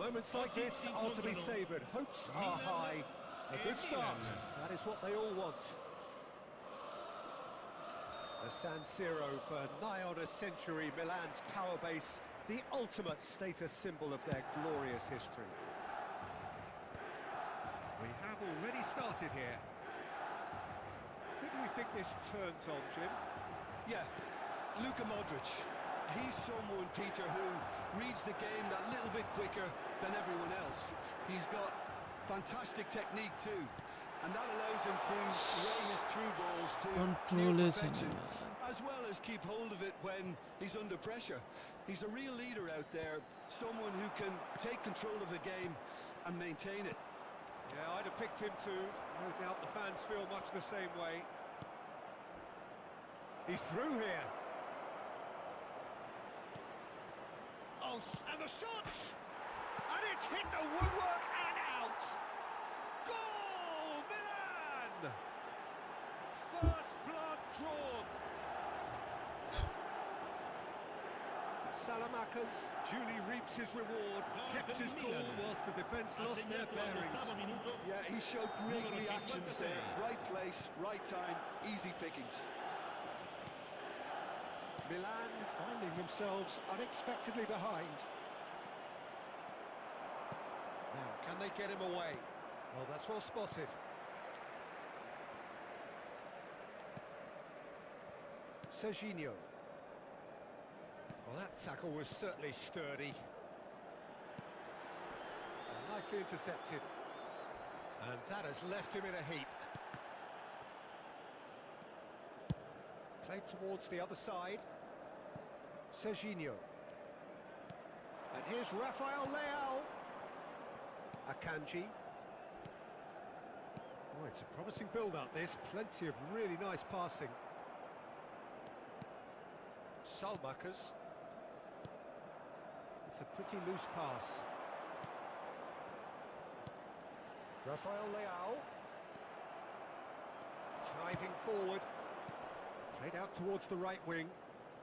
Moments like this are to be savoured. Hopes are high. A good start. That is what they all want. The San Siro for nigh on a century, Milan's power base, the ultimate status symbol of their glorious history. We have already started here. Who do you think this turns on, Jim? Yeah, Luka Modric. He's someone, Peter, who reads the game that little bit quicker than everyone else. He's got fantastic technique too, and that allows him to rain his through balls to Control near is perfection, in as well as keep hold of it when he's under pressure. He's a real leader out there, someone who can take control of the game and maintain it. Yeah, I'd have picked him too. No doubt the fans feel much the same way. He's through here. Oh, and the shot! And it's hit the woodwork and out! Goal, Milan! First blood drawn. Salamanca's duly reaps his reward, kept his cool whilst the defence lost their bearings. Yeah, he showed great reactions there. Right place, right time, easy pickings. Milan finding themselves unexpectedly behind. Now, can they get him away? Well, that's well spotted. Serginho. Well, that tackle was certainly sturdy. Well, nicely intercepted. And that has left him in a heap. Played towards the other side. Serginho. And here's Rafael Leao. Akanji. Oh, it's a promising build-up, this. Plenty of really nice passing. Salmakers. It's a pretty loose pass. Rafael Leao. Driving forward. Played out towards the right wing.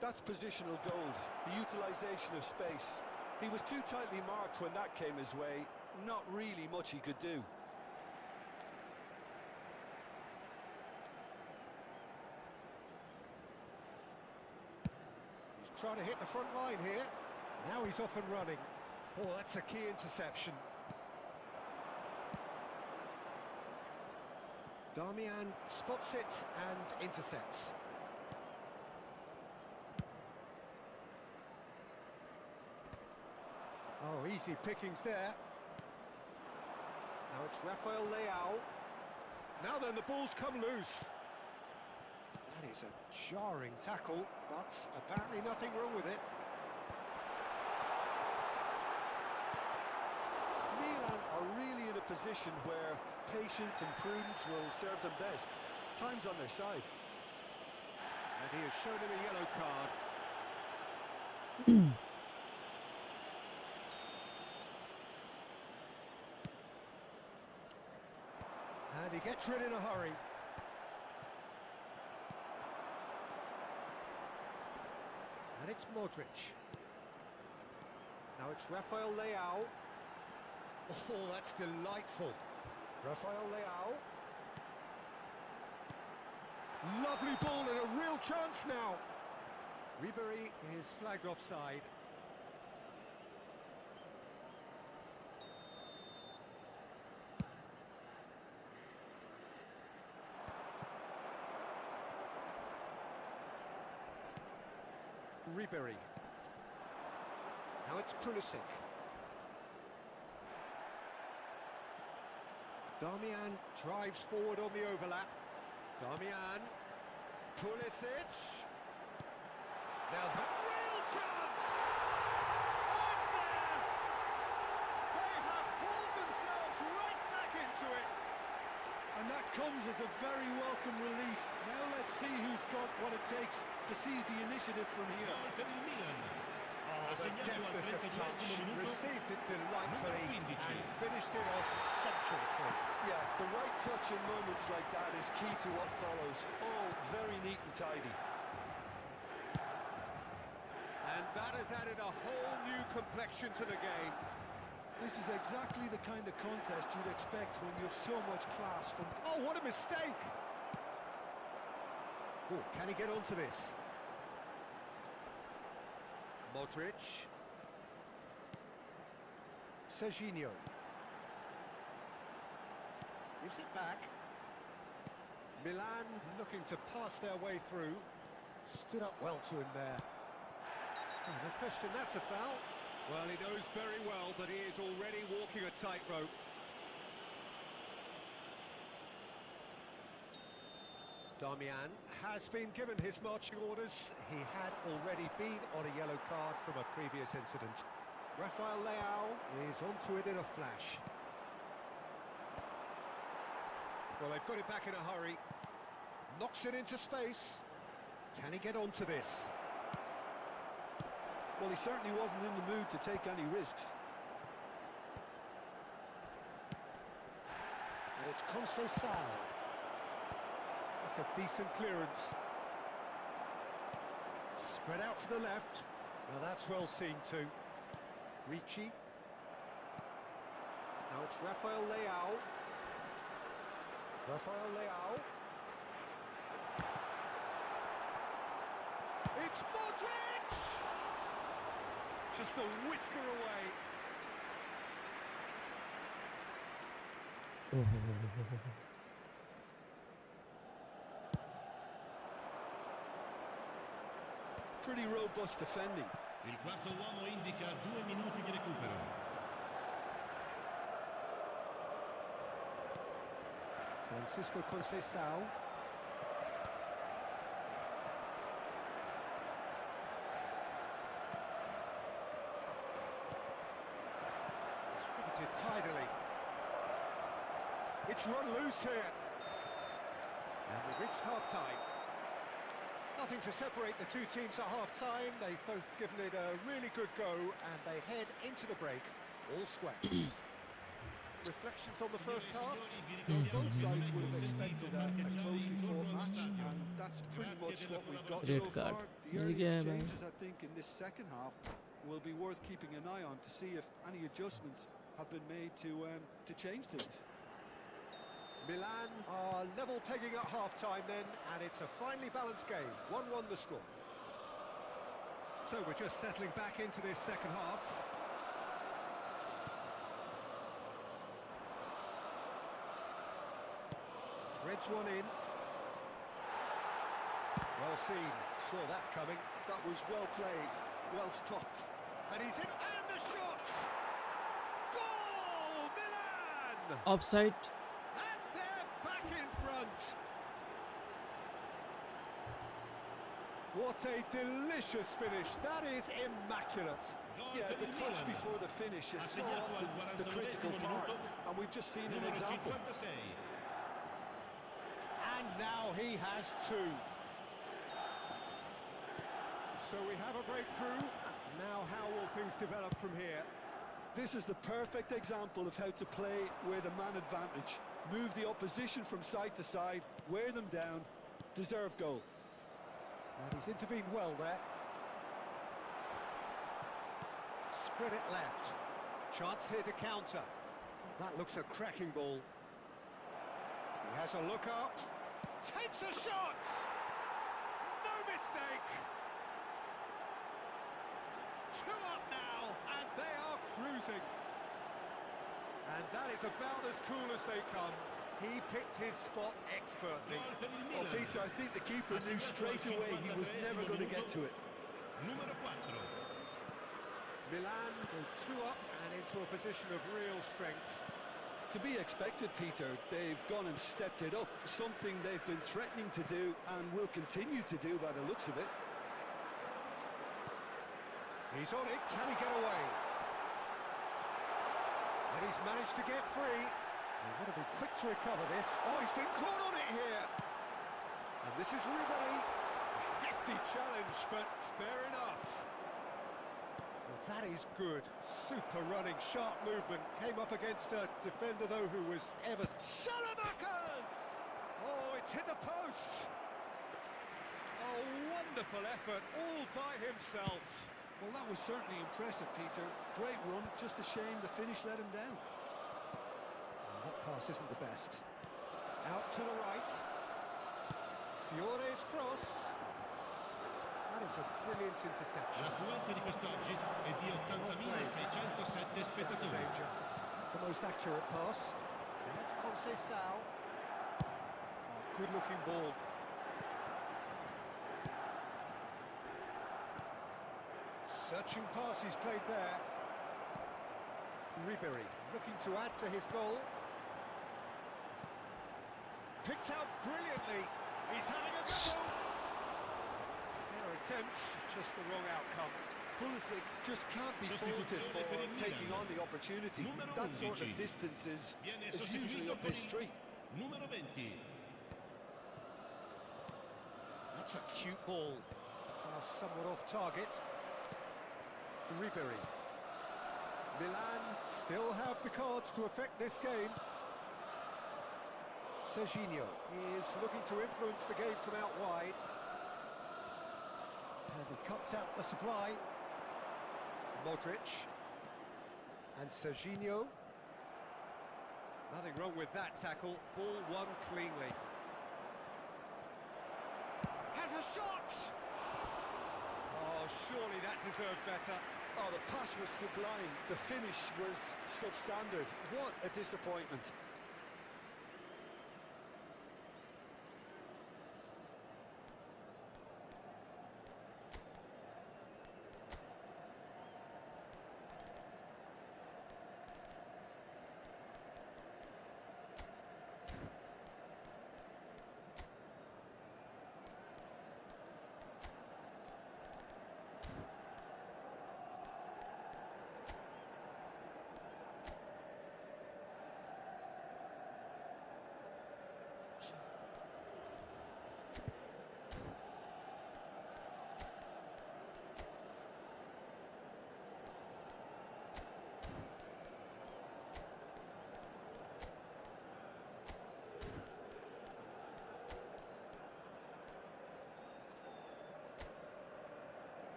That's positional gold, the utilisation of space. He was too tightly marked when that came his way. Not really much he could do. He's trying to hit the front line here. Now he's off and running. Oh, that's a key interception. Darmian spots it and intercepts. Oh, easy pickings there. Now it's Rafael Leao. Now then, the ball's come loose. That is a jarring tackle, but apparently nothing wrong with it. Milan are really in a position where patience and prudence will serve them best. Time's on their side. And he has shown him a yellow card. And he gets rid in a hurry. And it's Modric. Now it's Rafael Leao. Oh, that's delightful. Rafael Leao. Lovely ball and a real chance now. Ribery is flagged offside. Ribery. Now it's Pulisic. Darmian drives forward on the overlap. Darmian. Pulisic. Now the real chance! Oh, it's there! They have hauled themselves right back into it. And that comes as a very welcome relief. Now let's see who's got what it takes to seize the initiative from here. Oh, the deftness of touch, received it delightfully and finished it off sumptuously. Yeah, the right touch in moments like that is key to what follows. Oh, very neat and tidy. That has added a whole new complexion to the game. This is exactly the kind of contest you'd expect when you have so much class from... Oh, what a mistake! Oh, can he get onto this? Modric. Serginho. Gives it back. Milan looking to pass their way through. Stood up well to him there. Oh, no question, that's a foul. Well, he knows very well that he is already walking a tightrope. Damian has been given his marching orders. He had already been on a yellow card from a previous incident. Rafael Leao is onto it in a flash. Well, they've got it back in a hurry. Knocks it into space. Can he get onto this? Well, he certainly wasn't in the mood to take any risks. And it's Conceição. That's a decent clearance. Spread out to the left. Now that's well seen too. Ricci. Now it's Rafael Leao. Rafael Leao. It's Modric! Just a whisker away. Pretty robust defending. Il quarto uomo indica 2 minuti di recupero. Francisco Conceição. Distributed tidily. It's run loose here. And we've reached half-time. Nothing to separate the two teams at half-time. They've both given it a really good go, and they head into the break all square. Reflections on the first half? Well, both sides would have expected a closely fought match, and that's pretty much what we've got so Red card. far. The early Yeah, man. exchanges, I think, in this second half will be worth keeping an eye on to see if any adjustments have been made to change things. Milan are level pegging at half-time then, and it's a finely balanced game. 1-1 the score. So we're just settling back into this second half. Threads one in. Well seen, saw that coming. That was well played, well stopped. And he's in, and the shot! Goal, Milan! Offside. And they're back in front. What a delicious finish. That is immaculate. Yeah, the touch before the finish is so often the critical part, and we've just seen an example. And now he has two. So we have a breakthrough. Now how will things develop from here? This is the perfect example of how to play with a man advantage. Move the opposition from side to side, wear them down, deserve goal. And he's intervened well there. Spread it left. Chance here to counter. That looks a cracking ball. He has a look up. Takes a shot! No mistake! 2 up now, and they are cruising. And that is about as cool as they come. He picked his spot expertly. Well, Peter, I think the keeper knew straight away he was never going to get to it. Numero 4. Milan go 2 up and into a position of real strength. To be expected, Peter. They've gone and stepped it up, something they've been threatening to do and will continue to do by the looks of it. He's on it, can he get away? And he's managed to get free. They've got to be quick to recover this. Oh, he's been caught on it here. And this is Ribery. Hefty challenge, but fair enough. Well, that is good. Super running, sharp movement. Came up against a defender, though, who was ever... Salamanca's! Oh, it's hit the post. A wonderful effort, all by himself. Well, that was certainly impressive, Peter. Great run, just a shame the finish let him down. And that pass isn't the best. Out to the right. Fiore's cross. That is a brilliant interception. L'affluenza di quest'oggi è di 80.607 spettatori. Danger. The most accurate pass. That's Conceição. Oh, good-looking ball. Searching pass he's played there. Ribery looking to add to his goal. Picked out brilliantly. He's having a go. Fair attempt, just the wrong outcome. Pulisic just can't be faulted for taking on the opportunity. That sort of distance is usually up his street. Numero 20. That's a cute ball. Pass somewhat off target. Ribery. Milan still have the cards to affect this game. Serginho is looking to influence the game from out wide. And he cuts out the supply. Modric. And Serginho. Nothing wrong with that tackle. Ball won cleanly. Has a shot! Oh, surely that deserved better. Oh, the pass was sublime. The finish was substandard. What a disappointment.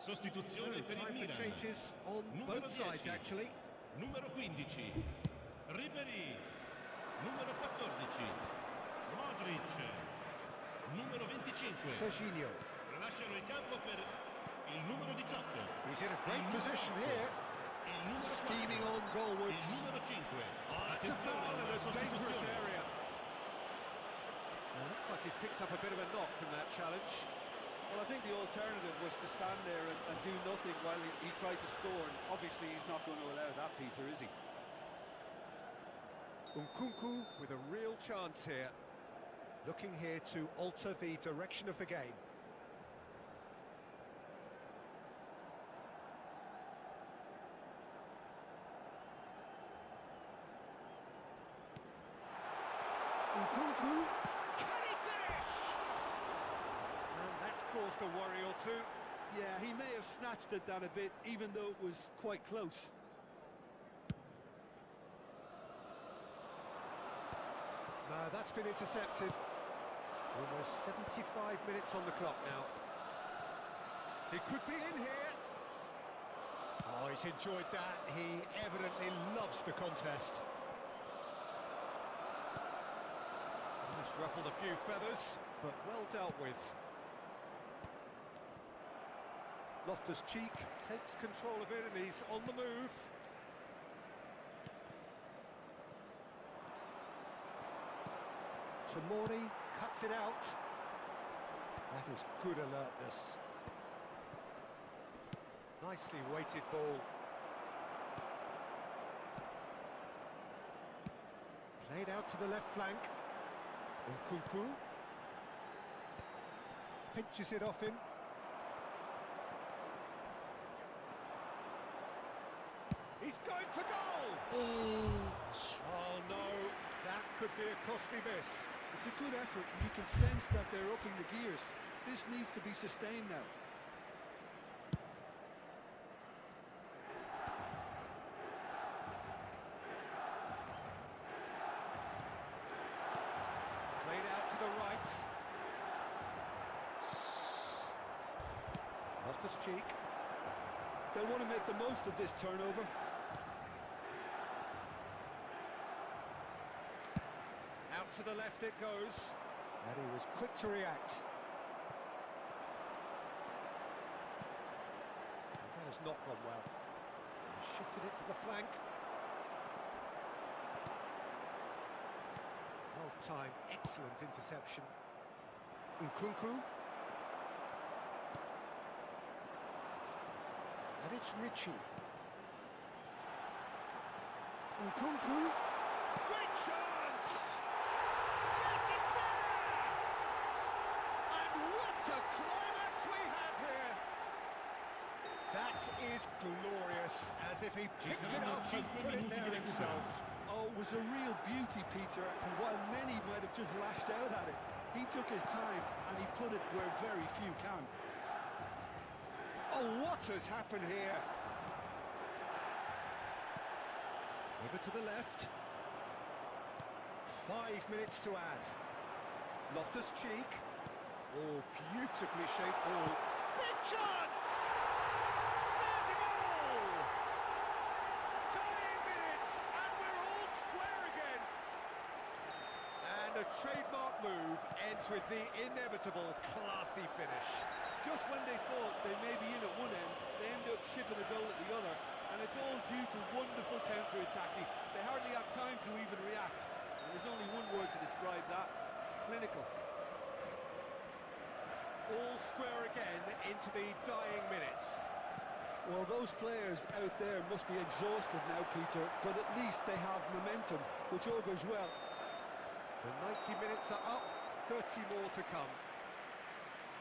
Sostituzione per il Time for Milan. changes on Numero both sides 10. actually. Numero 15. Ribery. Numero 14. Modric. Numero 25. Serginho. Lasciano il campo per il numero 18. He's in a great position here. Il numero 4. Steaming on Il goalwards. numero 5. Oh, that's a foul in a dangerous area. Looks like he's picked up a bit of a knock from that challenge. Well, I think the alternative was to stand there and do nothing while he tried to score. And obviously, he's not going to allow that, Peter, is he? Nkunku with a real chance here. Looking here to alter the direction of the game. Nkunku. Can he finish? And that's caused a worry or two. Yeah, he may have snatched at that a bit, even though it was quite close. No, that's been intercepted. Almost 75 minutes on the clock now. He could be in here. Oh, he's enjoyed that. He evidently loves the contest. Just ruffled a few feathers, but well dealt with. Loftus-Cheek takes control of it and he's on the move. Tomori cuts it out. That is good alertness. Nicely weighted ball. Played out to the left flank. Nkunku pinches it off him. He's going for goal! Oh no, that could be a costly miss. It's a good effort, and you can sense that they're upping the gears. This needs to be sustained now. Played out to the right. Loftus-Cheek. They'll want to make the most of this turnover. Out to the left it goes. And he was quick to react. That has not gone well. He shifted it to the flank. Well timed, excellent interception. Nkunku. And it's Ritchie. Nkunku. Great chance! Yes, it's there! And what a climax we have here! That is glorious, as if he picked it up and put it there himself. Oh, it was a real beauty, Peter, and while many might have just lashed out at it, he took his time and he put it where very few can. Oh, what has happened here? Over to the left. 5 minutes to add. Loftus-Cheek. Oh, beautifully shaped ball. Big chance! There's a goal! Tying minutes, and we're all square again. And a trademark move ends with the inevitable classy finish. Just when they thought they may be in at one end, they end up shipping a goal at the other, and it's all due to wonderful counter-attacking. They hardly have time to even react, and there's only one word to describe that: clinical. All square again into the dying minutes. Well, those players out there must be exhausted now, Peter, but at least they have momentum, which augurs well. The 90 minutes are up, 30 more to come.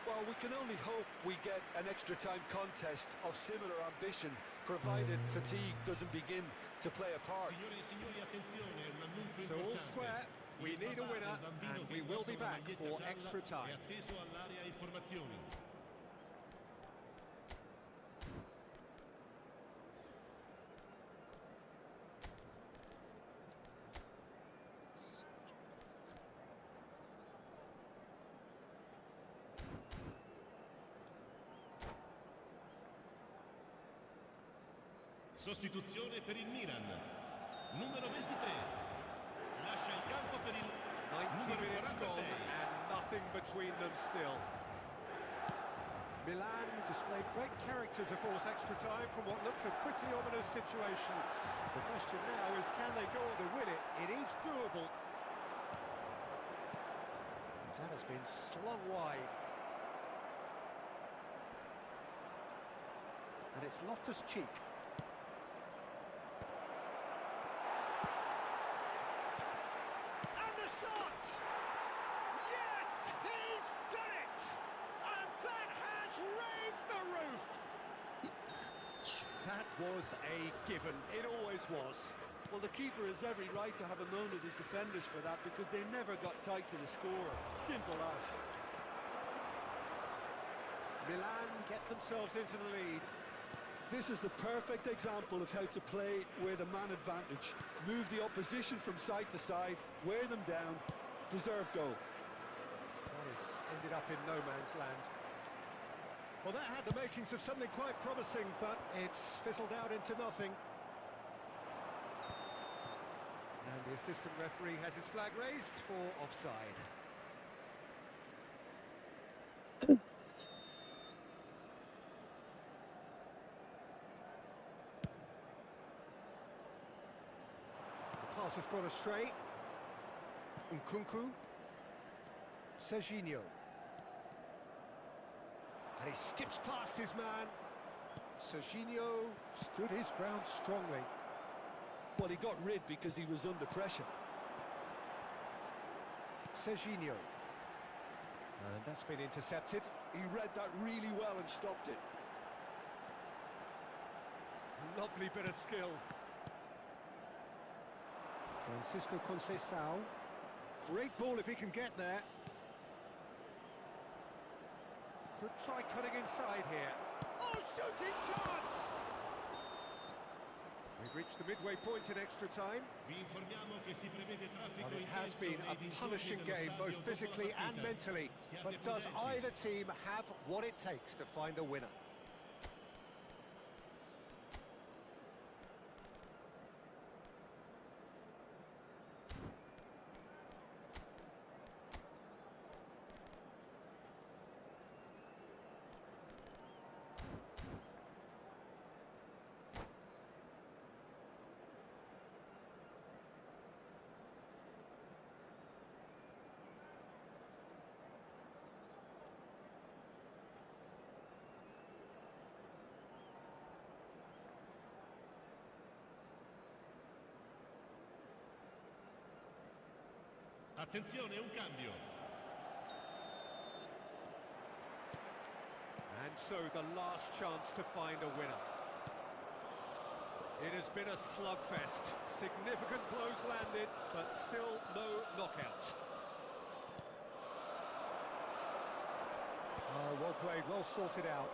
Well, we can only hope we get an extra-time contest of similar ambition, provided fatigue doesn't begin to play a part. Signore e signori, attenzione, un annuncio So all importante. square, we need a winner, and we will be back for extra È time. atteso all'area informazioni. Sostituzione per il Milan. Numero 23. Lascia il campo per il 90 numero minutes 46. gone, and nothing between them still. Milan displayed great character to force extra time from what looked a pretty ominous situation. The question now is, can they go on to win it? It is doable. That has been slung wide. And it's Loftus-Cheek. And the shot! Yes, he's done it! And that has raised the roof! That was a given. It always was. Well, the keeper has every right to have a moan at his defenders for that, because they never got tight to the score. Simple as. Milan get themselves into the lead. This is the perfect example of how to play with a man advantage. Move the opposition from side to side, wear them down, deserve goal. That has ended up in no man's land. Well, that had the makings of something quite promising, but it's fizzled out into nothing. And the assistant referee has his flag raised for offside. The pass has gone astray. Nkunku. Serginho. And he skips past his man. Serginho stood his ground strongly. Well, he got rid because he was under pressure. Serginho. And that's been intercepted. He read that really well and stopped it. Lovely bit of skill. Francisco Conceição. Great ball if he can get there. Could try cutting inside here. Oh, shooting chance! We've reached the midway point in extra time. Vi informiamo che si prevede traffico Well, it has intenso been nei a dintorni punishing dello game, stadio both dopo physically la and partita. mentally. Siate But does prudenti. either team have what it takes to find a winner? Attenzione, un cambio. And so the last chance to find a winner. It has been a slugfest. Significant blows landed, but still no knockout. Oh, well played, well sorted out.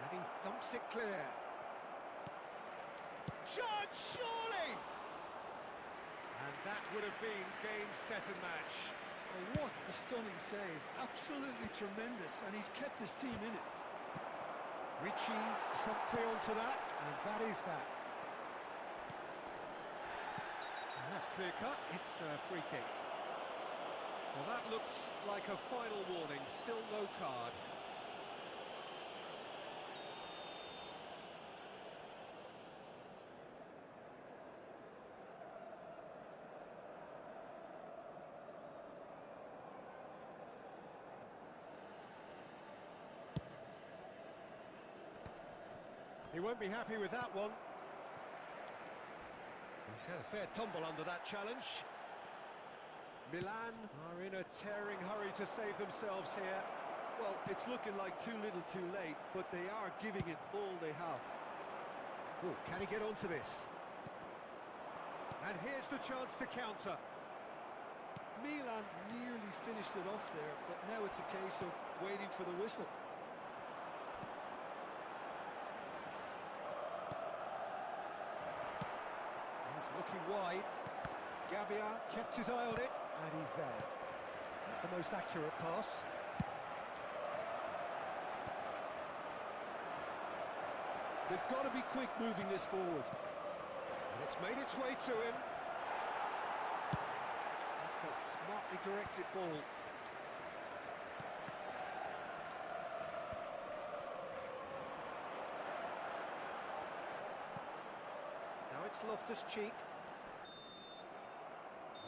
And he thumps it clear. Shot, surely! And that would have been game, set and match. Oh, what a stunning save. Absolutely tremendous, and he's kept his team in it. Ricci promptly onto that, and that is that. And that's clear cut, it's a free kick. Well, that looks like a final warning, still no card. He won't be happy with that one. He's had a fair tumble under that challenge. Milan are in a tearing hurry to save themselves here. Well, it's looking like too little too late, but they are giving it all they have. Oh, can he get onto this? And here's the chance to counter. Milan nearly finished it off there, but now it's a case of waiting for the whistle. He's looking wide. Gabbia kept his eye on it, and he's there. Not the most accurate pass. They've got to be quick moving this forward. And it's made its way to him. That's a smartly directed ball. Now it's Loftus-Cheek.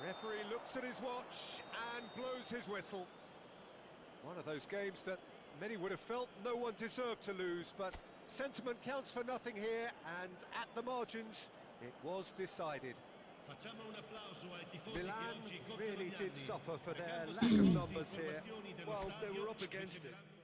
Referee looks at his watch and blows his whistle. One of those games that many would have felt no one deserved to lose, but sentiment counts for nothing here, and at the margins, it was decided. Facciamo un applauso ai tifosi Milan che oggi really compiano gli did anni. suffer for Da their campo lack of seguono numbers here. informazioni dello Well, they stadio were up against it. riceveranno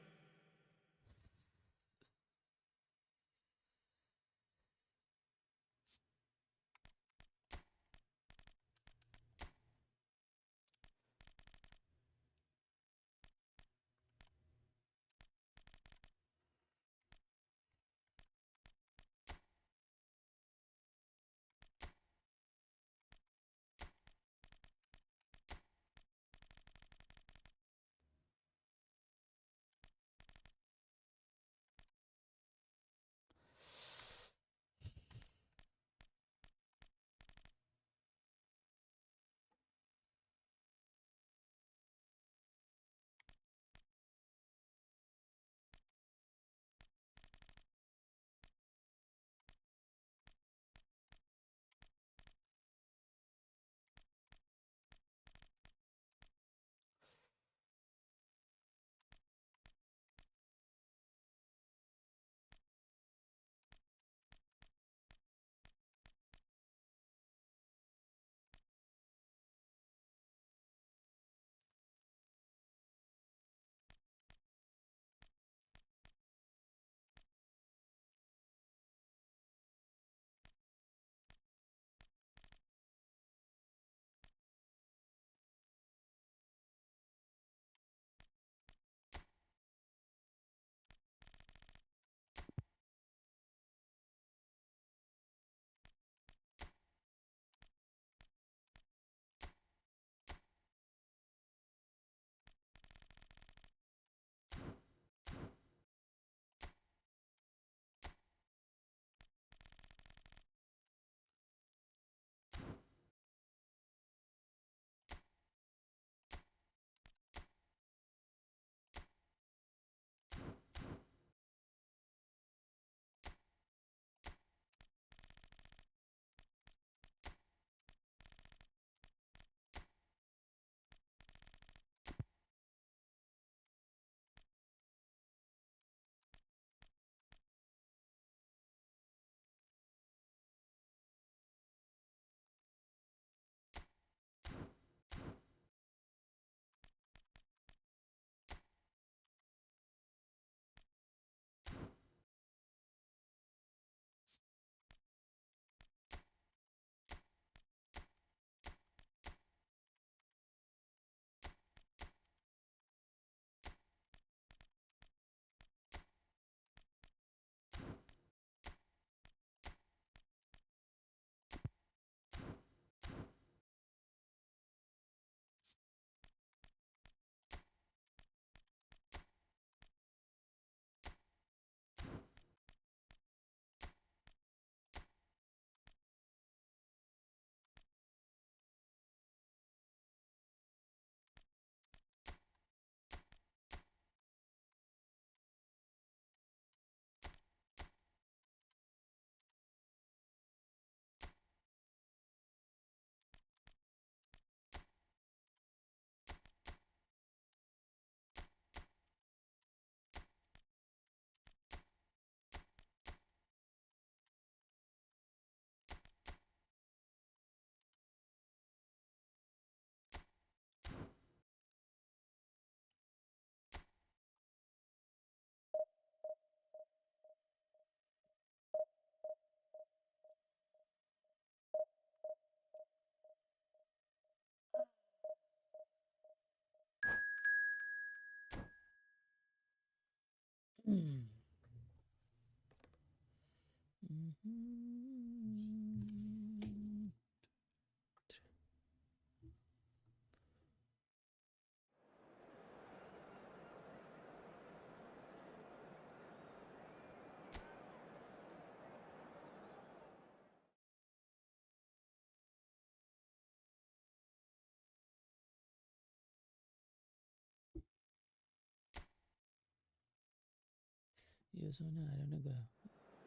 ये सोने आ रहा ना गया,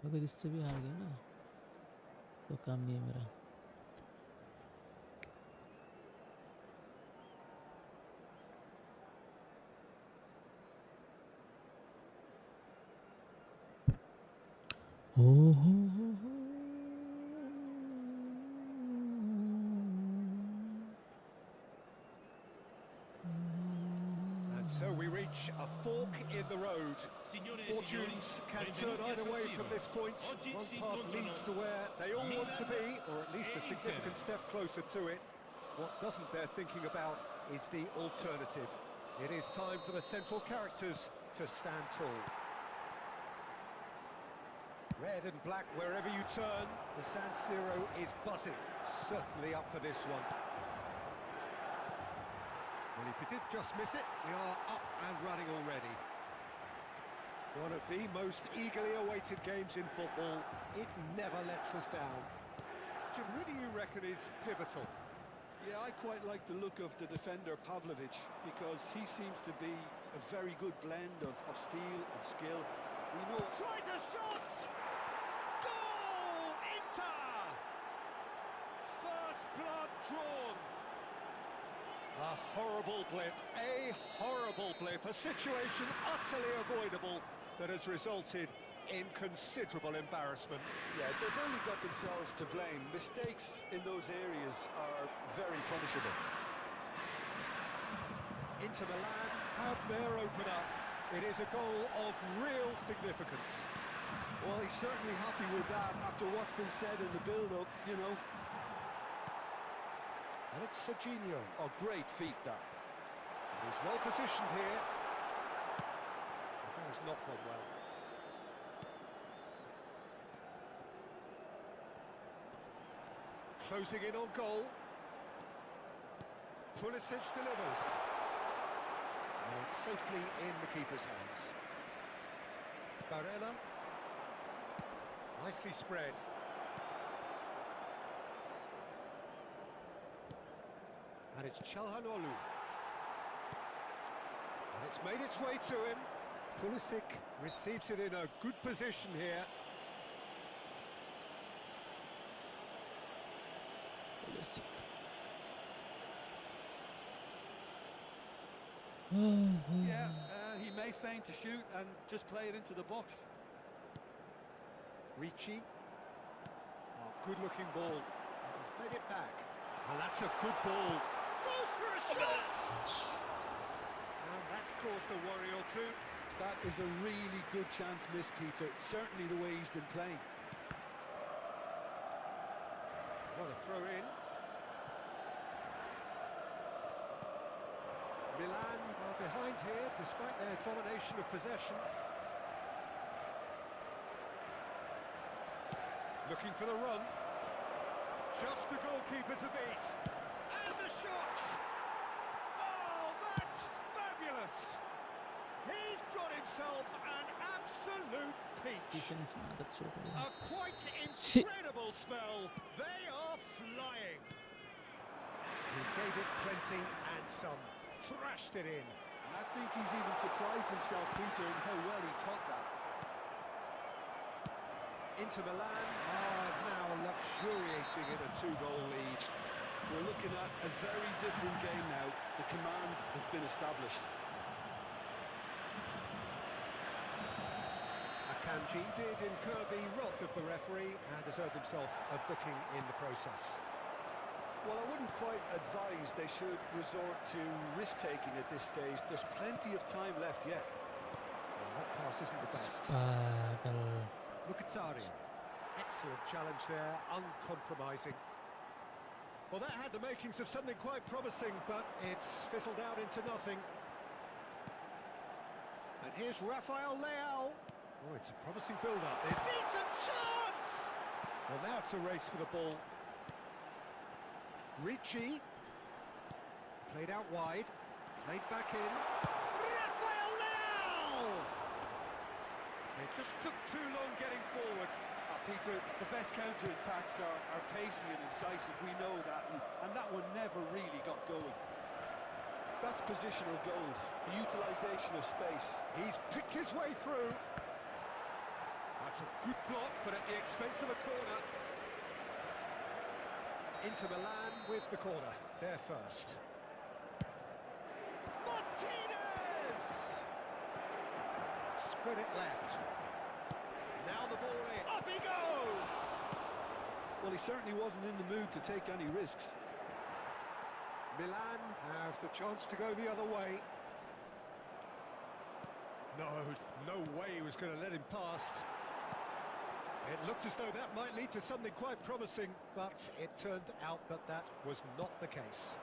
अगर इससे भी हार गया ना तो काम नहीं है मेरा। And so we reach a fork in the road. Fortunes can turn either way from this point. One path leads to where they all want to be, or at least a significant step closer to it. What doesn't bear thinking about is the alternative. It is time for the central characters to stand tall. Red and black wherever you turn, the San Siro is buzzing. Certainly up for this one. Well, if you did just miss it, we are up and running already. One of the most eagerly awaited games in football. It never lets us down. Jim, who do you reckon is pivotal? Yeah, I quite like the look of the defender, Pavlovic, because he seems to be a very good blend of steel and skill. We know... Tries a shot! Goal! Inter! First blood drawn. A horrible blip, a situation utterly avoidable that has resulted in considerable embarrassment. Yeah, they've only got themselves to blame. Mistakes in those areas are very punishable. Inter Milan have their opener. It is a goal of real significance. Well, he's certainly happy with that after what's been said in the build-up, you know. And it's Serginho. Oh, great feat, that. He's well positioned here. He's not gone well. Closing in on goal. Pulisic delivers. And it's safely in the keeper's hands. Barella. Nicely spread. And it's Çalhanoğlu. And it's made its way to him. Pulisic receives it in a good position here. Pulisic. Yeah, he may feign to shoot and just play it into the box. Ricci. Oh, good-looking ball. He's played it back. And that's a good ball. Goes for a shot! And that's caused a worry or two. That is a really good chance missed, Peter. Certainly the way he's been playing. What a throw in. Milan are behind here, despite their domination of possession. Looking for the run. Just the goalkeeper to beat. And the shot! Oh, that's fabulous! He's got himself an absolute peach. Defense में आदत छोड़ दी। A quite incredible spell. They are flying. He gave it plenty and some. Thrashed it in. I think he's even surprised himself, Peter, in how well he caught that. Inter Milan are now luxuriating in a 2-goal lead. We're looking at a very different game now. The command has been established. Akanji did incur the wrath of the referee and has earned himself a booking in the process. Well, I wouldn't quite advise they should resort to risk-taking at this stage. There's plenty of time left yet. Well, that pass isn't the best. Pagal. Mkhitaryan. Excellent challenge there, uncompromising. Well, that had the makings of something quite promising, but it's fizzled out into nothing. And here's Rafael Leao. Oh, it's a promising build-up. There's decent chance! Well, now it's a race for the ball. Ricci. Played out wide. Played back in. Rafael Leao! It just took too long getting forward. Peter, the best counter-attacks are pacey and incisive, we know that, and that one never really got going. That's positional gold, the utilisation of space. He's picked his way through. That's a good block, but at the expense of a corner. Inter Milan with the corner, there first. Martinez! Spread it left. Now the ball in. Up he goes! Well, he certainly wasn't in the mood to take any risks. Milan have the chance to go the other way. No way he was going to let him past. It looked as though that might lead to something quite promising, but it turned out that that was not the case.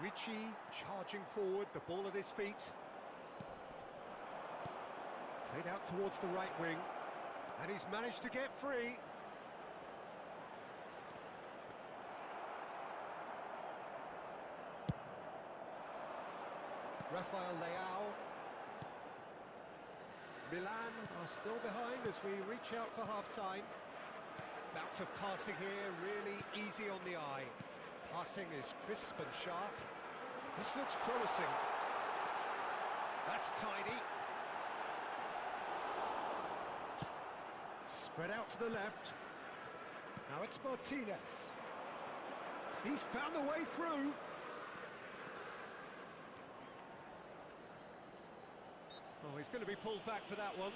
Ricci charging forward, the ball at his feet. Played out towards the right wing, and he's managed to get free. Rafael Leao. Milan are still behind as we reach out for half-time. Bout of passing here, really easy on the eye. Passing is crisp and sharp. This looks promising. That's tidy. Spread out to the left. Now it's Martinez. He's found a way through. Oh, he's going to be pulled back for that one.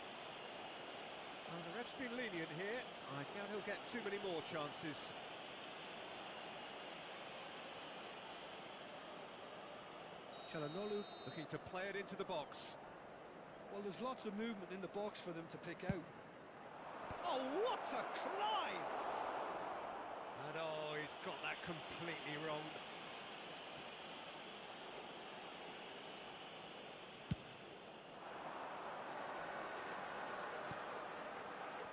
Well, the ref's been lenient here. I doubt he'll get too many more chances. Çalhanoğlu looking to play it into the box. Well, there's lots of movement in the box for them to pick out. Oh, what a climb! And oh, he's got that completely wrong.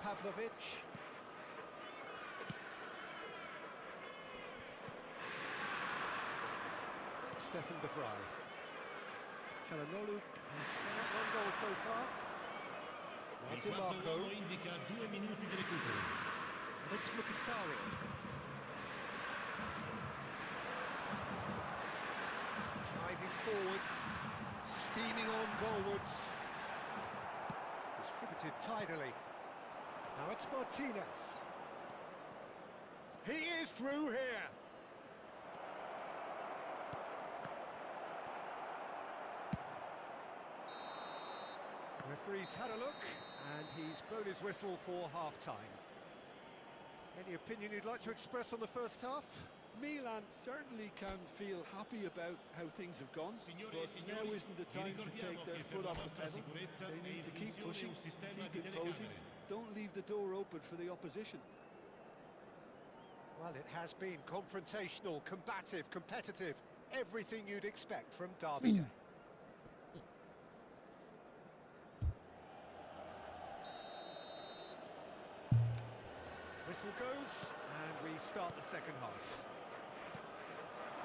Pavlovic. Stefan de Vrij. Çalhanoğlu has set up one goal so far. Now Il quarto DiMarco. uomo indica 2 minuti di recupero. And it's Mkhitaryan. Driving forward. Steaming on goalwards. Distributed tidily. Now it's Martinez. He is through here. Referee's had a look, and he's blown his whistle for half-time. Any opinion you'd like to express on the first half? Milan certainly can feel happy about how things have gone, but now isn't the time to take their foot off the pedal. They need to keep pushing, keep imposing, don't leave the door open for the opposition. Well, it has been confrontational, combative, competitive, everything you'd expect from Derby Day. Whistle goes, and we start the second half.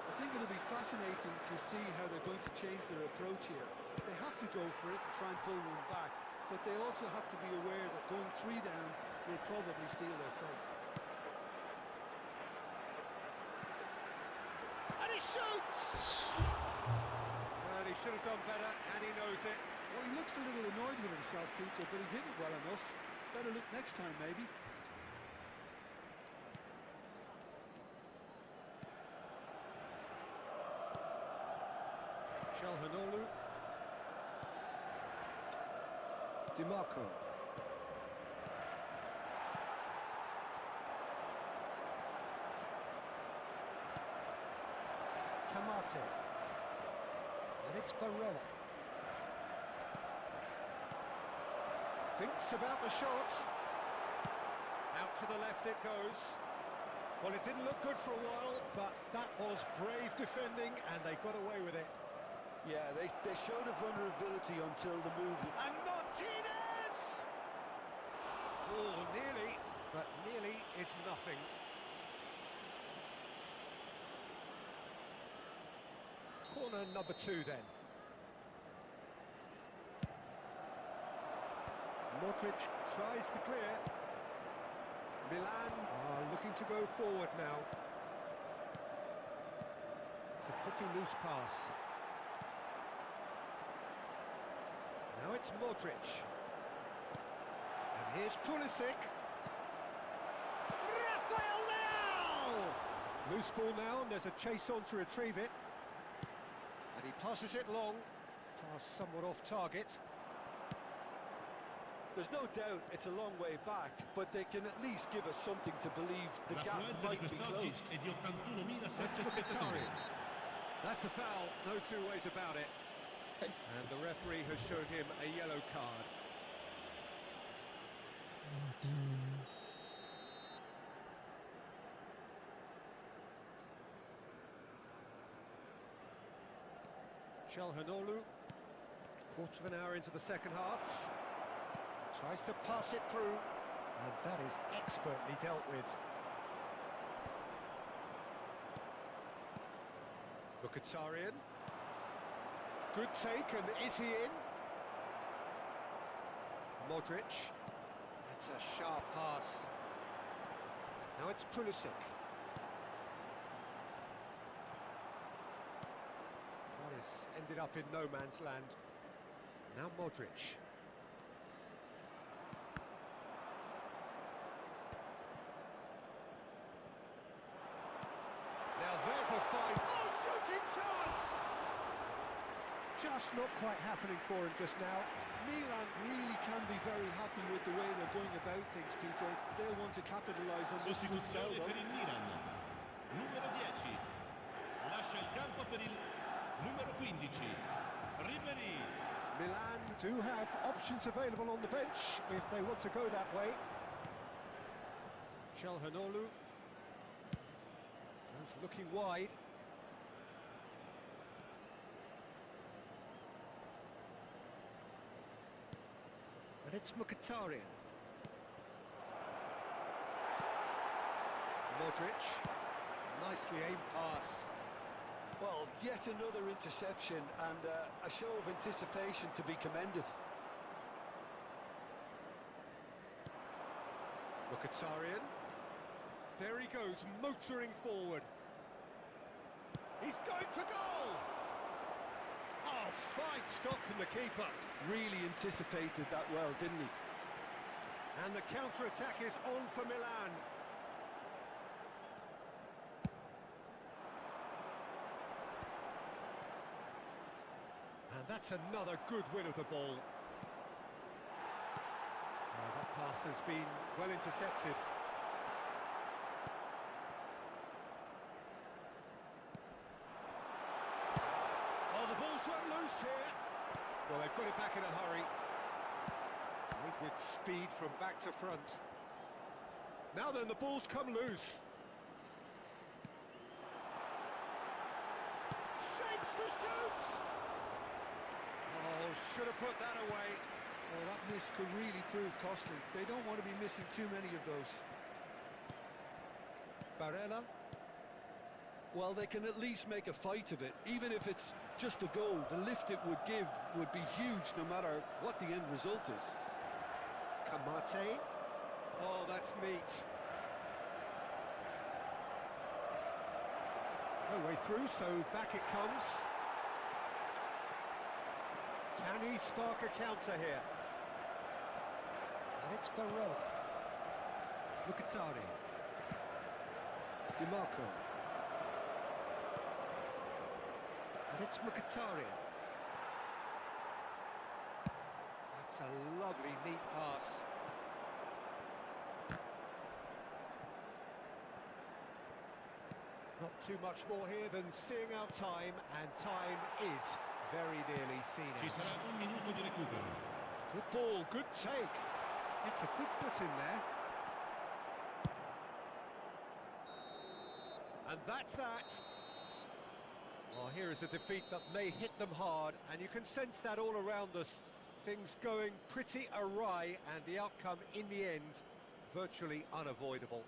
I think it'll be fascinating to see how they're going to change their approach here. They have to go for it and try and pull one back, but they also have to be aware that going 3 down will probably seal their fate. And he shoots! Well, he should have done better, and he knows it. Well, he looks a little annoyed with himself, Peter, but he hit it well enough. Better look next time, maybe. Çalhanoğlu. DiMarco. Kamate. And it's Barella. Thinks about the shot. Out to the left it goes. Well, it didn't look good for a while, but that was brave defending, and they got away with it. Yeah, they showed a vulnerability until the move. And Martinez! Oh, nearly, but nearly is nothing. Corner number 2 then. Modric tries to clear. Milan are looking to go forward now. It's a pretty loose pass. Now it's Modric. And here's Pulisic. Rafael Leao! Loose ball now, and there's a chase on to retrieve it. And he passes it long. Pass somewhat off target. There's no doubt it's a long way back, but they can at least give us something to believe the gap might be closed. That's Mkhitaryan. That's a foul, no two ways about it. And the referee has shown him a yellow card. Çalhanoğlu, quarter of an hour into the second half. Tries to pass it through, and that is expertly dealt with. Mkhitaryan. Good take, and is he in? Modric. That's a sharp pass. Now it's Pulisic. That has ended up in no man's land. Now Modric. Now there's a fine. Oh, shooting chance! Just not quite happening for him just now. Milan really can be very happy with the way they're going about things, Peter. They'll want to capitalise on this good spell, though. Per il Milan, numero 10, lascia il campo per il numero 15, Ribery. Milan do have options available on the bench if they want to go that way. Çalhanoğlu goes looking wide. And it's Mkhitaryan. Modric, nicely aimed pass. Well, yet another interception and a show of anticipation to be commended. Mkhitaryan. There he goes, motoring forward. He's going for goal! Oh, fine stop from the keeper. Really anticipated that well, didn't he? And the counter-attack is on for Milan. And that's another good win of the ball. Oh, that pass has been well intercepted. Oh, the ball's run loose here. Well, they've got it back in a hurry. Played with speed from back to front. Now then, the ball's come loose. Shapes to shoot! Oh, should have put that away. Oh, that miss could really prove costly. They don't want to be missing too many of those. Barella. Well, they can at least make a fight of it. Even if it's just a goal, the lift it would give would be huge no matter what the end result is. Kamate. Oh, that's neat. No way through, so back it comes. Can he spark a counter here? And it's Barella. Mkhitaryan. DiMarco. And it's Mkhitaryan. That's a lovely, neat pass. Not too much more here than seeing out time, and time is very nearly seen Ci out. sarà un minuto di recupero. Good ball, good take. It's a good foot in there. And that's that. Well, here is a defeat that may hit them hard, and you can sense that all around us. Things going pretty awry and the outcome in the end virtually unavoidable.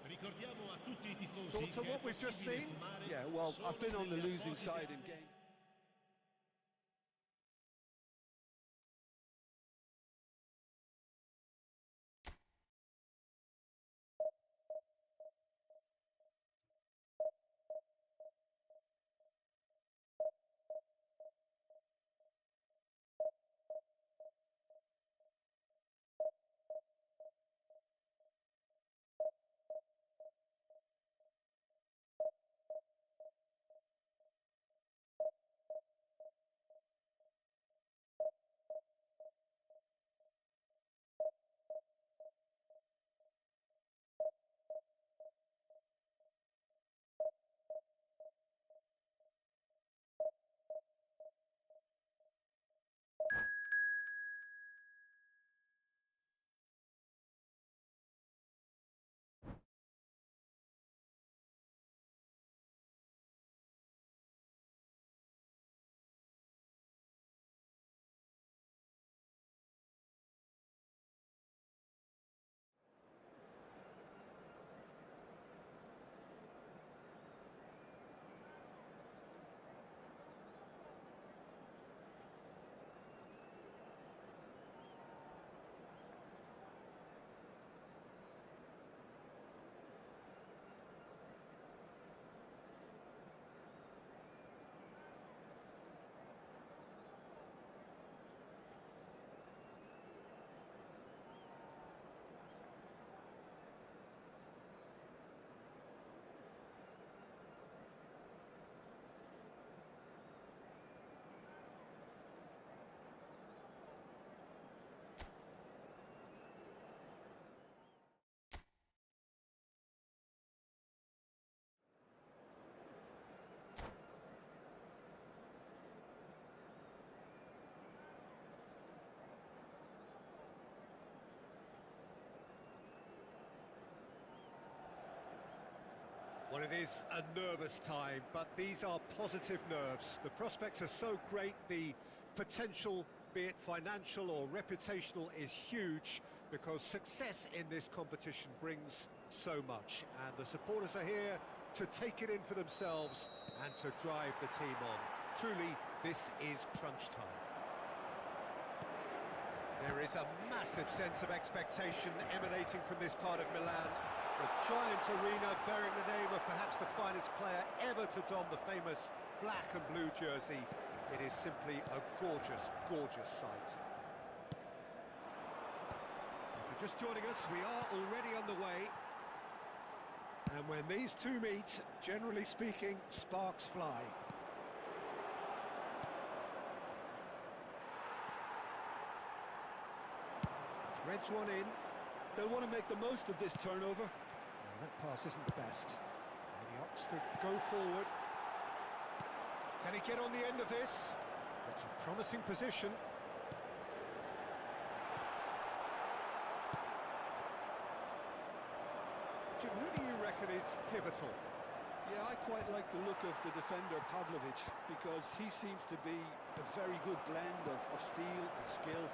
Ricordiamo a tutti I tifosi Thoughts on che what è we've just possibile seen? fumare Yeah, well, I've been solo on the nelle losing apposite side in aree. games. Well, it is a nervous time, but these are positive nerves. The prospects are so great, the potential, be it financial or reputational, is huge because success in this competition brings so much. And the supporters are here to take it in for themselves and to drive the team on. Truly, this is crunch time. There is a massive sense of expectation emanating from this part of Milan. The giant arena bearing the name of perhaps the finest player ever to don the famous black and blue jersey. It is simply a gorgeous, gorgeous sight. If you're just joining us, we are already underway. And when these two meet, generally speaking, sparks fly. Threads one in. They'll want to make the most of this turnover. Well, that pass isn't the best. And he opts to go forward. Can he get on the end of this? It's a promising position. Jim, who do you reckon is pivotal? Yeah, I quite like the look of the defender, Pavlovic, because he seems to be a very good blend of steel and skill.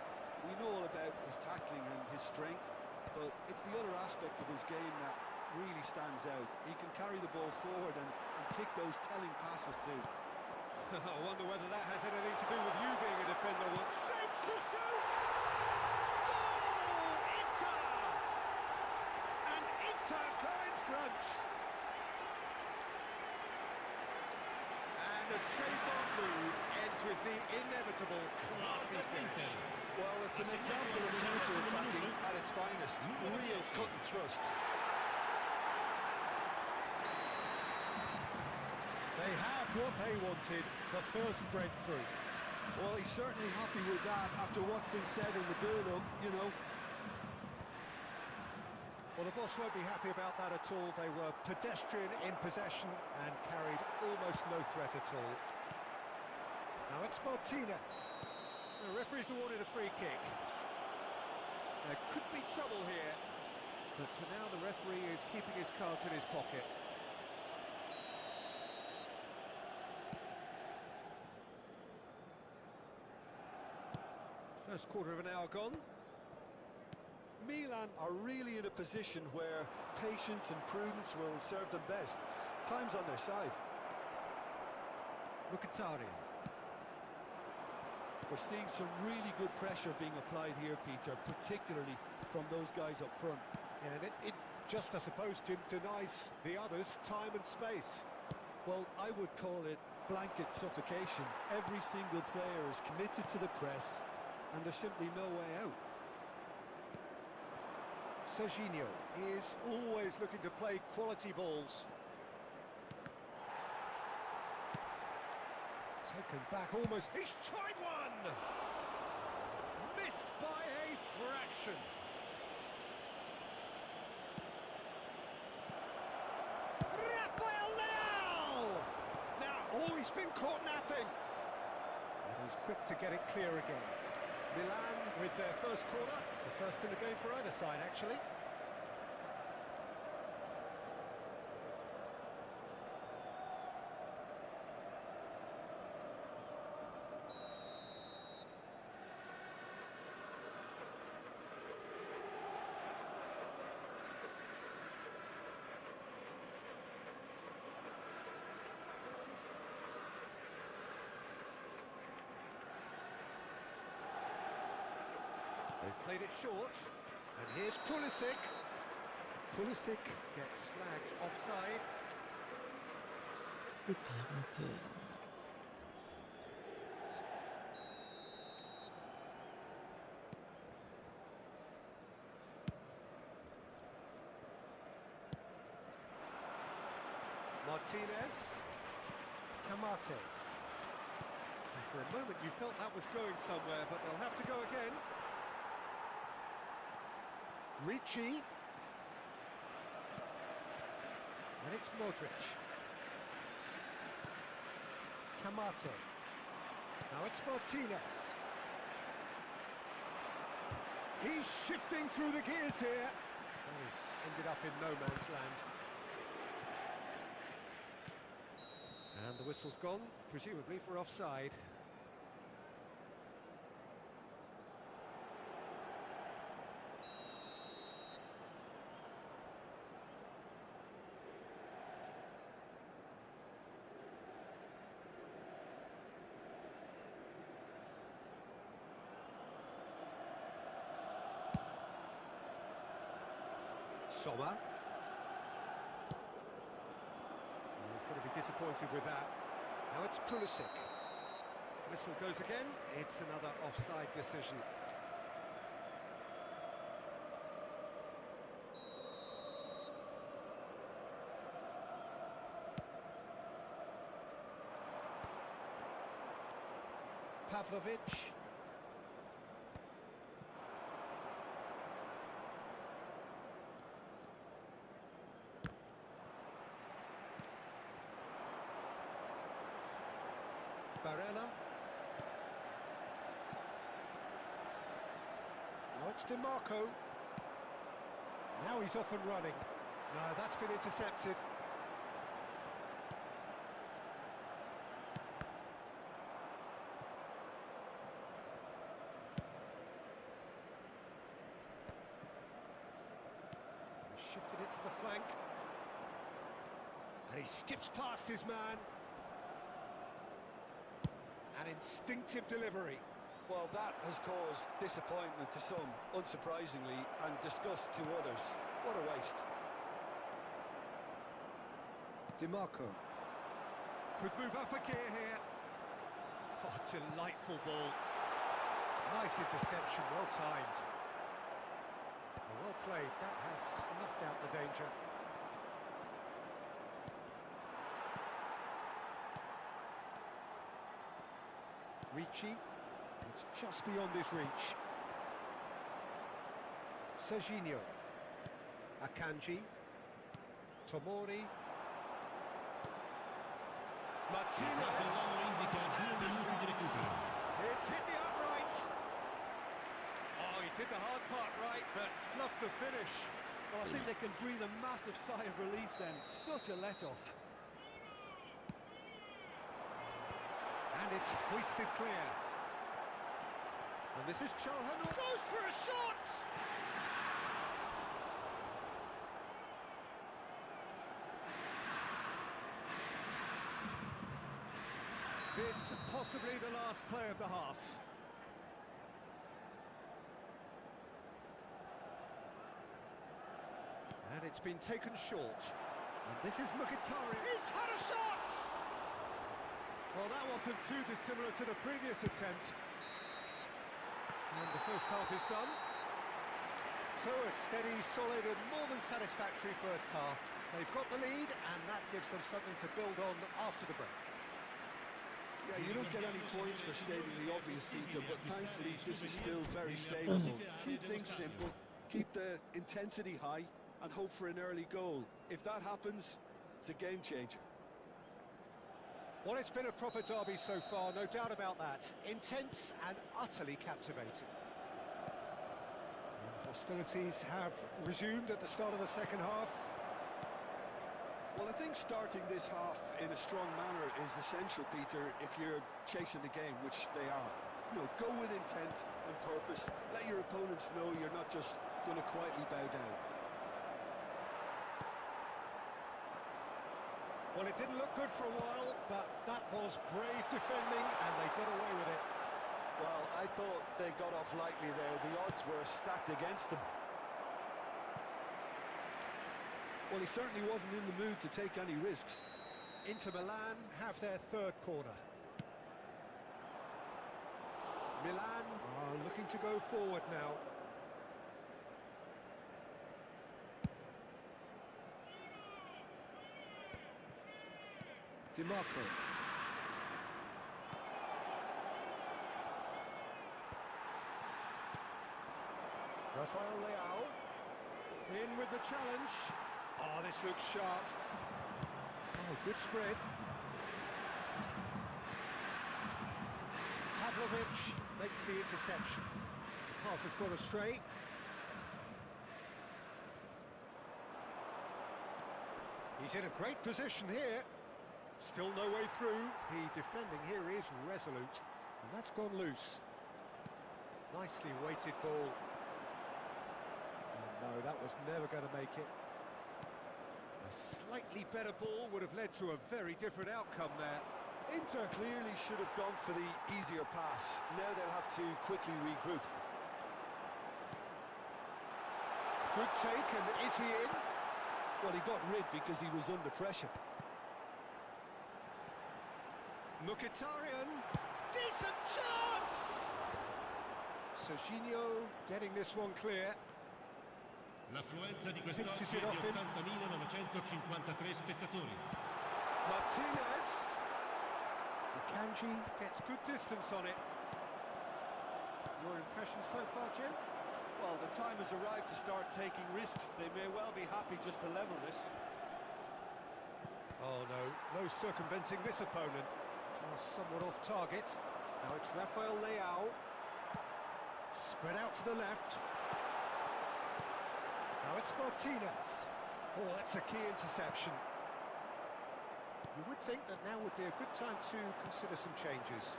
We know all about his tackling and his strength, but it's the other aspect of his game that really stands out. He can carry the ball forward and pick those telling passes too. I wonder whether that has anything to do with you being a defender once. Shapes to shoot! Goal! Inter! And Inter go in front. And a trademark move ends with the inevitable classy finish. Well, it's an example of counter-attacking at its finest. Real cut and thrust. They have what they wanted, the first breakthrough. Well, he's certainly happy with that after what's been said in the build-up, you know. Well, the boss won't be happy about that at all. They were pedestrian in possession and carried almost no threat at all. Now it's Martinez. The referee's awarded a free kick. There could be trouble here, but for now the referee is keeping his cards in his pocket. First quarter of an hour gone. Milan are really in a position where patience and prudence will serve them best. Time's on their side. Mkhitaryan. We're seeing some really good pressure being applied here, Peter, particularly from those guys up front. And it just, I suppose, Jim, denies the others time and space. Well, I would call it blanket suffocation. Every single player is committed to the press, and there's simply no way out. Serginho is always looking to play quality balls. Taken back almost. He's tried one! Missed by a fraction. Rafael Leao! Now, oh, he's been caught napping. And he's quick to get it clear again. Milan with their first corner, the first in the game for either side, actually. They've played it short, and here's Pulisic. Pulisic gets flagged offside. Reclamate. Martinez. Kamate. And for a moment you felt that was going somewhere, but they'll have to go again. Ricci. And it's Modric. Kamate. Now it's Martinez. He's shifting through the gears here. Well, he's ended up in no man's land. And the whistle's gone, presumably for offside. Sommer. He's going to be disappointed with that. Now it's Pulisic. Whistle goes again. It's another offside decision. Pavlovic. Barella. Now it's DiMarco. Now he's off and running. No, that's been intercepted. He shifted it to the flank. And he skips past his man. An instinctive delivery. Well, that has caused disappointment to some, unsurprisingly, and disgust to others. What a waste. DiMarco. Could move up a gear here. Oh, delightful ball. Nice interception, well timed. Well played, that has snuffed out the danger. Ricci, it's just beyond his reach. Serginho, Akanji, Tomori, Martinez. It's hit the upright. Oh, he did the hard part right, but fluffed the finish. Well, I think they can breathe a massive sigh of relief then. Such a let-off. And it's hoisted clear. And this is Chalhanoglu. Goes for a shot! This possibly the last play of the half. And it's been taken short. And this is Mkhitaryan. He's had a shot! Well, that wasn't too dissimilar to the previous attempt. And the first half is done. So a steady, solid and more than satisfactory first half. They've got the lead and that gives them something to build on after the break. Yeah, you don't get any points for stating the obvious, Peter, but thankfully this is still very savable. Keep things simple, keep the intensity high, and hope for an early goal. If that happens, it's a game changer. Well, it's been a proper derby so far, no doubt about that. Intense and utterly captivating. And hostilities have resumed at the start of the second half. Well, I think starting this half in a strong manner is essential, Peter, if you're chasing the game, which they are. You know, go with intent and purpose. Let your opponents know you're not just going to quietly bow down. Well, it didn't look good for a while, but that was brave defending and they got away with it. Well, I thought they got off lightly there. The odds were stacked against them. Well, he certainly wasn't in the mood to take any risks. Inter Milan have their third corner. Milan are looking to go forward now. DiMarco. Rafael Leao. In with the challenge. Oh, this looks sharp. Oh, good spread. Pavlovic makes the interception. The pass has gone astray. He's in a great position here. Still no way through. The defending here is resolute. And that's gone loose. Nicely weighted ball. Oh, no, that was never going to make it. A slightly better ball would have led to a very different outcome there. Inter clearly should have gone for the easier pass. Now they'll have to quickly regroup. Good take, and is he in? Well, he got rid because he was under pressure. Mkhitaryan, decent chance! Serginho getting this one clear. L'affluenza di quest'oggi Pitches è it di off him. 80.953 spettatori. Martinez. Akanji gets good distance on it. Your impression so far, Jim? Well, the time has arrived to start taking risks. They may well be happy just to level this. Oh no circumventing this opponent. Somewhat off target. Now it's Rafael Leao. Spread out to the left. Now it's Martinez. Oh, that's a key interception. You would think that now would be a good time to consider some changes.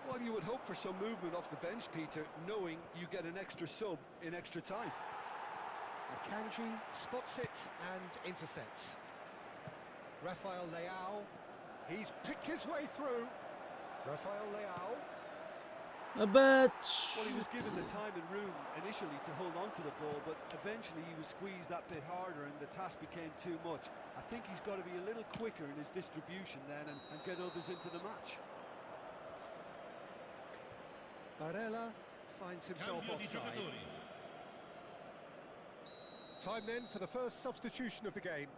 Well, you would hope for some movement off the bench, Peter, knowing you get an extra sub in extra time. Akanji spots it and intercepts. Rafael Leao. He's picked his way through. Rafael Leao. A bet. Well, he was given the time and room initially to hold on to the ball, but eventually he was squeezed that bit harder and the task became too much. I think he's got to be a little quicker in his distribution then and get others into the match. Barella finds himself Cambio di offside. giocatori. Time then for the first substitution of the game.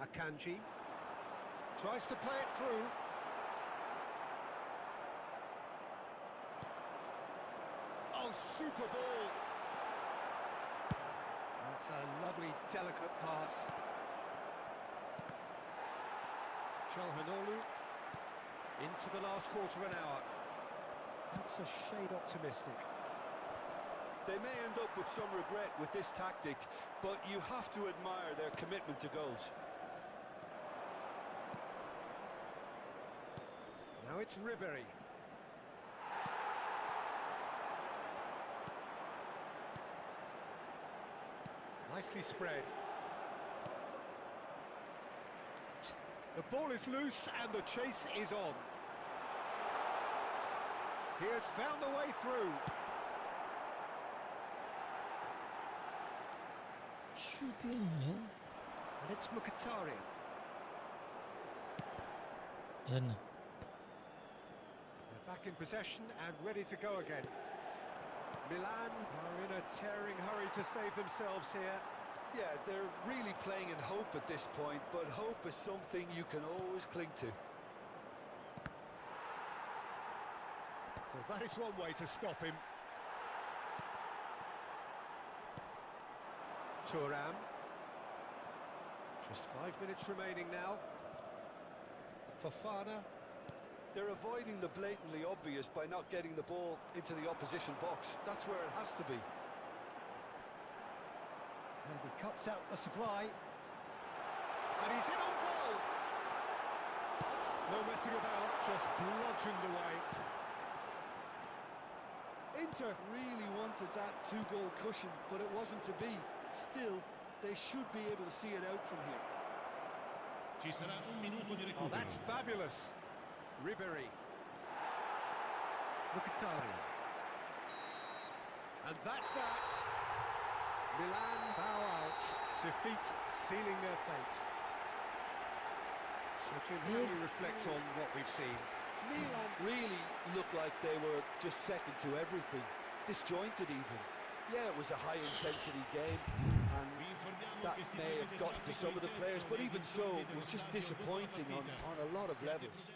Akanji tries to play it through. Oh, super ball! That's a lovely, delicate pass. Çalhanoğlu into the last quarter of an hour. That's a shade optimistic. They may end up with some regret with this tactic, but you have to admire their commitment to goals. Now it's Ribery. Nicely spread. The ball is loose and the chase is on. He has found the way through. Shooting, yeah. And it's Mkhitaryan. And They're back in possession and ready to go again. Milan are in a tearing hurry to save themselves here. Yeah, they're really playing in hope at this point, but hope is something you can always cling to. Well, that is one way to stop him. Thuram. Just 5 minutes remaining now. Fofana. They're avoiding the blatantly obvious by not getting the ball into the opposition box. That's where it has to be. And he cuts out the supply. And he's in on goal! No messing about, just bludgeoned away. Inter really wanted that two-goal cushion, but it wasn't to be. Still, they should be able to see it out from here. Ci sarà un minuto di Oh, recupero. that's fabulous. Ribery. Mkhitaryan. And that's that. Milan bow out. Defeat sealing their fate. So Jim, how do you reflect on what we've seen? Milan really looked like they were just second to everything. Disjointed even. Yeah, it was a high-intensity game, and that may have gotten to some of the players, but even so, it was just disappointing on a lot of levels.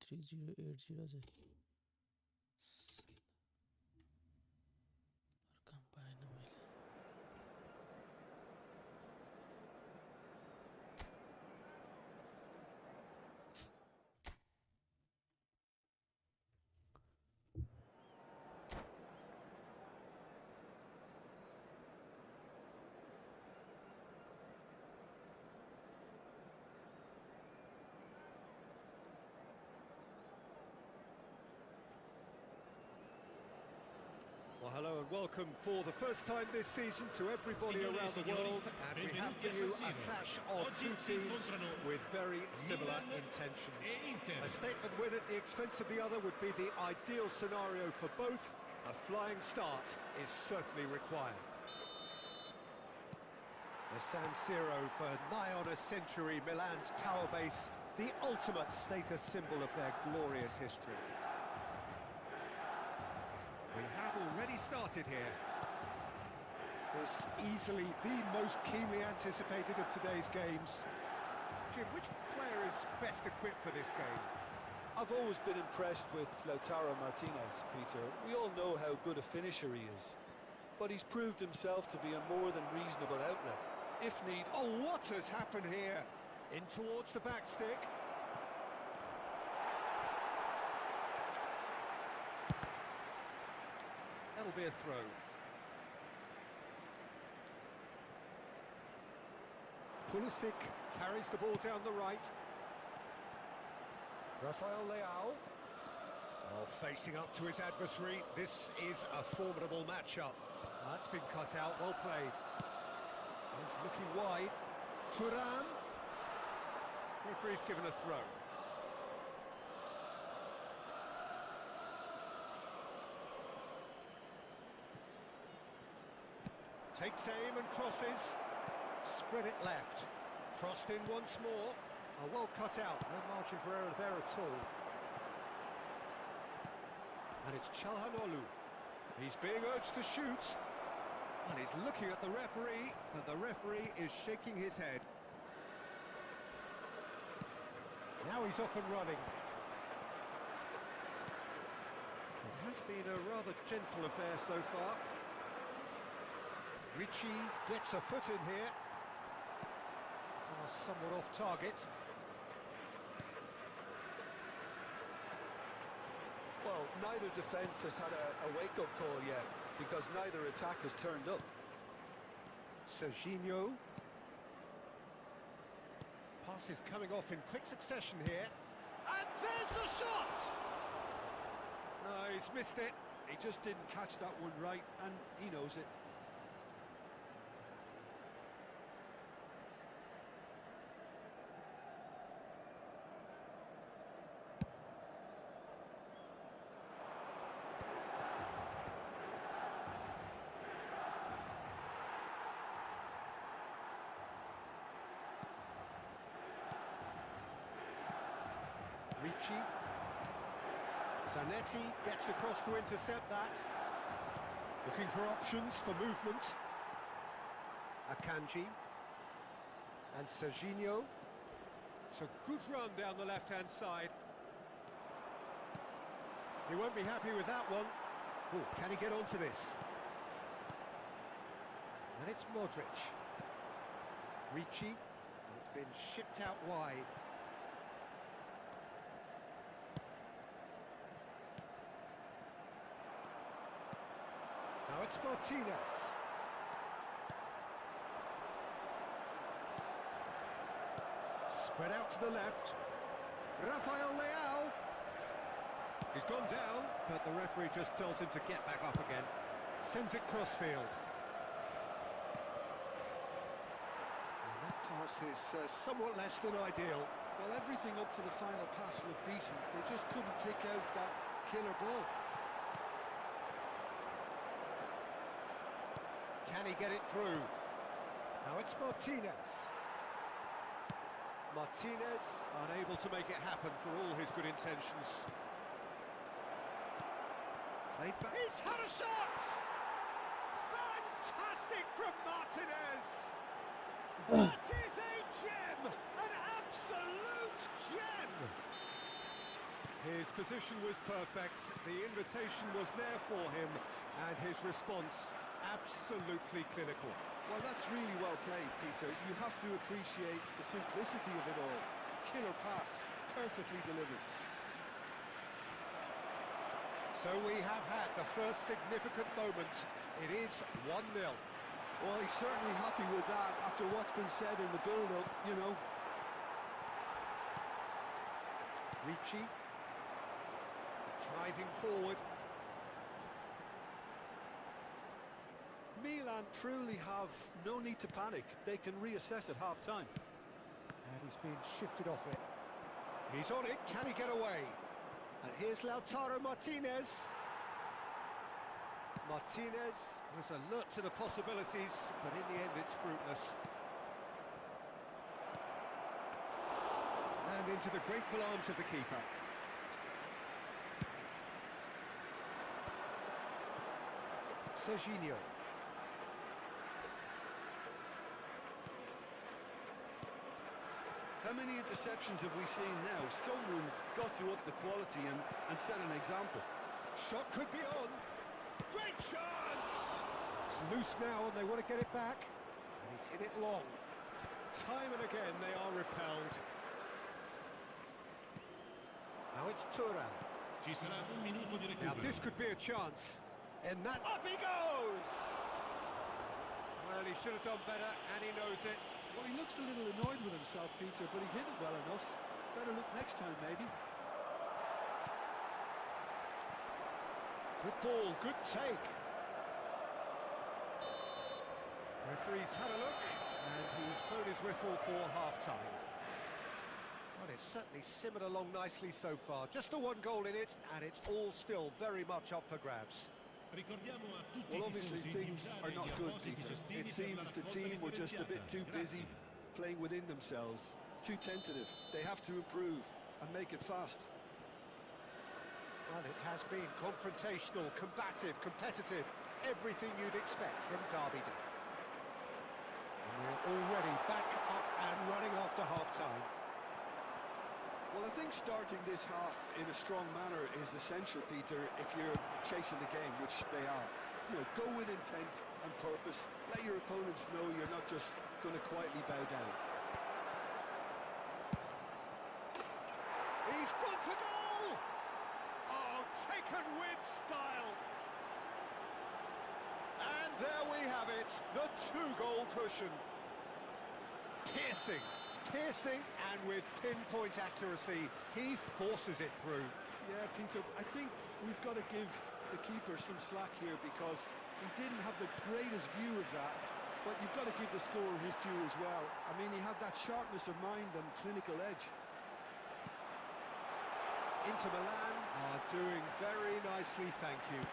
3080 combine मैले Well, hello and welcome for the first time this season to everybody around the world, and we have for you a clash of two teams with very similar intentions. A statement win at the expense of the other would be the ideal scenario for both. A flying start is certainly required. The San Siro for nigh on a century, Milan's power base, the ultimate status symbol of their glorious history. We have already started here. This easily the most keenly anticipated of today's games. Jim, which player is best equipped for this game? I've always been impressed with Lautaro Martinez, Peter. We all know how good a finisher he is. But he's proved himself to be a more than reasonable outlet, if need. Oh, what has happened here? In towards the back stick. That'll be a throw. Pulisic carries the ball down the right. Rafael Leao. Oh, facing up to his adversary. This is a formidable matchup. That's been cut out, well played. He's looking wide. Thuram. Referee's given a throw. Takes aim and crosses. Spread it left. Crossed in once more. Oh, well cut out. No margin for error there at all. And it's Çalhanoğlu. He's being urged to shoot. And he's looking at the referee, but the referee is shaking his head. Now he's off and running. It has been a rather gentle affair so far. Ricci gets a foot in here. Somewhat off target. Well, neither defence has had a wake-up call yet, because neither attack has turned up. Serginho. Pass is coming off in quick succession here. And there's the shot! No, he's missed it. He just didn't catch that one right, and he knows it. Ricci. Zanetti gets across to intercept that. Looking for options for movement. Akanji. And Serginho. It's a good run down the left-hand side. He won't be happy with that one. Oh, can he get onto this? And it's Modric. Ricci. It's been shipped out wide. Now it's Martinez. Spread out to the left. Rafael Leao. He's gone down, but the referee just tells him to get back up again. Sends it crossfield. And that pass is somewhat less than ideal. Well, everything up to the final pass looked decent. They just couldn't pick out that killer ball. Can he get it through? Now it's Martinez. Martinez unable to make it happen for all his good intentions. Played back. He's had a shot! Fantastic from Martinez! That is a gem! An absolute gem! His position was perfect, the invitation was there for him, and his response absolutely clinical. Well, that's really well played, Peter. You have to appreciate the simplicity of it all. Killer pass, perfectly delivered. So we have had the first significant moment. It is 1-0. Well, he's certainly happy with that after what's been said in the build-up, you know. Ricci driving forward. Milan truly have no need to panic. They can reassess at half-time. And he's been shifted off it. He's on it, can he get away? And here's Lautaro Martinez. Martinez was alert to the possibilities, but in the end it's fruitless. And into the grateful arms of the keeper. Serginho. How many interceptions have we seen now? Someone's got to up the quality and set an example. Shot could be on. Great chance! It's loose now and they want to get it back. And he's hit it long. Time and again they are repelled. Now it's Thuram. Ci sarà un minuto di Now recupero. this could be a chance. And that... Up he goes! Well, he should have done better and he knows it. Well, he looks a little annoyed with himself, Peter, but he hit it well enough. Better look next time, maybe. Good ball, good take. Referee's had a look, and he's blown his whistle for half-time. Well, it's certainly simmered along nicely so far. Just the one goal in it, and it's all still very much up for grabs. Well, obviously things are not good, Peter. It seems the team were just a bit too busy playing within themselves, too tentative. They have to improve and make it fast. Well, it has been confrontational, combative, competitive, everything you'd expect from Derby Day. And we're already back up and running after half-time. Well, I think starting this half in a strong manner is essential, Peter, if you're chasing the game, which they are. You know, go with intent and purpose. Let your opponents know you're not just going to quietly bow down. He's gone for goal! Oh, taken with style! And there we have it, the two-goal cushion. Piercing, and with pinpoint accuracy, he forces it through. Yeah, Peter, I think we've got to give the keeper some slack here because he didn't have the greatest view of that, but you've got to give the scorer his due as well. I mean, he had that sharpness of mind and clinical edge. Inter Milan are doing very nicely, thank you.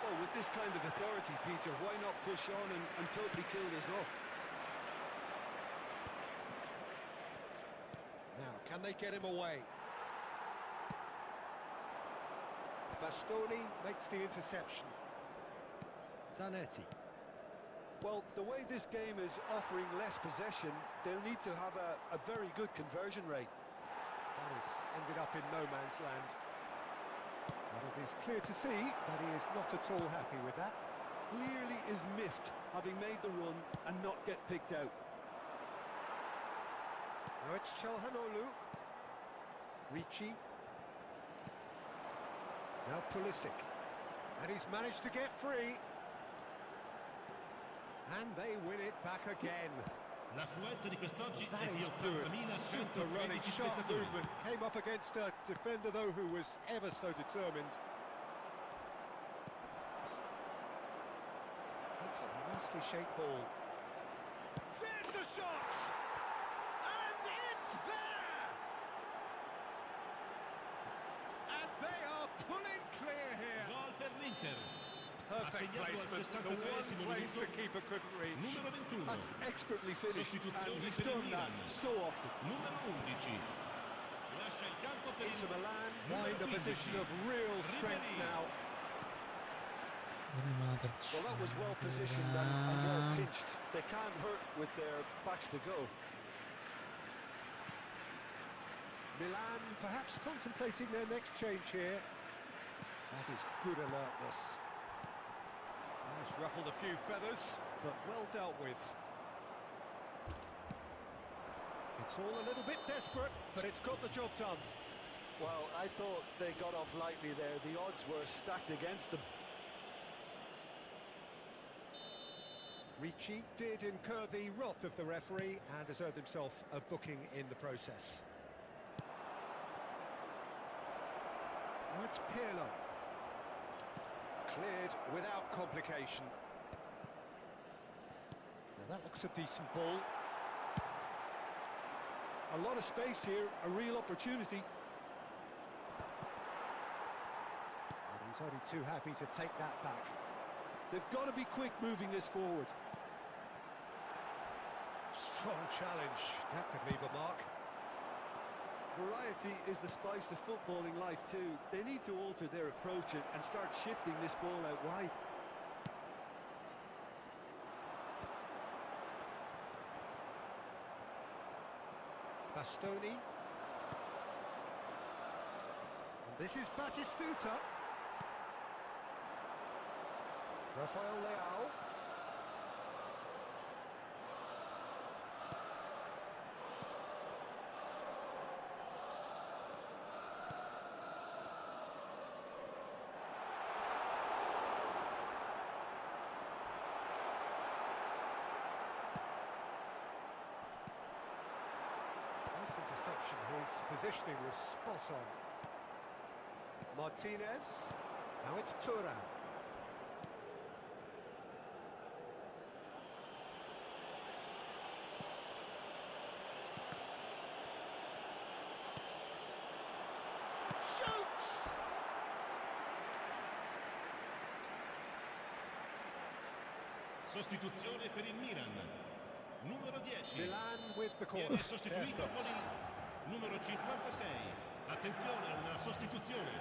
Well, with this kind of authority, Peter, why not push on and totally kill this off? Now, can they get him away? Bastoni makes the interception. Zanetti. Well, the way this game is offering less possession, they'll need to have a very good conversion rate. That has ended up in no man's land. And it is clear to see that he is not at all happy with that. Clearly is miffed, having made the run and not get picked out. Now it's Çalhanoğlu. Ricci. Now Pulisic. And he's managed to get free. And they win it back again. L'affluenza di quest'oggi That è di is good. 80.113 Super running, sharp spettatori. movement. Came up against a defender, though, who was ever so determined. That's a nicely shaped ball. There's the shot! And it's there! And they are pulling clear here. Gol per l'Inter. Perfect placement, the one place the keeper couldn't reach. Numero 21. That's expertly finished, and he's done that so often. Numero 11. Lascia il campo per Inter il Milan numero find a 15. position of real strength now. Well, that was well positioned and well pinched. They can't hurt with their backs to go. Milan perhaps contemplating their next change here. That is good alertness. It's ruffled a few feathers, but well dealt with. It's all a little bit desperate, but it's got the job done. Well, I thought they got off lightly there. The odds were stacked against them. Ricci did incur the wrath of the referee and has earned himself a booking in the process. Now it's Pirlo. Cleared without complication. Now that looks a decent ball. A lot of space here, a real opportunity. And he's only too happy to take that back. They've got to be quick moving this forward. Strong challenge. That could leave a mark. Variety is the spice of footballing life too. They need to alter their approach and start shifting this ball out wide. Bastoni. And this is Batistuta. Rafael Leao. Interception, his positioning was spot on. Martinez, now it's Thuram. Shoots! Sostituzione per il Milan. Numero 10. Milan with the corner. Viene sostituito con il numero 56. Attenzione, una sostituzione.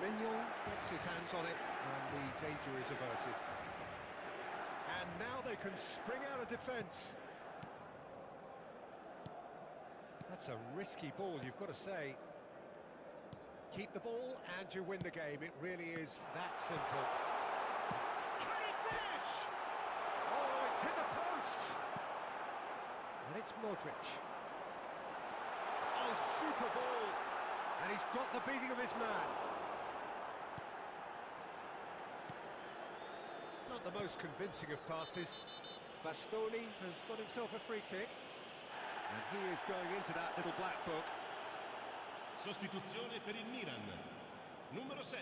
Mignon gets his hands on it and the danger is averted. And now they can spring out of defence. That's a risky ball, you've got to say. Keep the ball and you win the game. It really is that simple. Can he finish? Oh, it's hit the post. And it's Modric. Oh, super ball. And he's got the beating of his man. Not the most convincing of passes. Bastoni has got himself a free kick. And he is going into that little black book. Sostituzione per il Milan. Numero 7.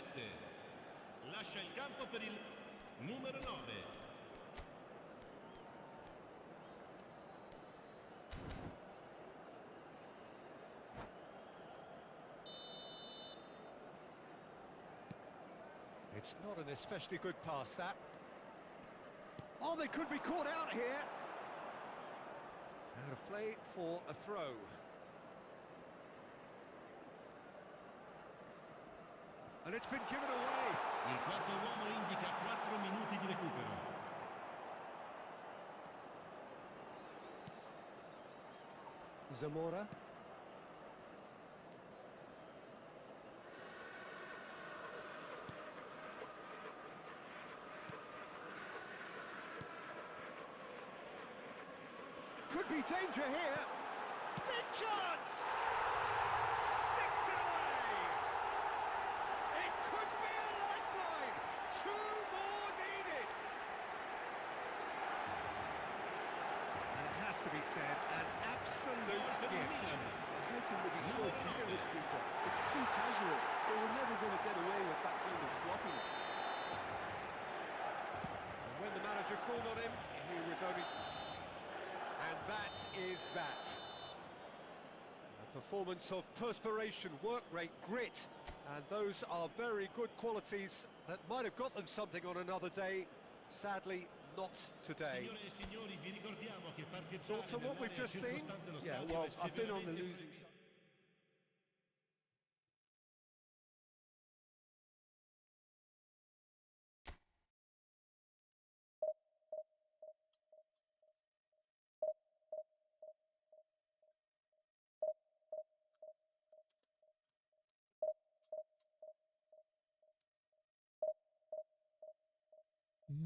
Lascia il campo per il numero 9. It's not an especially good pass, that. Oh, they could be caught out here. Out of play for a throw. And it's been given away. Il quarto uomo indica 4 minuti di recupero. Zamora. Could be danger here. Big chance! Sticks it away! It could be a lifeline! 2 more needed! And it has to be said, an absolute gift. How can they be so careless, Peter? It's too casual. They were never going to get away with that kind of sloppiness. And when the manager called on him, he was only... And that is that. A performance of perspiration, work rate, grit, and those are very good qualities that might have got them something on another day. Sadly, not today. Signore e signori, vi ricordiamo che parcheggiare Thoughts on what we've nell'area just seen? circostante lo Yeah, stadio well, è I've been on the severamente losing side. Alright,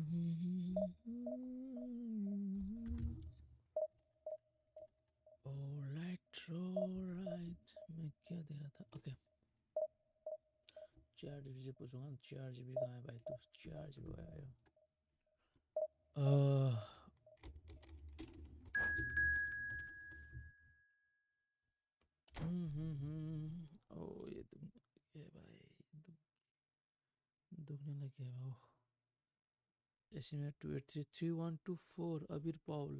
alright. मैं क्या दे रहा था? Okay, 4 GB से पूछूंगा। 4 GB कहाँ है भाई? तू 4 GB आया। ओ ये भाई दुखने लगे। ओह, AC Milan 283-3124 अबीर पाउल।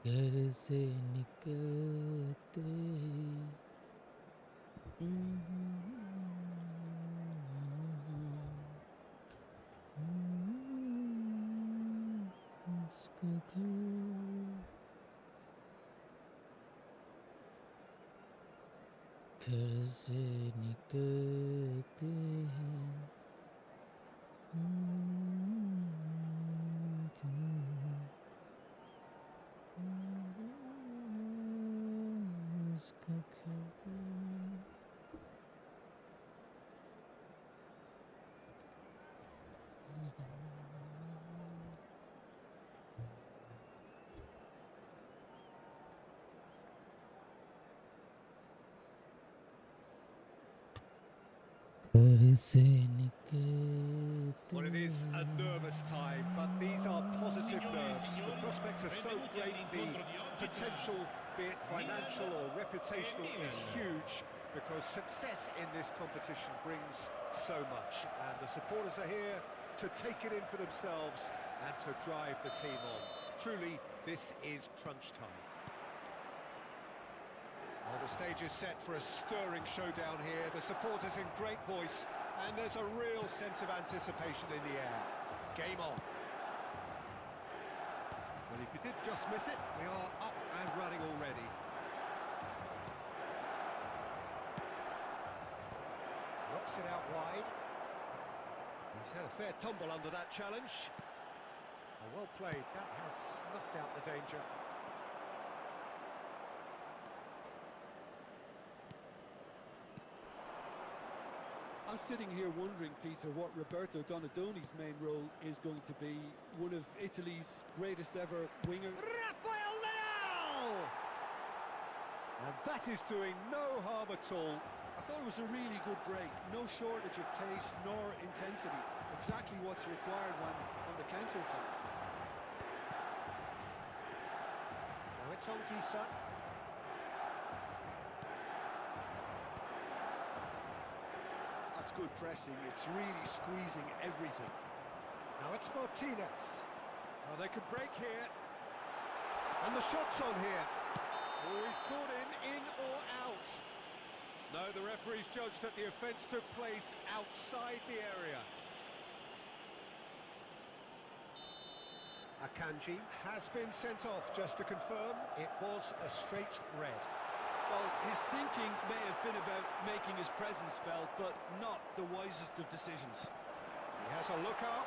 घर से निकलते इसका घर से निकलते हैं इसका घर से निकलते Well, it is a nervous time, but these are positive nerves. The prospects are so great, the potential, be it financial or reputational, is huge because success in this competition brings so much. And the supporters are here to take it in for themselves and to drive the team on. Truly, this is crunch time. Well, the stage is set for a stirring showdown here. The supporters in great voice, and there's a real sense of anticipation in the air. Game on. Well, if you did just miss it, we are up and running already. Knocks it out wide. He's had a fair tumble under that challenge. Well played. That has snuffed out the danger. I'm sitting here wondering, Peter, what Roberto Donadoni's main role is going to be. One of Italy's greatest ever wingers. Rafael Leao! And that is doing no harm at all. I thought it was a really good break. No shortage of pace nor intensity. Exactly what's required when on the counter-attack. Now it's on Gisa. That's good pressing. It's really squeezing everything. Now it's Martinez. Oh, they could break here. And the shot's on here. Oh, he's caught in or out. No, the referee's judged that the offence took place outside the area. Akanji has been sent off, just to confirm, it was a straight red. Well, his thinking may have been about making his presence felt, but not the wisest of decisions. He has a look up.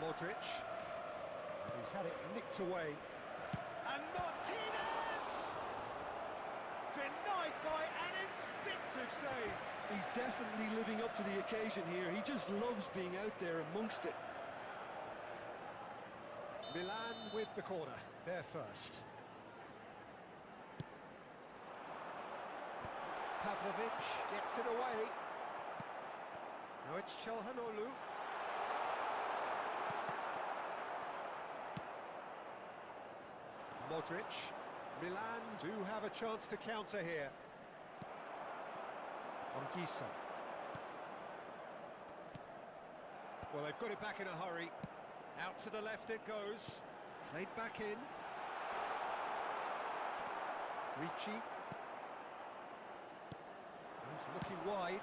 Modric. And he's had it nicked away. And Martinez! Denied by an instinctive save. He's definitely living up to the occasion here. He just loves being out there amongst it. Milan with the corner, there first. Pavlovic gets it away. Now it's Çalhanoğlu. Modric. Milan do have a chance to counter here. Anguissa. Well, they've got it back in a hurry. Out to the left it goes. Played back in. Ricci. He's looking wide.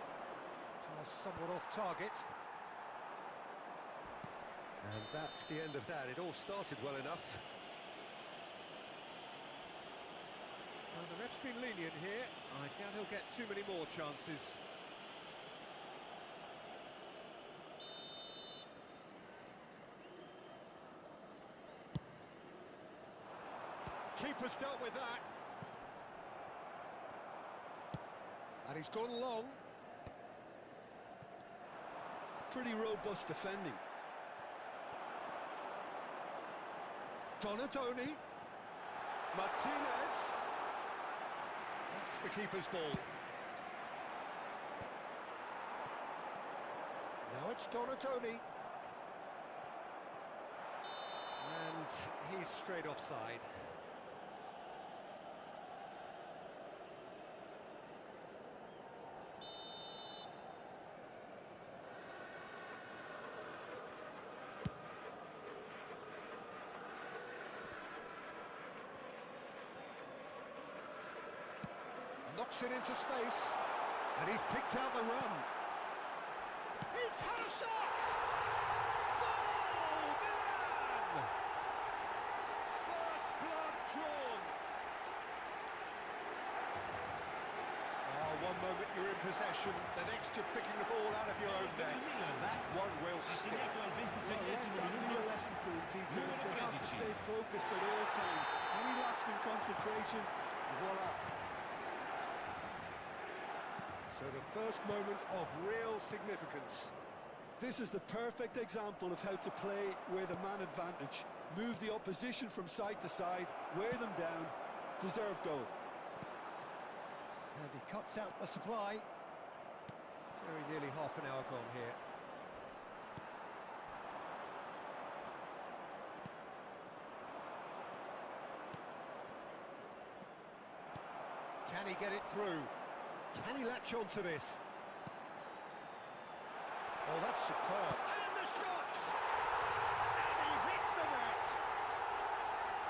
Somewhat off target. And that's the end of that. It all started well enough. Well, the ref's been lenient here. I doubt he'll get too many more chances. Keeper's dealt with that. And he's gone long. Pretty robust defending. Donatoni. Martinez. That's the keeper's ball. Now it's Donatoni. And he's straight offside. Knocks it into space, and he's picked out the run. He's had a shot! Goal! Milan! First blood drawn. Oh, one moment you're in possession, the next you're picking the ball out of your own net. That one will stick. Well, that be a lesson to them, Peter. They have to stay focused at all times. Any lapse in concentration, voila. So the first moment of real significance. This is the perfect example of how to play with a man advantage. Move the opposition from side to side, wear them down, deserve goal. And he cuts out the supply. Very nearly half an hour gone here. Can he get it through? Can he latch on to this? Oh, that's superb. And the shot! And he hits the net!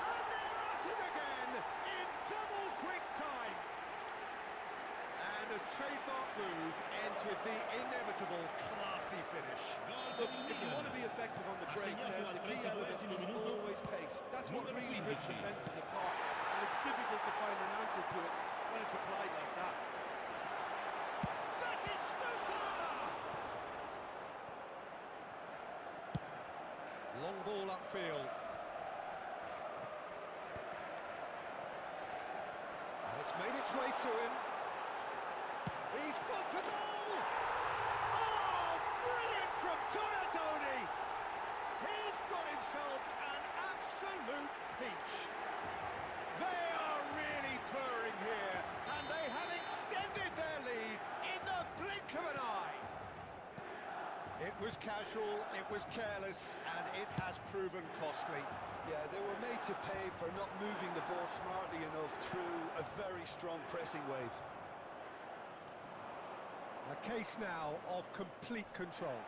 And they're at it again in double quick time! And a trademark move ends with the inevitable classy finish. Look, if you want to be effective on the break, then the key element is always pace. That's what really rips defences apart. And it's difficult to find an answer to it when it's applied like that. Long ball upfield. And it's made its way to him. He's gone for goal! Oh, brilliant from Donatoni! He's got himself an absolute peach. They are really purring here, and they have extended their lead in the blink of an eye. It was casual, it was careless, and it has proven costly. Yeah, they were made to pay for not moving the ball smartly enough through a very strong pressing wave. A case now of complete control.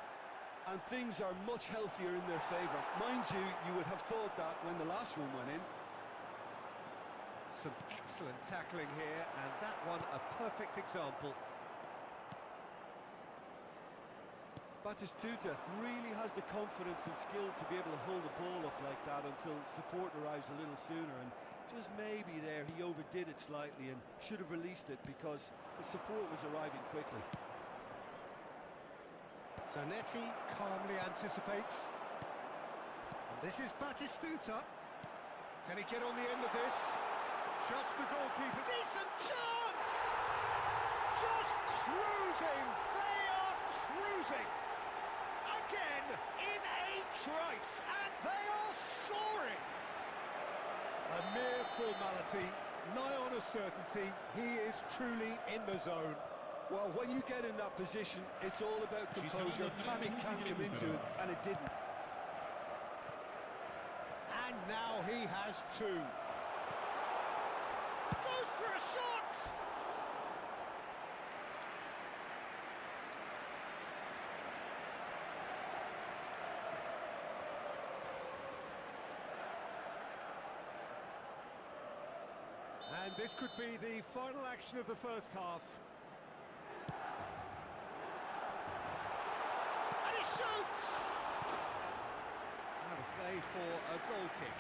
And things are much healthier in their favour. Mind you, you would have thought that when the last one went in. Some excellent tackling here, and that one a perfect example. Batistuta really has the confidence and skill to be able to hold the ball up like that until support arrives a little sooner, and just maybe there he overdid it slightly and should have released it because the support was arriving quickly. Zanetti calmly anticipates. And this is Batistuta. Can he get on the end of this? Just the goalkeeper. Decent chance! Just cruising! They are cruising! Again, in a trice, and they are soaring! normality, nigh on a certainty. He is truly in the zone. Well, when you get in that position, it's all about composure. Panic can come into it, and it didn't. And now he has two. Goes for a shot! And this could be the final action of the first half. And he shoots! Out of play for a goal kick.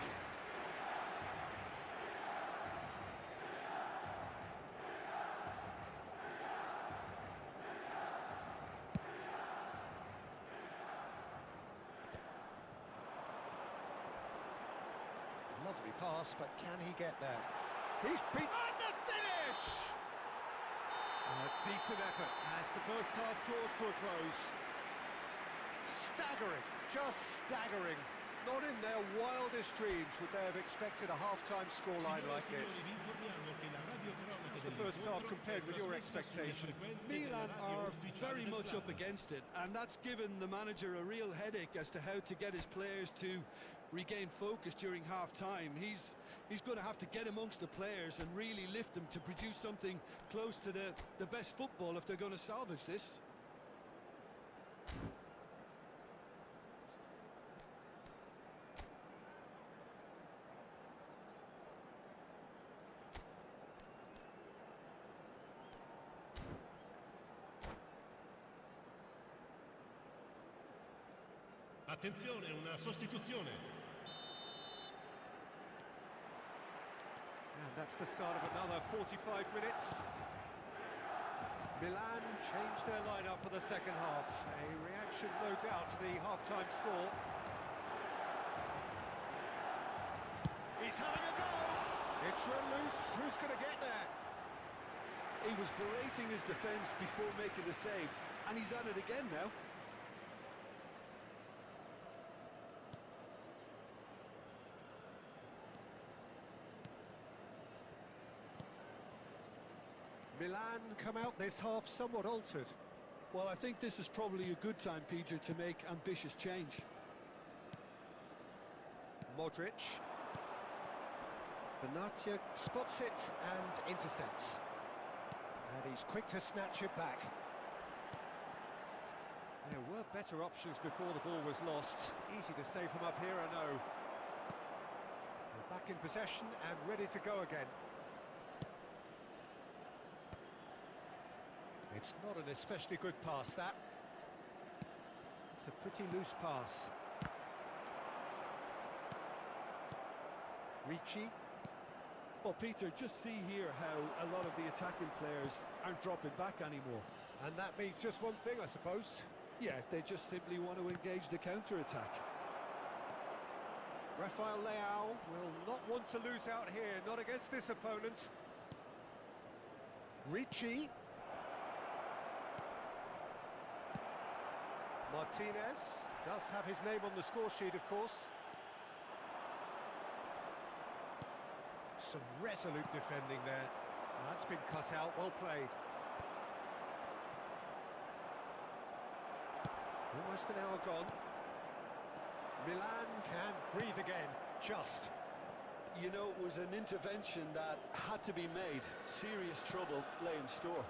Lovely pass, but can he get there? He's beat... And the finish! A decent effort as the first half draws to a close. Staggering, just staggering. Not in their wildest dreams would they have expected a half-time scoreline like this. How's the first half compared with your expectation? Milan are very much up against it, and that's given the manager a real headache as to how to get his players to regain focus during half-time. He's going to have to get amongst the players and really lift them to produce something close to the best football if they're going to salvage this. Attenzione, una sostituzione. And that's the start of another 45 minutes. Milan changed their lineup for the second half. A reaction, no doubt, to the half-time score. He's having a go! It's run loose. Who's going to get there? He was berating his defence before making the save, and he's at it again now. Milan come out this half somewhat altered. Well, I think this is probably a good time, Peter, to make ambitious change. Modric. Benatia spots it and intercepts. And he's quick to snatch it back. There were better options before the ball was lost. Easy to say from up here, I know. They're back in possession and ready to go again. It's not an especially good pass, that. It's a pretty loose pass. Ricci. Well, Peter, just see here how a lot of the attacking players aren't dropping back anymore. And that means just one thing, I suppose. Yeah, they just simply want to engage the counter-attack. Rafael Leao will not want to lose out here, not against this opponent. Ricci. Martinez does have his name on the score sheet, of course. Some resolute defending there. That's been cut out, well played. Almost an hour gone. Milan can breathe again, just. You know, it was an intervention that had to be made. Serious trouble lay in store.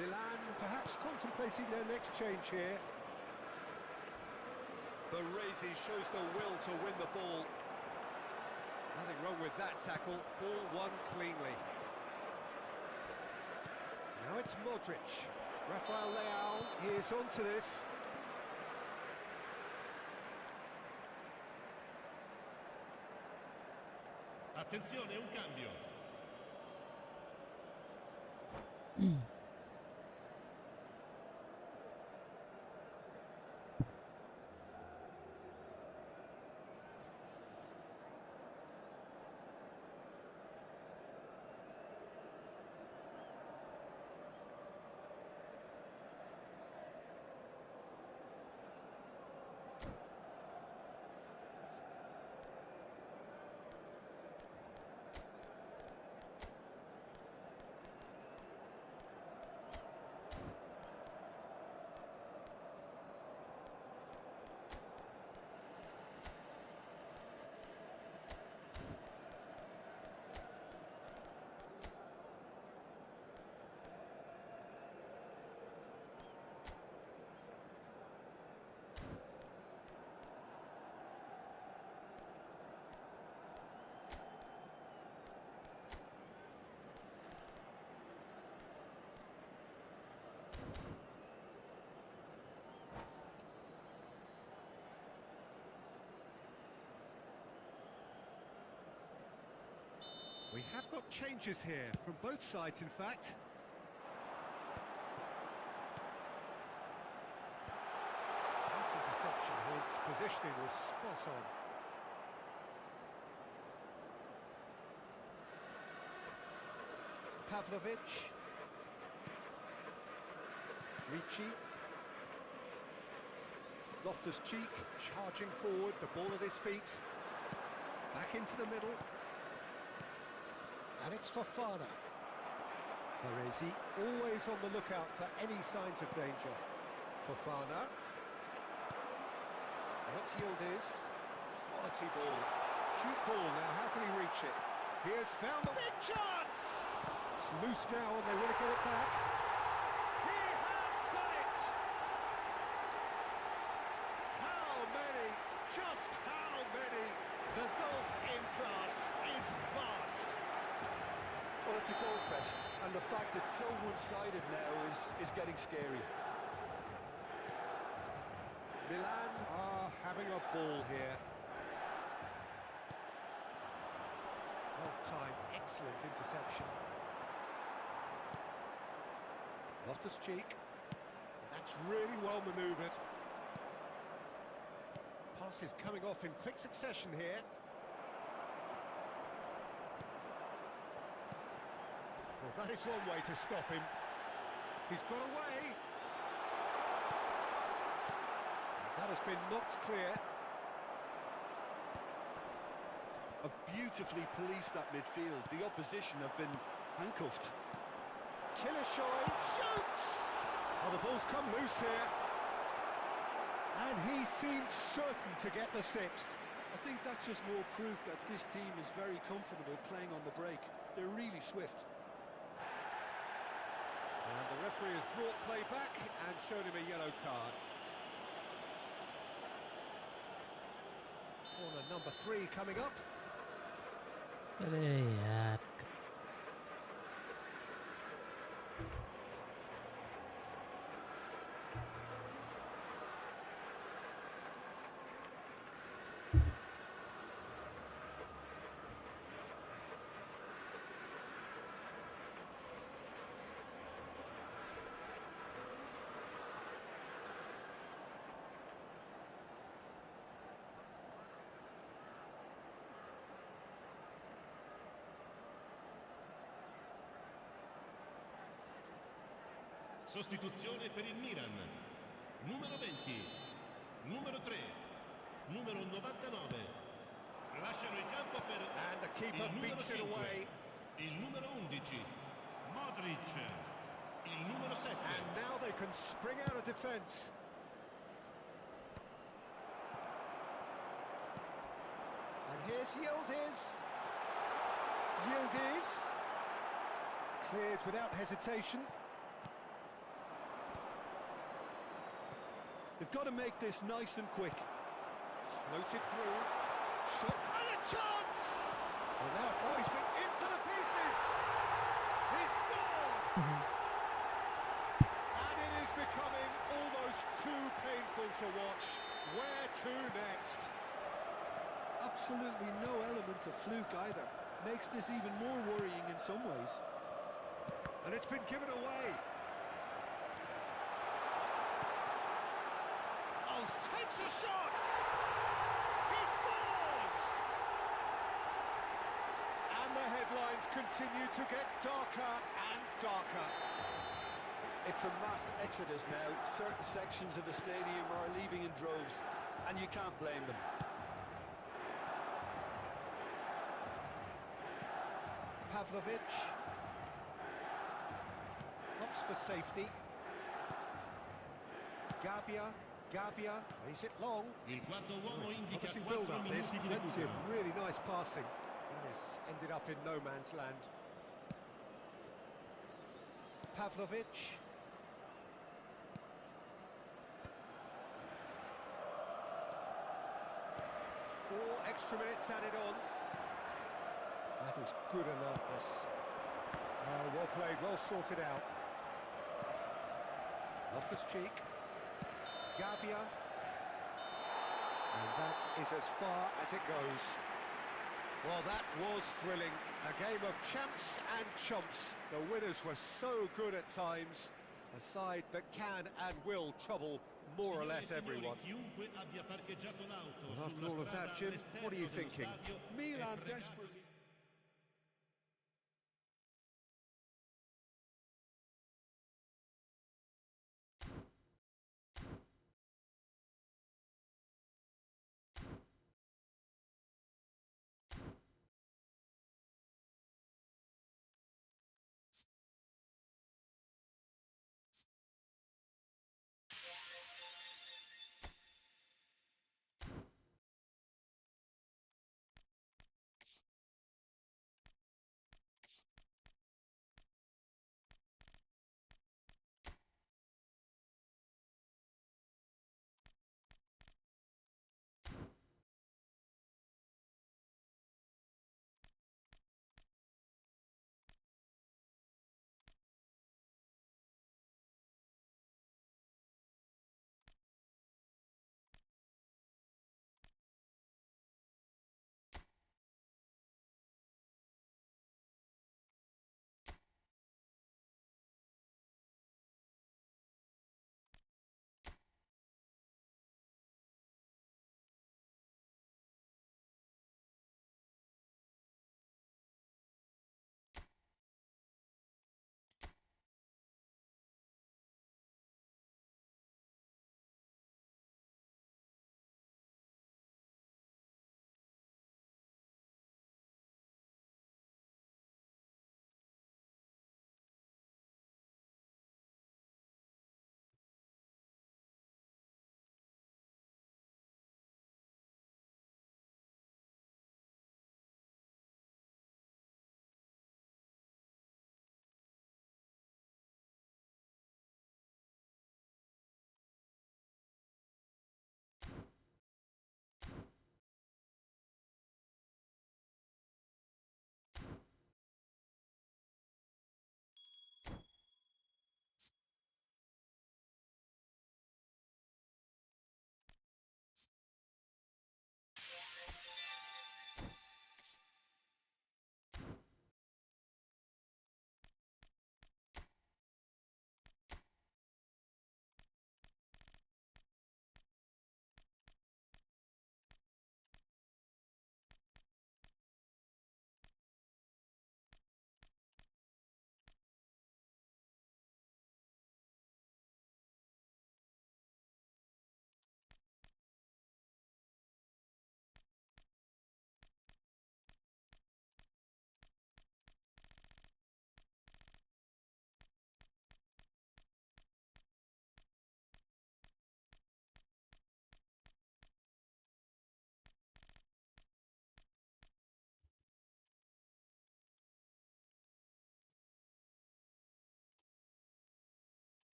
Milan perhaps contemplating their next change here. Baresi shows the will to win the ball. Nothing wrong with that tackle. Ball won cleanly. Now it's Modric. Rafael Leao, he is onto this. Attenzione, un cambio. We have got changes here, from both sides in fact. Nice interception, his positioning was spot on. Pavlovic. Ricci. Loftus-Cheek charging forward, the ball at his feet. Back into the middle. And it's Fofana. Baresi always on the lookout for any signs of danger. Fofana. What's Yildiz? Quality ball. Cute ball now, how can he reach it? He has found a big chance! It's loose now and they want to get it back. He has done it! How many? Just how many? The golf in class is vast. Well, it's a goal fest, and the fact it's so one-sided now is getting scary. Milan are having a ball here. Well timed, excellent interception. Loftus-Cheek. That's really well manoeuvred. Pass is coming off in quick succession here. Well, that is one way to stop him. He's got away. That has been knocked clear. Have beautifully policed that midfield. The opposition have been handcuffed. Kilishoy shoots! Oh, the ball's come loose here. And he seemed certain to get the sixth. I think that's just more proof that this team is very comfortable playing on the break. They're really swift. And the referee has brought play back and shown him a yellow card. Corner number 3 coming up. अरे यार Sostituzione per il Milan. Numero 20, numero 3, numero 99. Lasciano il campo per And the keeper il numero beats it 5, away. il numero 11, Modric, il numero 7. And now they can spring out of defence. And here's Yildiz. Yildiz. Cleared without hesitation. They've got to make this nice and quick. Floated through. Shot. And a chance! Well, now, oh, he's been into the pieces! He scored! And it is becoming almost too painful to watch. Where to next? Absolutely no element of fluke either. Makes this even more worrying in some ways. And it's been given away. Oh, takes a shot! He scores! And the headlines continue to get darker and darker. It's a mass exodus now. Certain sections of the stadium are leaving in droves, and you can't blame them. Pavlovic. Hops for safety. Gabia, is it long? Il quarto uomo It's a indica promising 4 build-up. There's minuti di plenty of recupero. really nice passing. And it's ended up in no man's land. Pavlovic. Four extra minutes added on. That is good alertness. Well played, well sorted out. Loftus-Cheek. Gabia. And that is as far as it goes. Well, that was thrilling. A game of champs and chumps. The winners were so good at times. A side that can and will trouble more or less everyone. Well, after all of that, Jim, what are you thinking? Milan desperately.